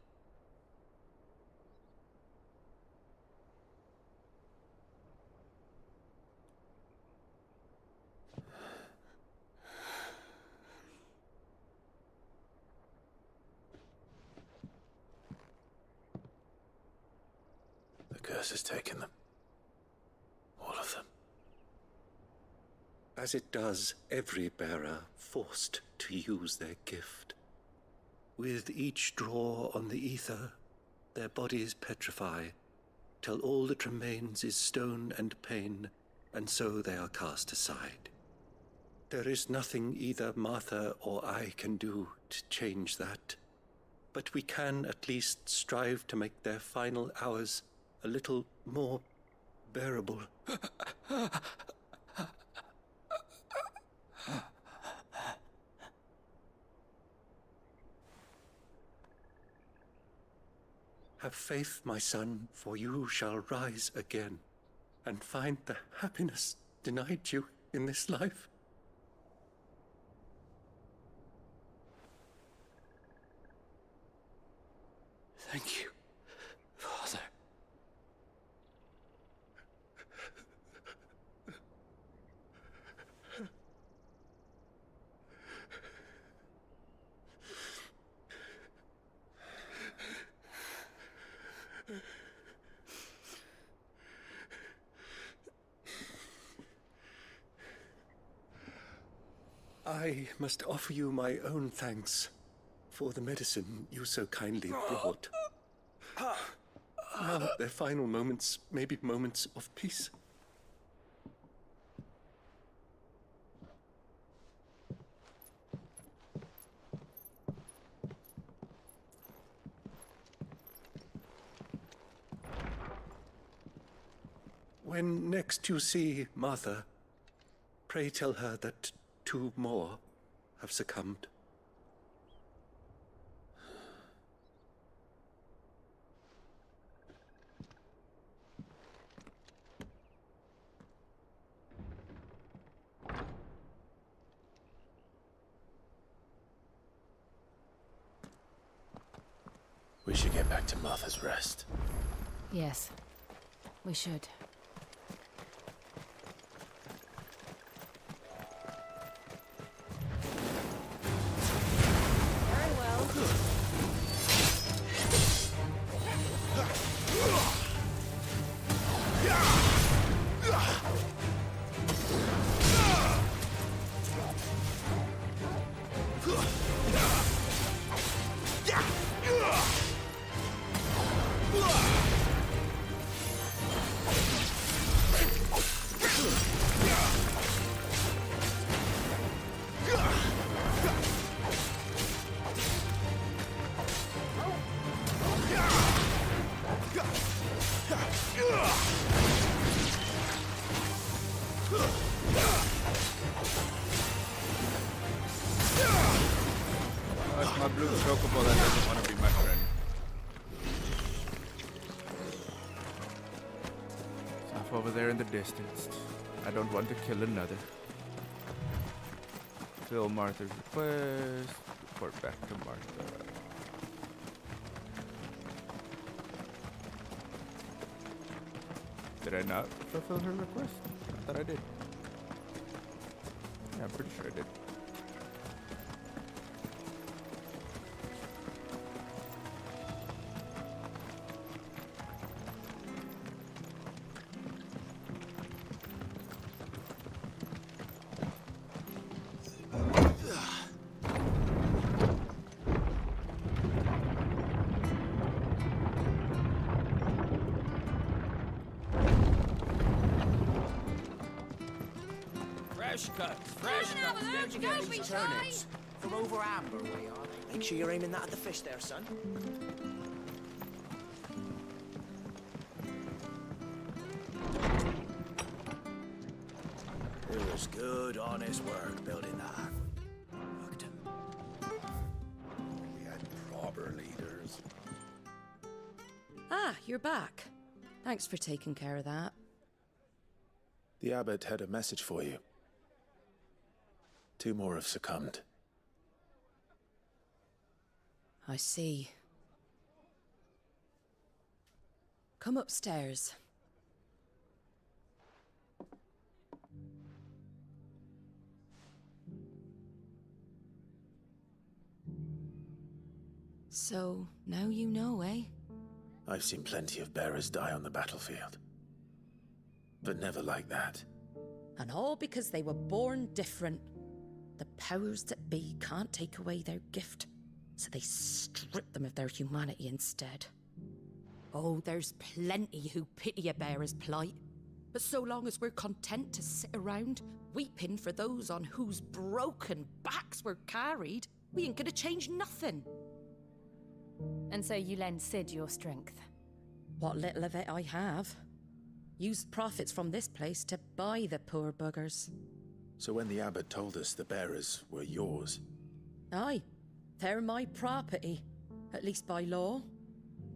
The curse has taken them. All of them. As it does every bearer forced to use their gift. With each draw on the ether, their bodies petrify, till all that remains is stone and pain, and so they are cast aside. There is nothing either Martha or I can do to change that, but we can at least strive to make their final hours a little more bearable. Have faith, my son, for you shall rise again, and find the happiness denied you in this life. Thank you, Father. I must offer you my own thanks for the medicine you so kindly brought. Now their final moments may be moments of peace. When next you see Martha, pray tell her that 2 more have succumbed. We should get back to Martha's Rest. Yes, we should. Very well. That's my blue chocobo that doesn't want to be my friend. It's off over there in the distance. I don't want to kill another. Fill Martha's request. Report back to Martha. Did I not fulfill her request? I thought I did. Yeah, I'm pretty sure I did. Fresh cuts, where'd you get these turnips? From over Amber way, are they? Make sure you're aiming that at the fish there, son. It was good, honest work building that. Looked him. We had proper leaders. Ah, you're back. Thanks for taking care of that. The abbot had a message for you. 2 more have succumbed. I see. Come upstairs. So, now you know, eh? I've seen plenty of bearers die on the battlefield. But never like that. And all because they were born different. The powers that be can't take away their gift, so they strip them of their humanity instead. Oh, there's plenty who pity a bearer's plight. But so long as we're content to sit around, weeping for those on whose broken backs we're carried, we ain't gonna change nothing. And so you lend Sid your strength? What little of it I have. Used profits from this place to buy the poor buggers. So when the abbot told us the bearers were yours... Aye, they're my property, at least by law.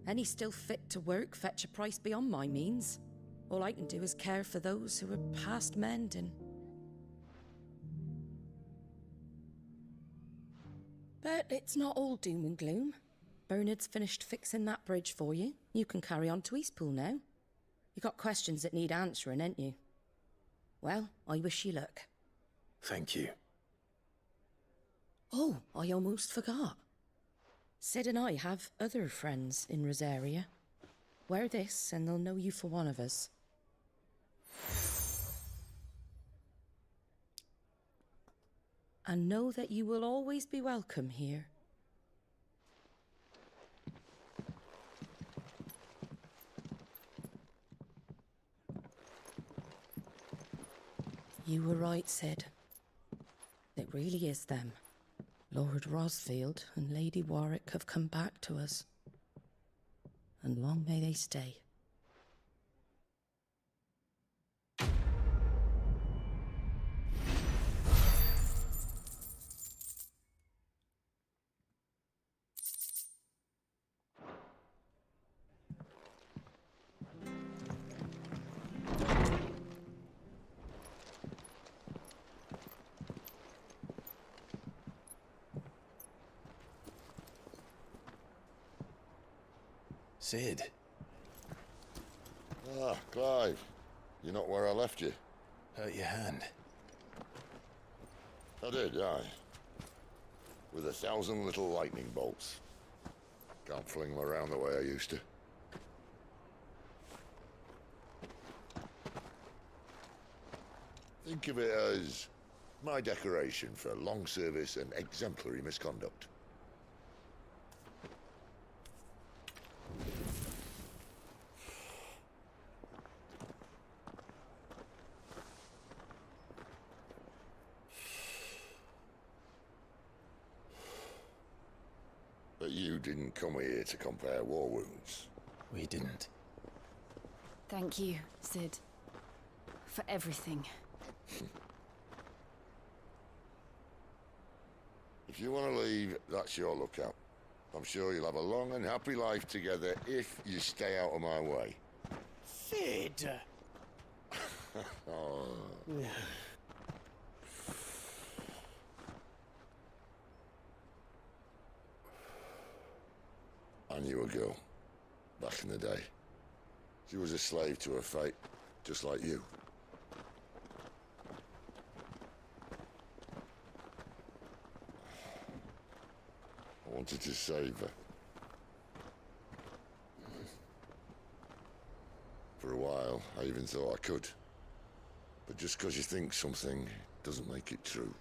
Any still fit to work fetch a price beyond my means. All I can do is care for those who are past mending. But it's not all doom and gloom. Bernard's finished fixing that bridge for you. You can carry on to Eastpool now. You got questions that need answering, ain't you? Well, I wish you luck. Thank you. Oh, I almost forgot. Sid and I have other friends in Rosaria. Wear this and they'll know you for one of us. And know that you will always be welcome here. You were right, Sid. It really is them. Lord Rosfield and Lady Warwick have come back to us. And long may they stay. Sid. Ah, Clive. You're not where I left you. Hurt your hand. I did, aye. With 1,000 little lightning bolts. Can't fling them around the way I used to. Think of it as my decoration for long service and exemplary misconduct. But you didn't come here to compare war wounds. We didn't. Thank you, Sid. For everything. If you want to leave, that's your lookout. I'm sure you'll have a long and happy life together if you stay out of my way. Sid! Oh. I knew a girl back in the day. She was a slave to her fate, just like you. I wanted to save her. For a while, I even thought I could. But just because you think something doesn't make it true.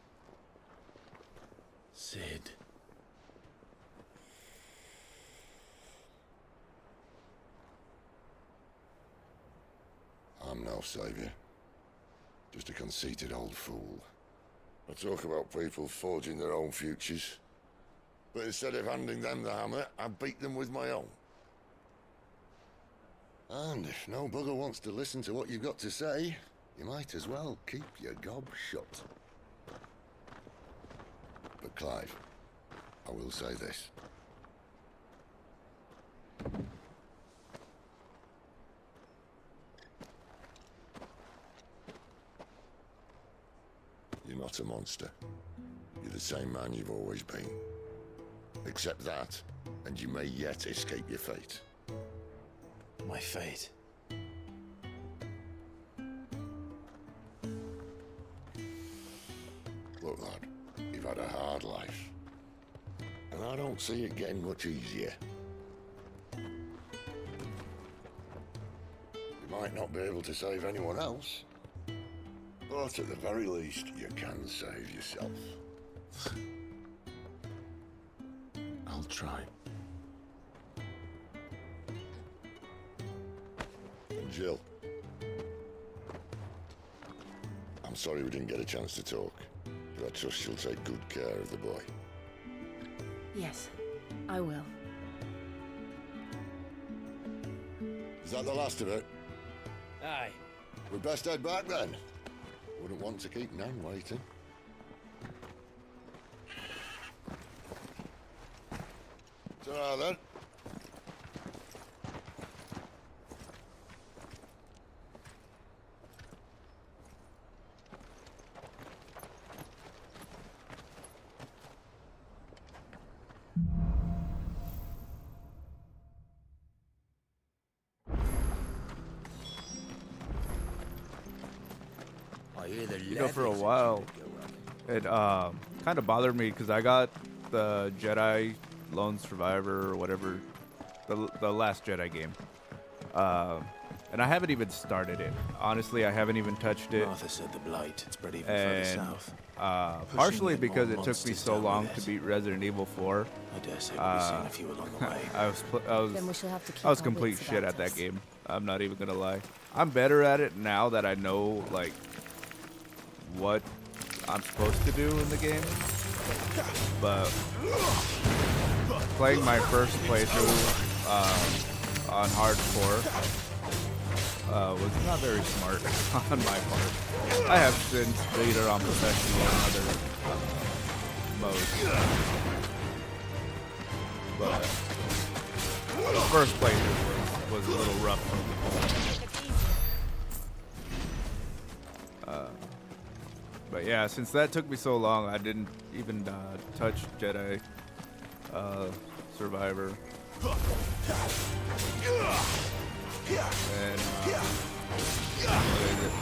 Sid. I'm no savior. Just a conceited old fool. I talk about people forging their own futures. But instead of handing them the hammer, I beat them with my own. And if no bugger wants to listen to what you've got to say, you might as well keep your gob shut. But Clive, I will say this. You're not a monster. You're the same man you've always been. Accept that, and you may yet escape your fate. My fate? Look, lad, you've had a hard life. And I don't see it getting much easier. You might not be able to save anyone else, but at the very least, you can save yourself. I'll try. And Jill, I'm sorry we didn't get a chance to talk, but I trust she'll take good care of the boy. Yes, I will. Is that the last of it? Aye. We'd best head back then. Wouldn't want to keep Nan waiting. Ta-ra then. You know, for a while, it kind of bothered me because I got the Jedi Lone Survivor or whatever, the last Jedi game, and I haven't even started it. Honestly, I haven't even touched it. Martha said the blight had spread even further south. Partially because it took me so long to beat Resident Evil 4. I dare say we'll be seeing a few along the way. Then we shall have to keep I was our complete wits shit about at us. that game. I'm not even gonna lie. I'm better at it now that I know like what I'm supposed to do in the game. But playing my first playthrough on hardcore was not very smart on my part. I have since beat it on professional and other modes. But the first playthrough was a little rough for me. But yeah, since that took me so long, I didn't even touch Jedi Survivor. And what is it?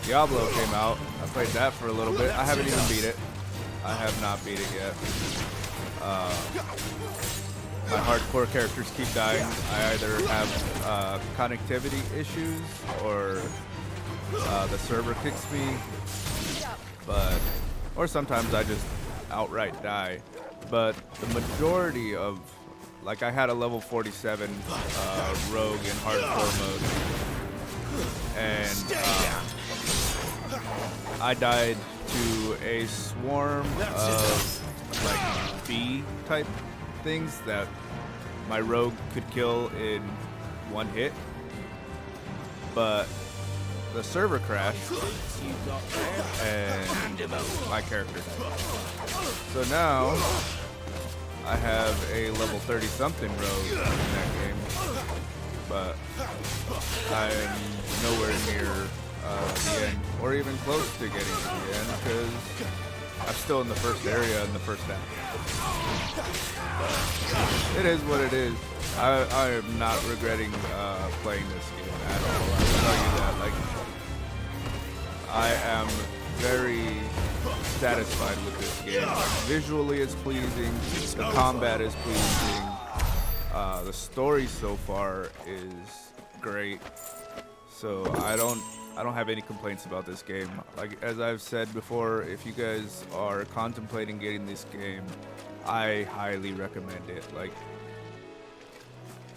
Diablo came out. I played that for a little bit. I haven't even beat it. I have not beat it yet. My hardcore characters keep dying. I either have connectivity issues or the server kicks me, or sometimes I just outright die. But the majority of, like, I had a level 47 rogue in hardcore mode, and I died to a swarm of like bee type things that my rogue could kill in one hit. But the server crashed, and my character died. So now I have a level 30-something rogue in that game, but I'm nowhere near the end, or even close to getting to the end, because I'm still in the first area in the first half. It is what it is. I am not regretting playing this game at all. I will tell you that. Like, I am very satisfied with this game. Visually, it's pleasing. The combat is pleasing. The story so far is great. So I don't have any complaints about this game. Like, as I've said before, if you guys are contemplating getting this game, I highly recommend it. Like,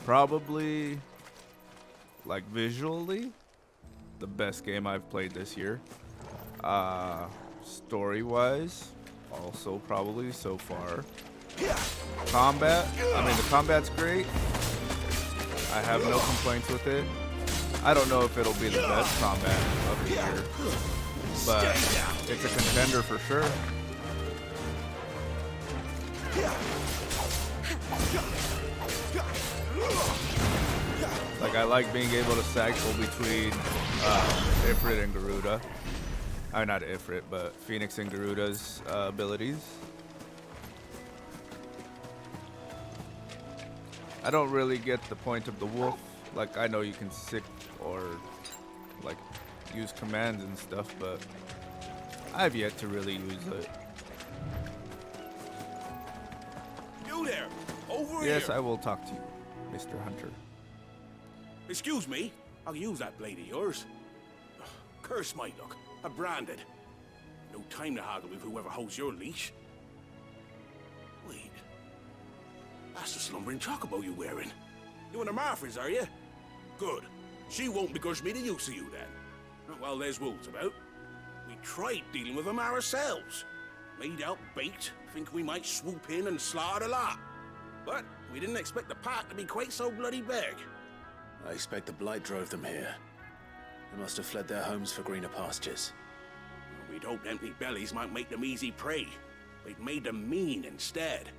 probably, like, visually, the best game I've played this year. Story-wise, also probably so far. Combat, I mean, the combat's great. I have no complaints with it. I don't know if it'll be the best combat of the year, but it's a contender for sure. Like, I like being able to cycle between Ifrit and Garuda. Not Ifrit, but Phoenix and Garuda's abilities. I don't really get the point of the wolf. Like, I know you can sick or, like, use commands and stuff, but I've yet to really use it. You there! Over Yes, here! I will talk to you, Mr. Hunter. Excuse me, I'll use that blade of yours. Ugh, curse my luck, I'm branded. No time to haggle with whoever holds your leash. Wait, that's the slumbering chocobo you're wearing. You and the Marfers, are you? Good. She won't begrudge me the use of you then. Well, there's wolves about. We tried dealing with them ourselves. Made out baked, think we might swoop in and slaughter the lot. But we didn't expect the pack to be quite so bloody big. I expect the blight drove them here. They must have fled their homes for greener pastures. We'd hoped empty bellies might make them easy prey. They'd made them mean instead.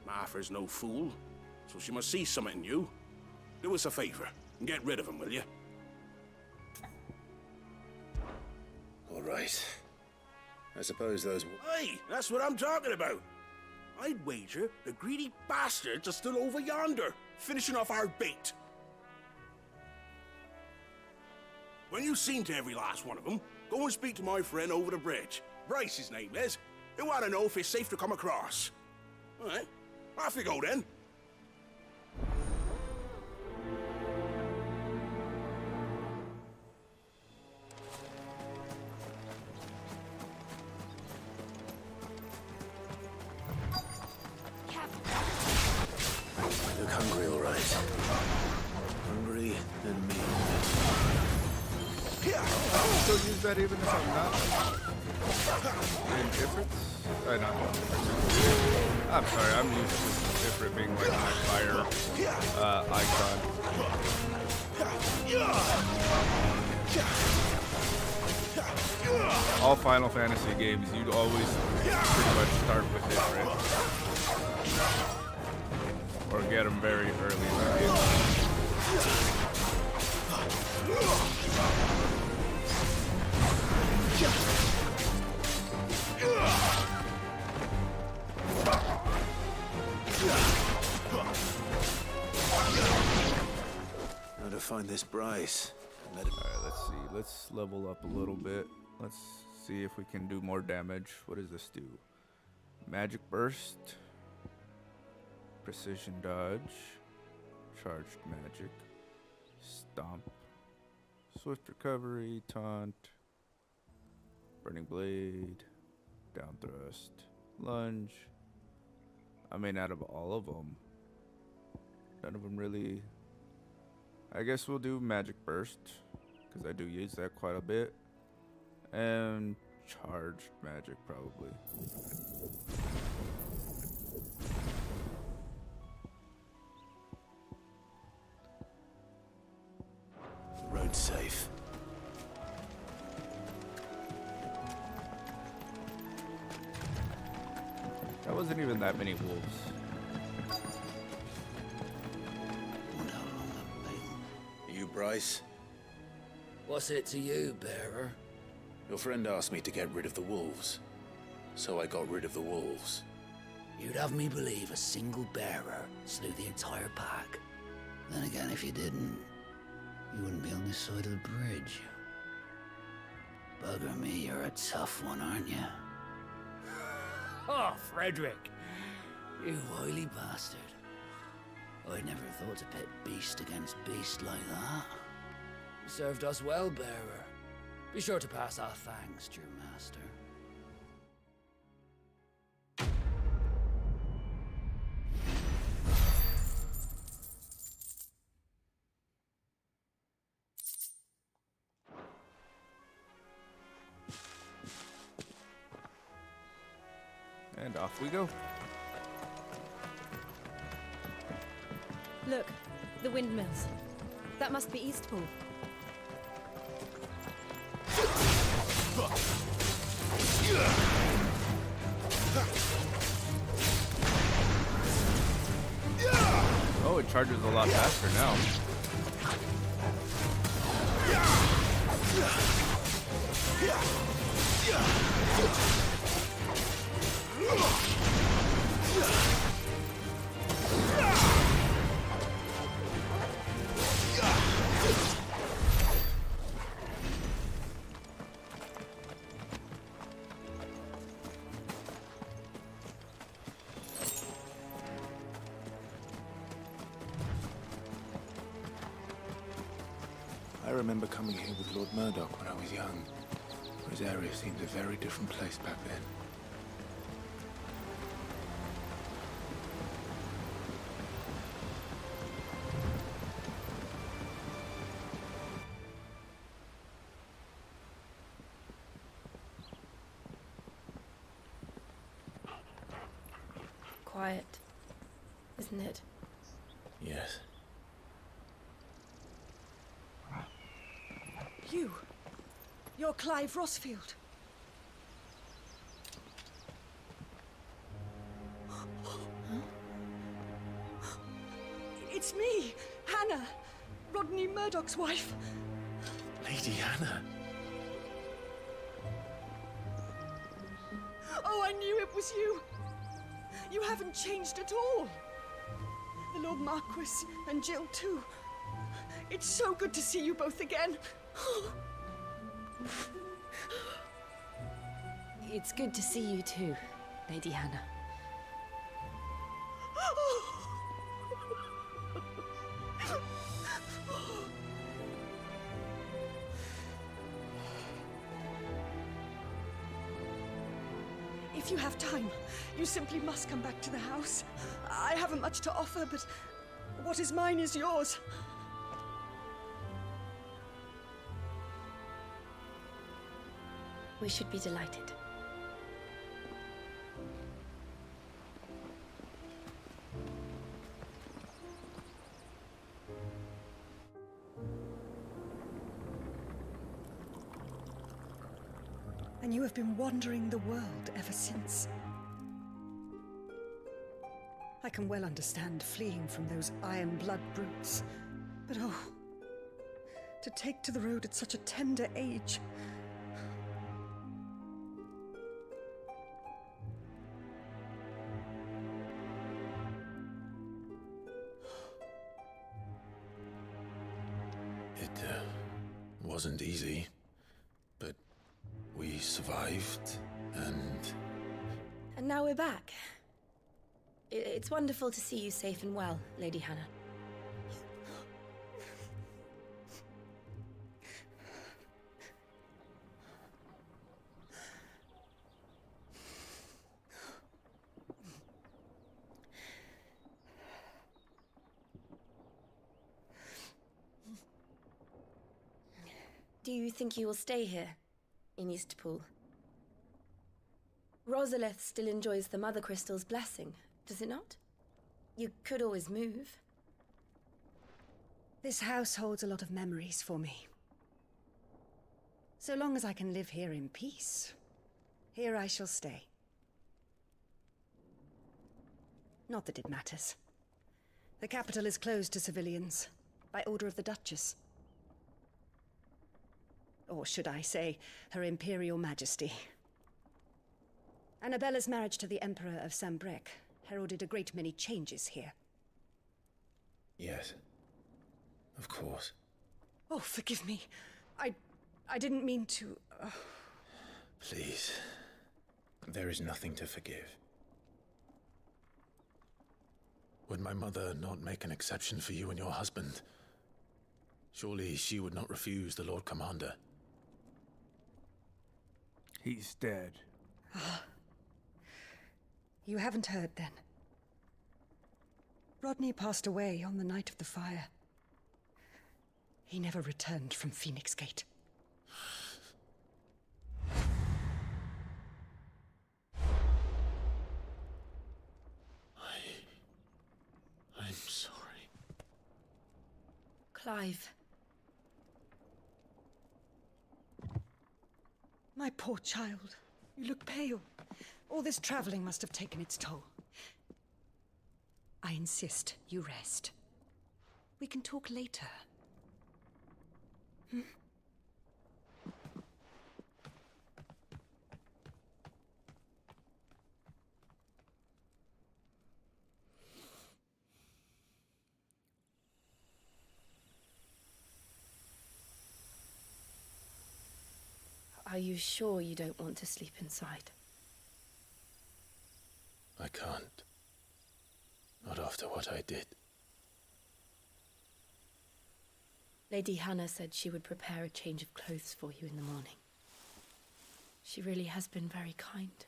Martha's no fool, so she must see something in you. Do us a favor and get rid of them, will you? All right. I suppose those... Hey, that's what I'm talking about. I'd wager the greedy bastards are still over yonder, finishing off our bait. When you've seen to every last one of them, go and speak to my friend over the bridge. Bryce, his name is. They want to know if it's safe to come across. All right, off you go then. I look hungry, all right. Hungry and mean. I can still use that even if I'm not in Ifrit's. Not Ifrit's. I'm sorry, I'm used to Ifrit being like my fire icon. All Final Fantasy games, you'd always pretty much start with Ifrit. Or get them very early in the game. How to find this Bryce? Alright, let's see. Let's level up a little bit. Let's see if we can do more damage. What does this do? Magic Burst. Precision Dodge. Charged Magic. Stomp. Swift Recovery. Taunt. Burning Blade. Down Thrust. Lunge. I mean, out of all of them, none of them really... I guess we'll do Magic Burst, because I do use that quite a bit. And Charged Magic, probably. Road safe. wasn't even that many wolves. You, Bryce? What's it to you, bearer? Your friend asked me to get rid of the wolves, so I got rid of the wolves. You'd have me believe a single bearer slew the entire pack. Then again, if you didn't, you wouldn't be on this side of the bridge. Bugger me, you're a tough one, aren't you? Oh, Frederick! You wily bastard. I'd never thought to pit beast against beast like that. You served us well, bearer. Be sure to pass our thanks to your master. And off we go. Look, the windmills. That must be Eastpool. Oh, it charges a lot faster now. I remember coming here with Lord Murdoch when I was young. His area seemed a very different place back then. Quiet, isn't it? Yes. You're Clive Rossfield. It's me, Hannah, Rodney Murdoch's wife. Lady Hannah. Oh, I knew it was you. You haven't changed at all. The Lord Marquis and Jill too. It's so good to see you both again. It's good to see you too, Lady Hannah. If you have time, you simply must come back to the house. I haven't much to offer, but what is mine is yours. We should be delighted. And you have been wandering the world ever since. I can well understand fleeing from those iron blood brutes, but oh, to take to the road at such a tender age. It wasn't easy, but we survived, and... And now we're back. It's wonderful to see you safe and well, Lady Hannah. Do you think you will stay here, in Eastpool? Rosalith still enjoys the Mother Crystal's blessing, does it not? You could always move. This house holds a lot of memories for me. So long as I can live here in peace, here I shall stay. Not that it matters. The capital is closed to civilians, by order of the Duchess. Or should I say, Her Imperial Majesty. Annabella's marriage to the Emperor of Sambrec heralded a great many changes here. Yes. Of course. Oh, forgive me. I didn't mean to... Please. There is nothing to forgive. Would my mother not make an exception for you and your husband? Surely she would not refuse the Lord Commander. He's dead. You haven't heard, then. Rodney passed away on the night of the fire. He never returned from Phoenix Gate. I'm sorry. Clive. My poor child. You look pale. All this traveling must have taken its toll. I insist you rest. We can talk later. Hmm? Are you sure you don't want to sleep inside? I can't. Not after what I did. Lady Hannah said she would prepare a change of clothes for you in the morning. She really has been very kind.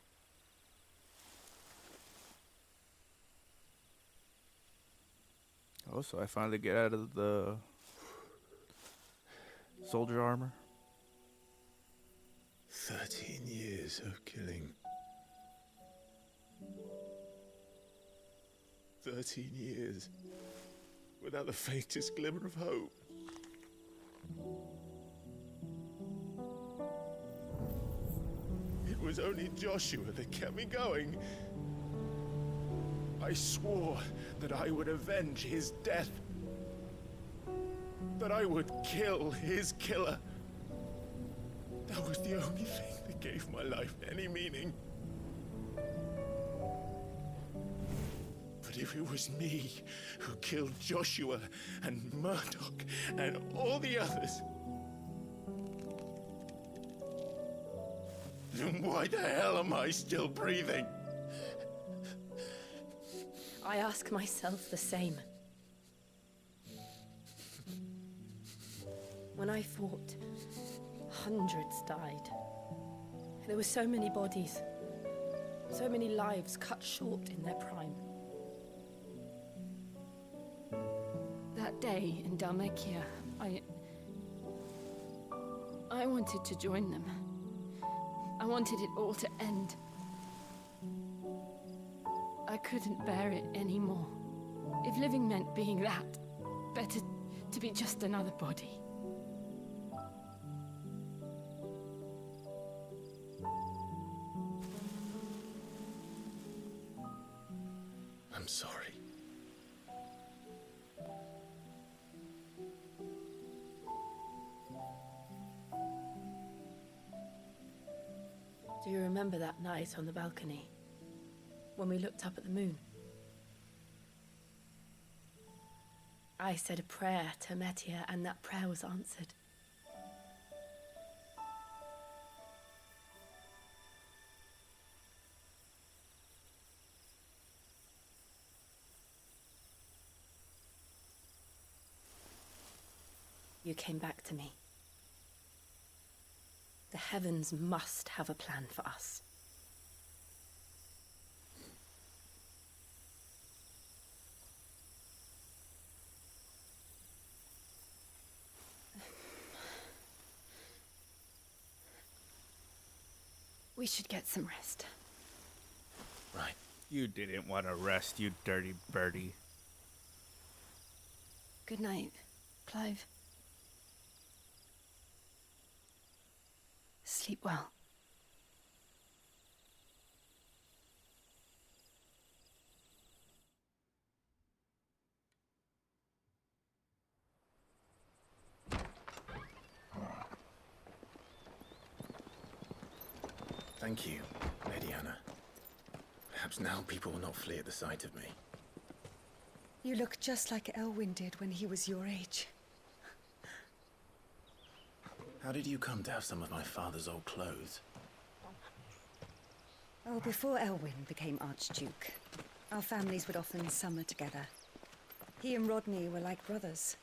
Oh, so I finally get out of the soldier armor. 13 years of killing. 13 years. Without the faintest glimmer of hope. It was only Joshua that kept me going. I swore that I would avenge his death. That I would kill his killer. That was the only thing that gave my life any meaning. But if it was me who killed Joshua and Murdoch and all the others, then why the hell am I still breathing? I ask myself the same. When I fought, hundreds died. There were so many bodies, so many lives cut short in their prime. That day in Dalmekia, I wanted to join them. I wanted it all to end. I couldn't bear it anymore. If living meant being that, better to be just another body. I'm sorry. Do you remember that night on the balcony? When we looked up at the moon? I said a prayer to Metia, and that prayer was answered. You came back to me. The heavens must have a plan for us. We should get some rest. Right. You didn't want to rest, you dirty birdie. Good night, Clive. Sleep well. Thank you, Lady Anna. Perhaps now people will not flee at the sight of me. You look just like Elwyn did when he was your age. How did you come to have some of my father's old clothes? Oh, before Elwyn became Archduke, our families would often summer together. He and Rodney were like brothers.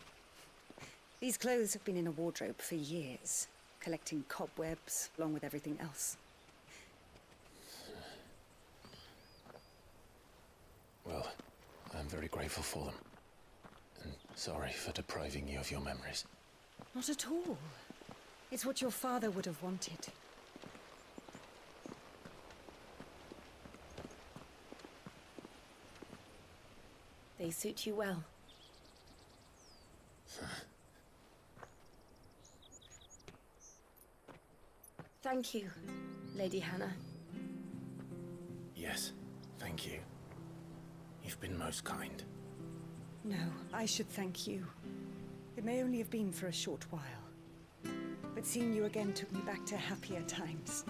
These clothes have been in a wardrobe for years, collecting cobwebs along with everything else. Well, I'm very grateful for them. And sorry for depriving you of your memories. Not at all. It's what your father would have wanted. They suit you well. Thank you, Lady Hannah. Yes, thank you. You've been most kind. No, I should thank you. It may only have been for a short while, but seeing you again took me back to happier times.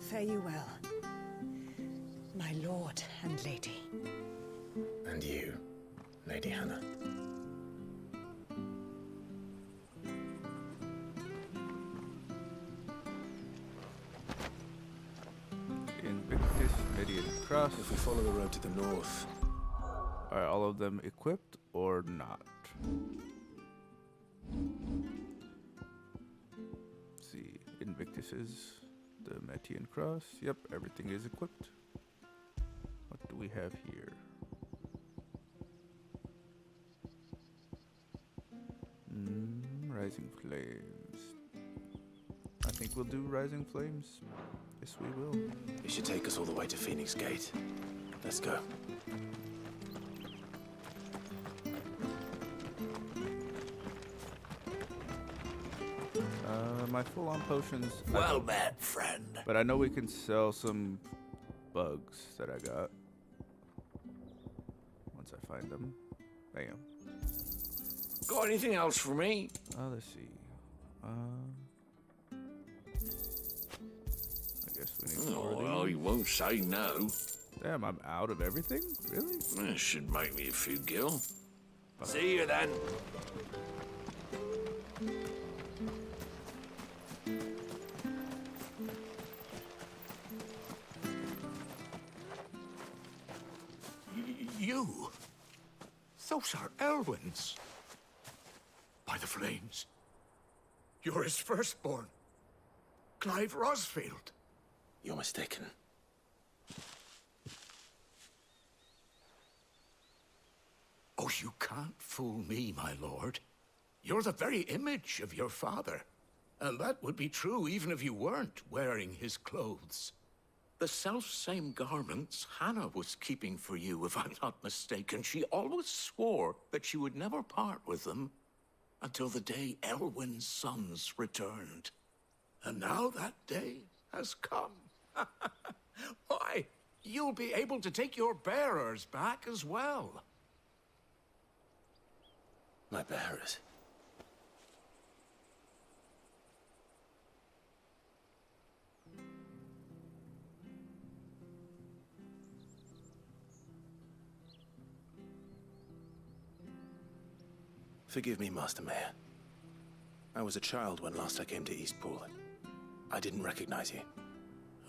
Fare you well, my lord and lady. And you, Lady Hannah. Invictus, Median Cross. If we follow the road to the north. Are all of them equipped or not? Let's see, Invictus is the Median Cross. Yep, everything is equipped. What do we have here? Rising Flames. I think we'll do Rising Flames. Yes, we will. It should take us all the way to Phoenix Gate. Let's go. My full-on potions. Well met, friend. But I know we can sell some bugs that I got. Once I find them. Bam. Got anything else for me? Let's see. I guess we need more of well, these. you won't say no. Damn, I'm out of everything? Really? That should make me a few gil. See you then. You? Those are Elwyn's. By the flames. You're his firstborn. Clive Rosfield. You're mistaken. Oh, you can't fool me, my lord. You're the very image of your father. And that would be true even if you weren't wearing his clothes. The self-same garments Hannah was keeping for you, if I'm not mistaken. She always swore that she would never part with them until the day Elwyn's sons returned. And now that day has come. Why, you'll be able to take your bearers back as well. My bearers? Forgive me, Master Mayor. I was a child when last I came to Eastpool. I didn't recognize you.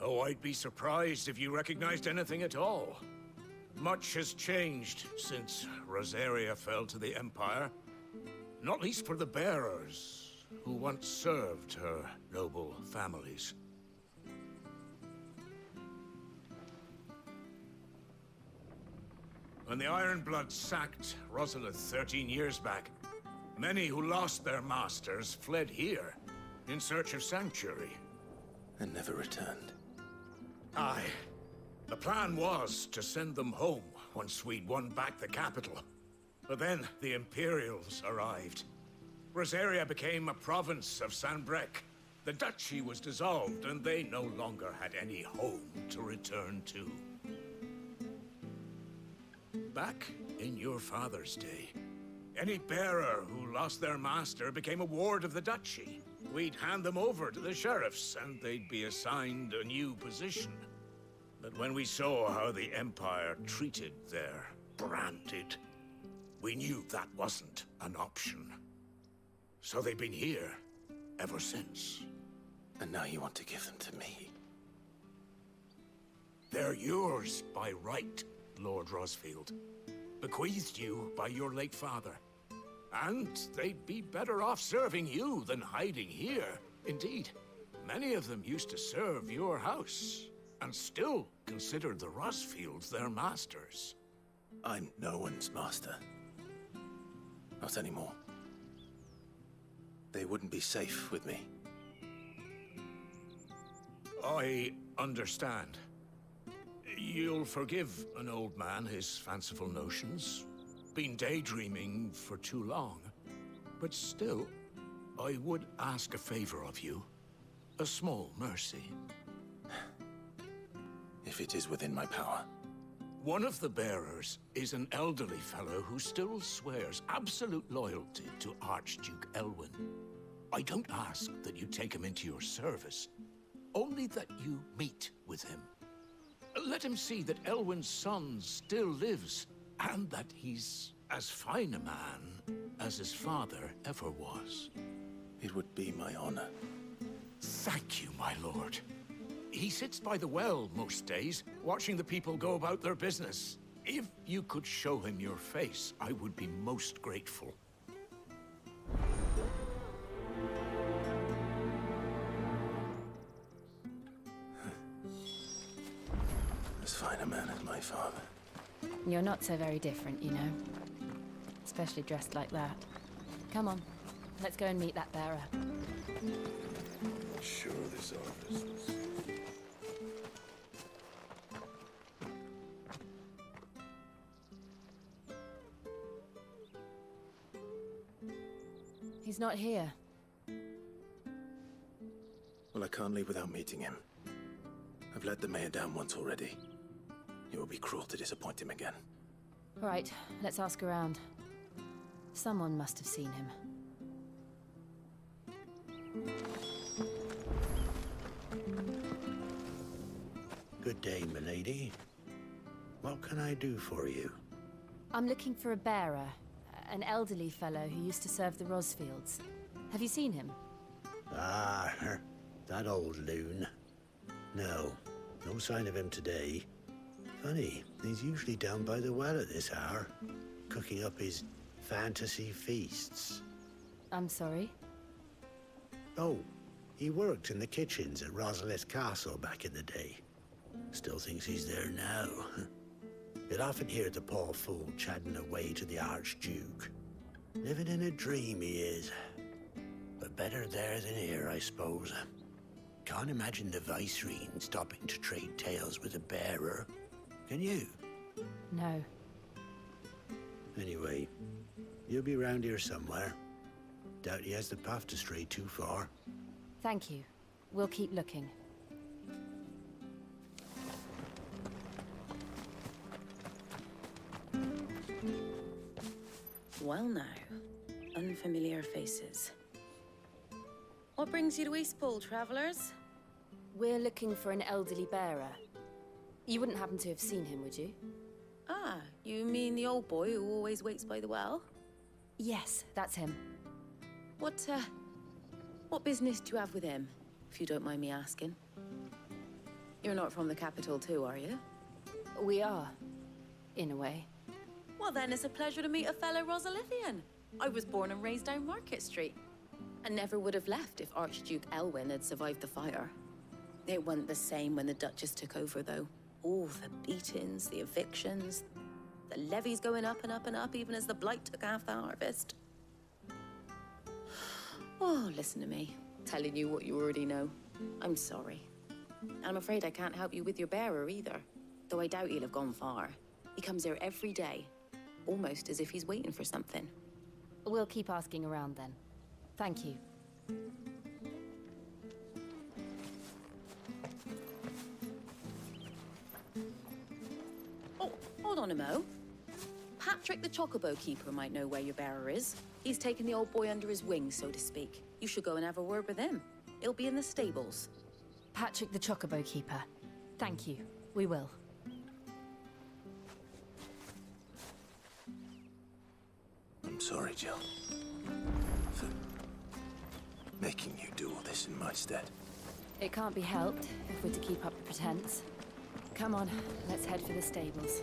Oh, I'd be surprised if you recognized anything at all. Much has changed since Rosaria fell to the Empire. Not least for the bearers, who once served her noble families. When the Ironbloods sacked Rosalith 13 years back, many who lost their masters fled here in search of sanctuary. And never returned. Aye. The plan was to send them home once we'd won back the capital. But then the Imperials arrived. Rosaria became a province of Sanbreque. The duchy was dissolved, and they no longer had any home to return to. Back in your father's day, Any bearer who lost their master became a ward of the duchy. We'd hand them over to the sheriffs, and they'd be assigned a new position. But when we saw how the Empire treated their branded, we knew that wasn't an option. So they've been here ever since. And now you want to give them to me? They're yours by right, Lord Rosfield. Bequeathed you by your late father. And they'd be better off serving you than hiding here. Indeed, many of them used to serve your house, and still consider the Rosfields their masters. I'm no one's master. Not anymore. They wouldn't be safe with me. I understand. You'll forgive an old man his fanciful notions. Been daydreaming for too long. But still, I would ask a favor of you. A small mercy. If it is within my power. One of the bearers is an elderly fellow who still swears absolute loyalty to Archduke Elwyn. I don't ask that you take him into your service, only that you meet with him. Let him see that Elwyn's son still lives, and that he's as fine a man as his father ever was. It would be my honor. Thank you, my lord. He sits by the well most days, watching the people go about their business. If you could show him your face, I would be most grateful. As fine a man as my father. You're not so very different, you know. Especially dressed like that. Come on, let's go and meet that bearer. Sure, this office was... He's not here. Well, I can't leave without meeting him. I've let the mayor down once already. It would be cruel to disappoint him again. Right, let's ask around. Someone must have seen him. Good day, milady. What can I do for you? I'm looking for a bearer. An elderly fellow who used to serve the Rosfields. Have you seen him? Ah, that old loon. No sign of him today. Funny, he's usually down by the well at this hour, cooking up his fantasy feasts. I'm sorry? Oh, he worked in the kitchens at Rosalith Castle back in the day. Still thinks he's there now. You'd often hear the poor fool chatting away to the Archduke. Living in a dream he is. But better there than here, I suppose. Can't imagine the Viceroy stopping to trade tales with a bearer. Can you? No. Anyway, you'll be round here somewhere. Doubt he has the path to stray too far. Thank you. We'll keep looking. Well now, unfamiliar faces. What brings you to Eastpool, travelers? We're looking for an elderly bearer. You wouldn't happen to have seen him, would you? Ah, you mean the old boy who always waits by the well? Yes, that's him. What business do you have with him, if you don't mind me asking? You're not from the capital too, are you? We are, in a way. Well then, it's a pleasure to meet a fellow Rosalithian. I was born and raised down Market Street. And never would have left if Archduke Elwyn had survived the fire. It wasn't the same when the Duchess took over, though. All the beatings, the evictions, the levies going up and up and up, even as the blight took half the harvest. Oh, listen to me, telling you what you already know. I'm sorry. I'm afraid I can't help you with your bearer either, though I doubt he'll have gone far. He comes here every day, almost as if he's waiting for something. We'll keep asking around then. Thank you. Oh, hold on a mo. Patrick the Chocobo Keeper might know where your bearer is. He's taken the old boy under his wing, so to speak. You should go and have a word with him. He'll be in the stables. Patrick the Chocobo Keeper. Thank you. We will. I'm sorry, Jill. For making you do all this in my stead. It can't be helped if we're to keep up the pretense. Come on, let's head for the stables.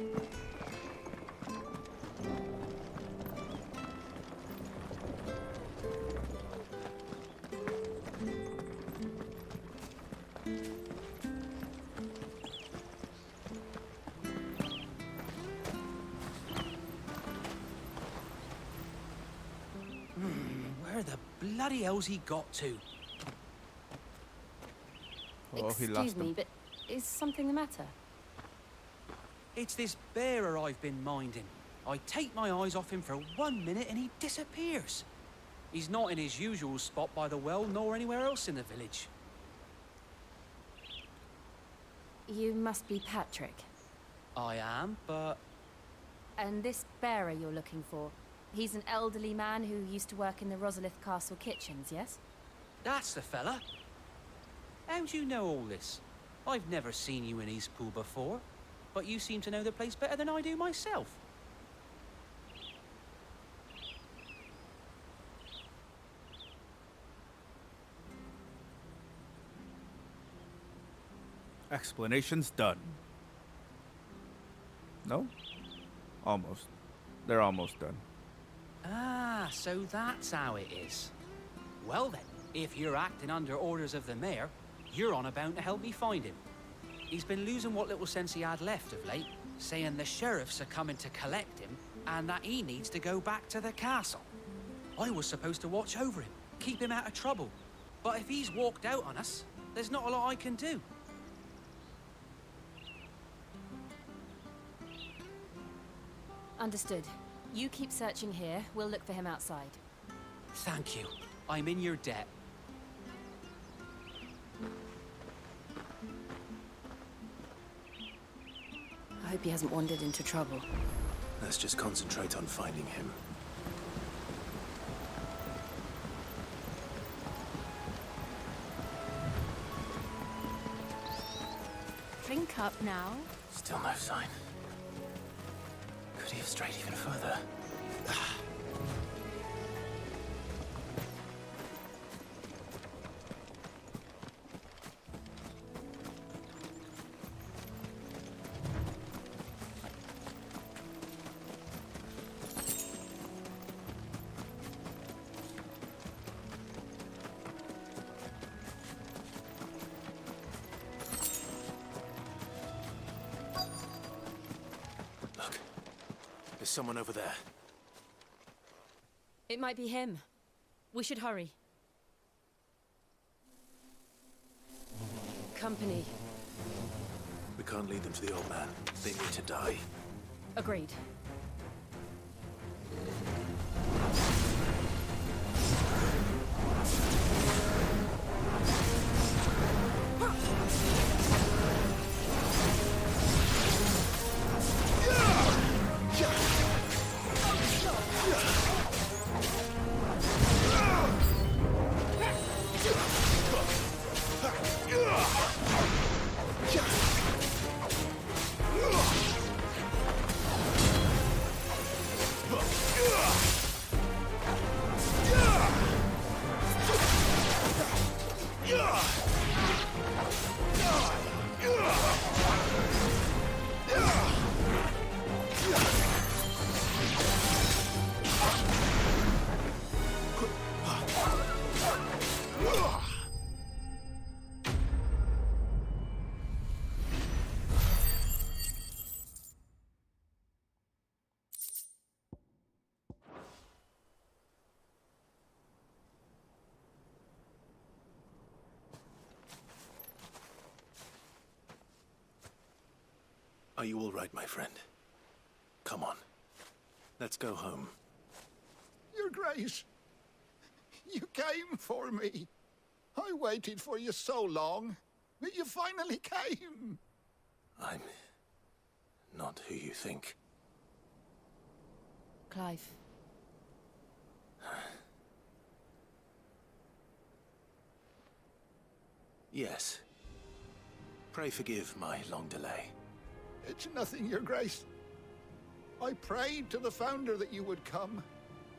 Where the bloody hell's he got to? Oh, he lost Excuse me, him. but is something the matter? It's this bearer I've been minding. I take my eyes off him for 1 minute and he disappears. He's not in his usual spot by the well, nor anywhere else in the village. You must be Patrick. I am, but... And this bearer you're looking for, he's an elderly man who used to work in the Rosalith Castle kitchens, yes? That's the fella. How'd you know all this? I've never seen you in Eastpool before, but you seem to know the place better than I do myself. Explanations done. No? Almost. They're almost done. Ah, so that's how it is. Well then, if you're acting under orders of the mayor, you're on about to help me find him. He's been losing what little sense he had left of late, saying the sheriffs are coming to collect him, and that he needs to go back to the castle. I was supposed to watch over him, keep him out of trouble. But if he's walked out on us, there's not a lot I can do. Understood. You keep searching here, we'll look for him outside. Thank you. I'm in your debt. I hope he hasn't wandered into trouble. Let's just concentrate on finding him. Drink up now. Still no sign. Could he have strayed even further? Look, there's someone over there. It might be him. We should hurry. Company. We can't lead them to the old man. They need to die. Agreed. Are you all right, my friend? Come on. Let's go home. Your Grace, you came for me. I waited for you so long, but you finally came. I'm not who you think. Clive. Yes. Pray forgive my long delay. It's nothing, Your Grace. I prayed to the Founder that you would come,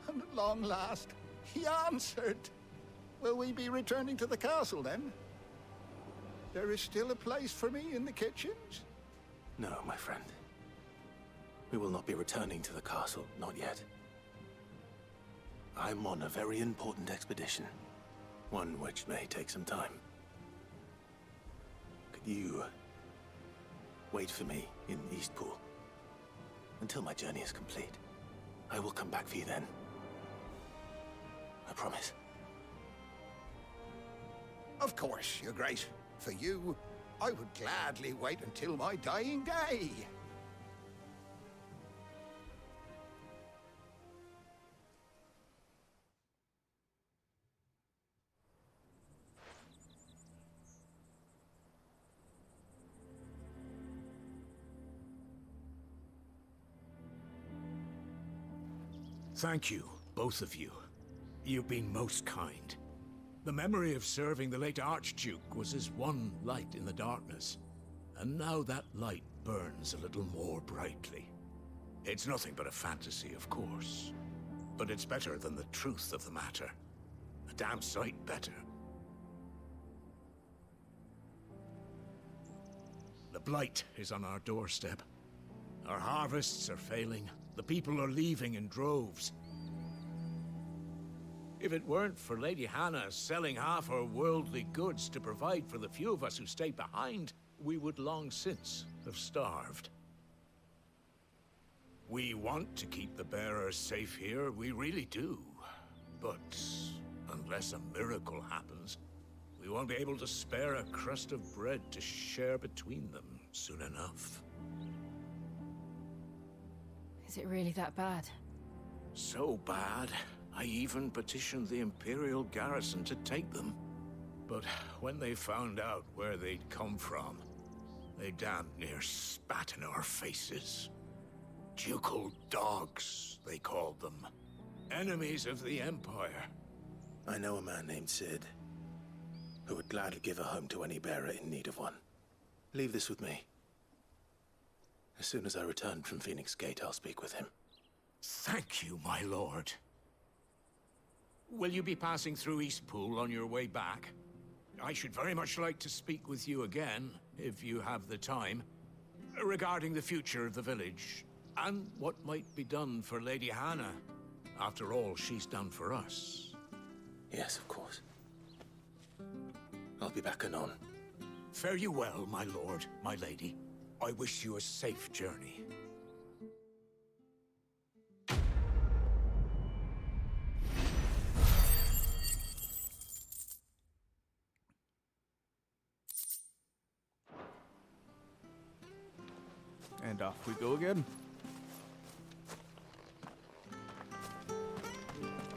and at long last, he answered. Will we be returning to the castle, then? There is still a place for me in the kitchens? No, my friend. We will not be returning to the castle, not yet. I'm on a very important expedition, one which may take some time. Could you wait for me in Eastpool until my journey is complete? I will come back for you then. I promise. Of course, Your Grace. For you, I would gladly wait until my dying day. Thank you, both of you. You've been most kind. The memory of serving the late Archduke was as one light in the darkness, and now that light burns a little more brightly. It's nothing but a fantasy, of course, but it's better than the truth of the matter. A damn sight better. The Blight is on our doorstep. Our harvests are failing. The people are leaving in droves. If it weren't for Lady Hannah selling half her worldly goods to provide for the few of us who stayed behind, we would long since have starved. We want to keep the bearers safe here, we really do. But unless a miracle happens, we won't be able to spare a crust of bread to share between them soon enough. Is it really that bad? So bad, I even petitioned the Imperial garrison to take them. But when they found out where they'd come from, they damn near spat in our faces. Ducal dogs, they called them. Enemies of the Empire. I know a man named Sid, who would gladly give a home to any bearer in need of one. Leave this with me. As soon as I return from Phoenix Gate, I'll speak with him. Thank you, my lord. Will you be passing through Eastpool on your way back? I should very much like to speak with you again, if you have the time, regarding the future of the village, and what might be done for Lady Hannah. After all she's done for us. Yes, of course. I'll be back anon. Fare you well, my lord, my lady. I wish you a safe journey. And off we go again.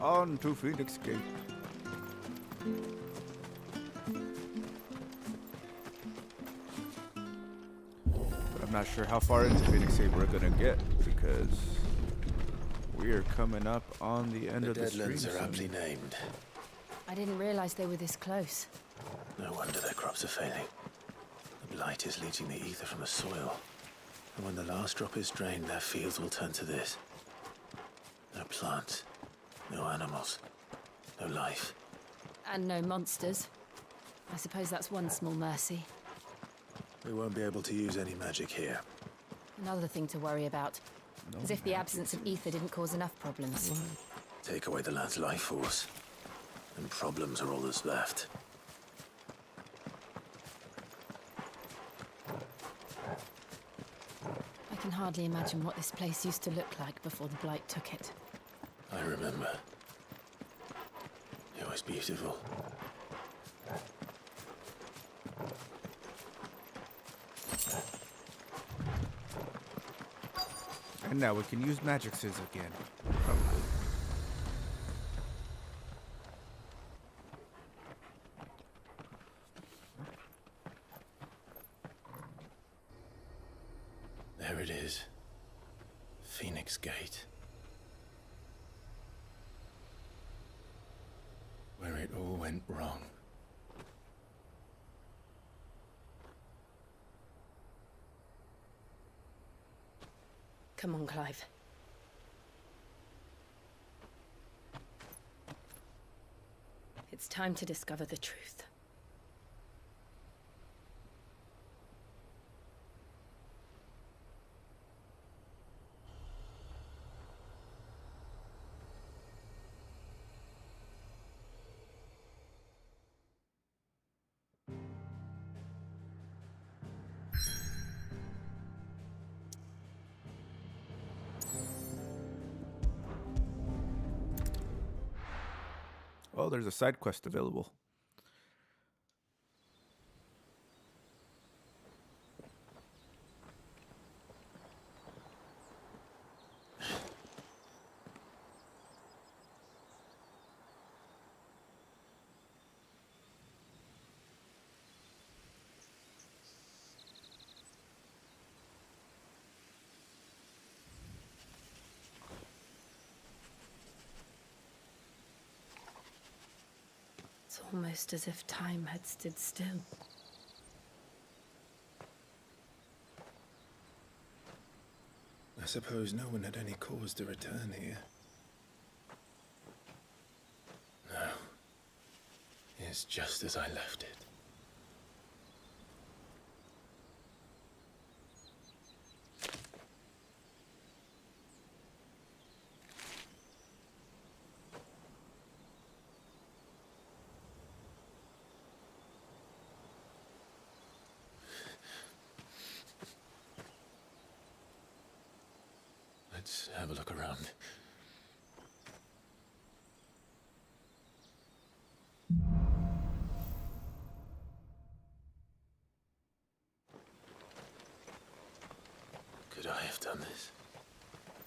On to Phoenix Gate. But I'm not sure how far into Phoenix Gate we're gonna get, because we are coming up on the end of the stream. The Deadlands are soon. aptly named. I didn't realize they were this close. No wonder their crops are failing. The Blight is leaching the ether from the soil. And when the last drop is drained, their fields will turn to this. No plants, no animals, no life. And no monsters. I suppose that's one small mercy. We won't be able to use any magic here. Another thing to worry about. As if the absence of ether didn't cause enough problems. Take away the lad's life force, and problems are all that's left. I can hardly imagine what this place used to look like before the Blight took it. I remember. It was beautiful. And now we can use magic scissors again. There it is. Phoenix Gate. where it all went wrong. Come on, Clive. It's time to discover the truth. Oh, there's a side quest available. It's almost as if time had stood still. I suppose no one had any cause to return here. No. It's just as I left it. Let's have a look around. Could I have done this?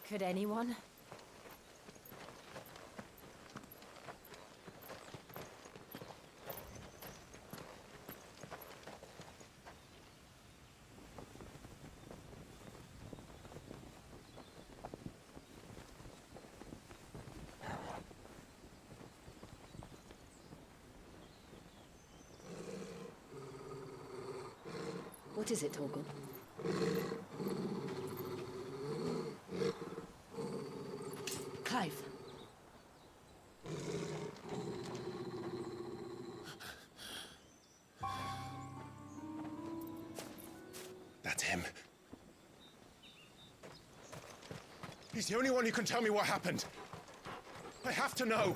Could anyone? What is it, Torgal? Clive. That's him. He's the only one who can tell me what happened. I have to know.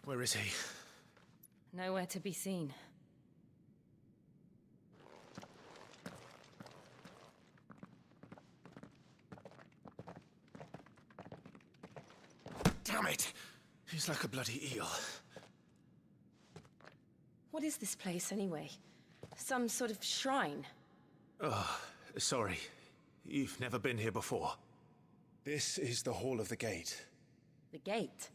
Where is he? Nowhere to be seen. Damn it! He's like a bloody eel. What is this place, anyway? Some sort of shrine? Oh, sorry. You've never been here before. This is the Hall of the Gate. The gate?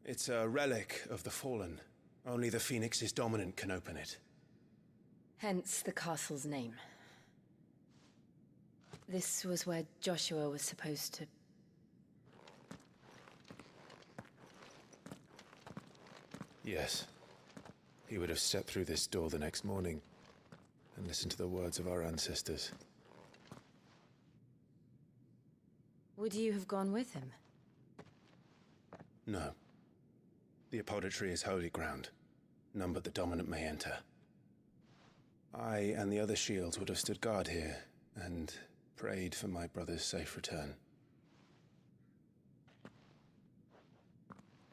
It's a relic of the Fallen. Only the Phoenix's dominant can open it. Hence the castle's name. This was where Joshua was supposed to... Yes. He would have stepped through this door the next morning and listened to the words of our ancestors. Would you have gone with him? No. The apodatory is holy ground. None but the dominant may enter. I and the other shields would have stood guard here and prayed for my brother's safe return.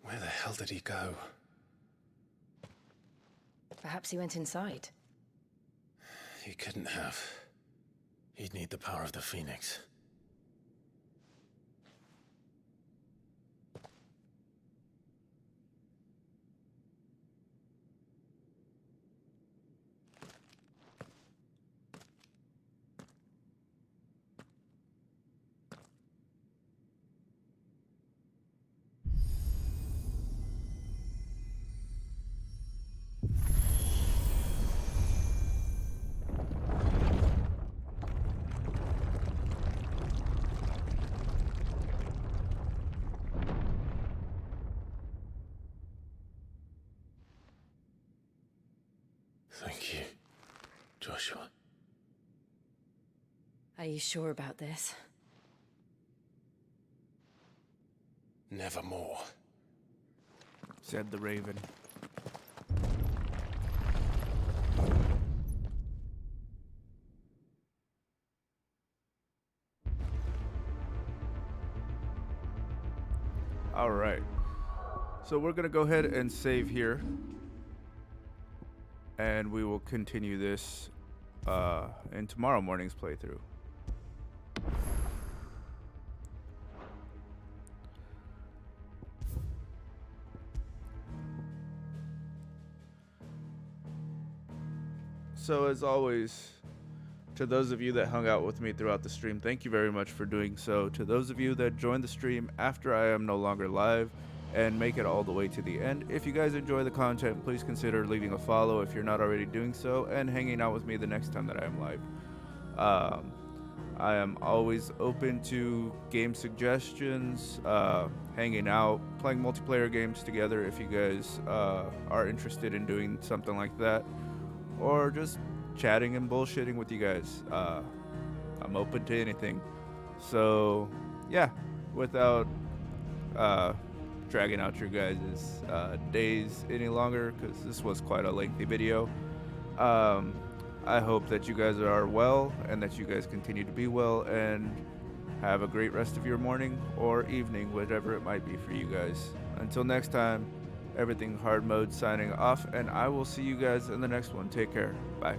Where the hell did he go? Perhaps he went inside. He couldn't have. He'd need the power of the Phoenix. Joshua. Are you sure about this? Nevermore. Said the Raven. All right. So we're going to go ahead and save here. And we will continue this in tomorrow morning's playthrough. So as always, to those of you that hung out with me throughout the stream, thank you very much for doing so. To those of you that joined the stream after I am no longer live and make it all the way to the end, if you guys enjoy the content, please consider leaving a follow if you're not already doing so, and hanging out with me the next time that I am live. I am always open to game suggestions, hanging out, playing multiplayer games together if you guys are interested in doing something like that, or just chatting and bullshitting with you guys. I'm open to anything. So yeah, without dragging out your guys' days any longer, because this was quite a lengthy video, I hope that you guys are well and that you guys continue to be well and have a great rest of your morning or evening, whatever it might be for you guys. Until next time, Everything Hard Mode signing off, and I will see you guys in the next one. Take care. Bye.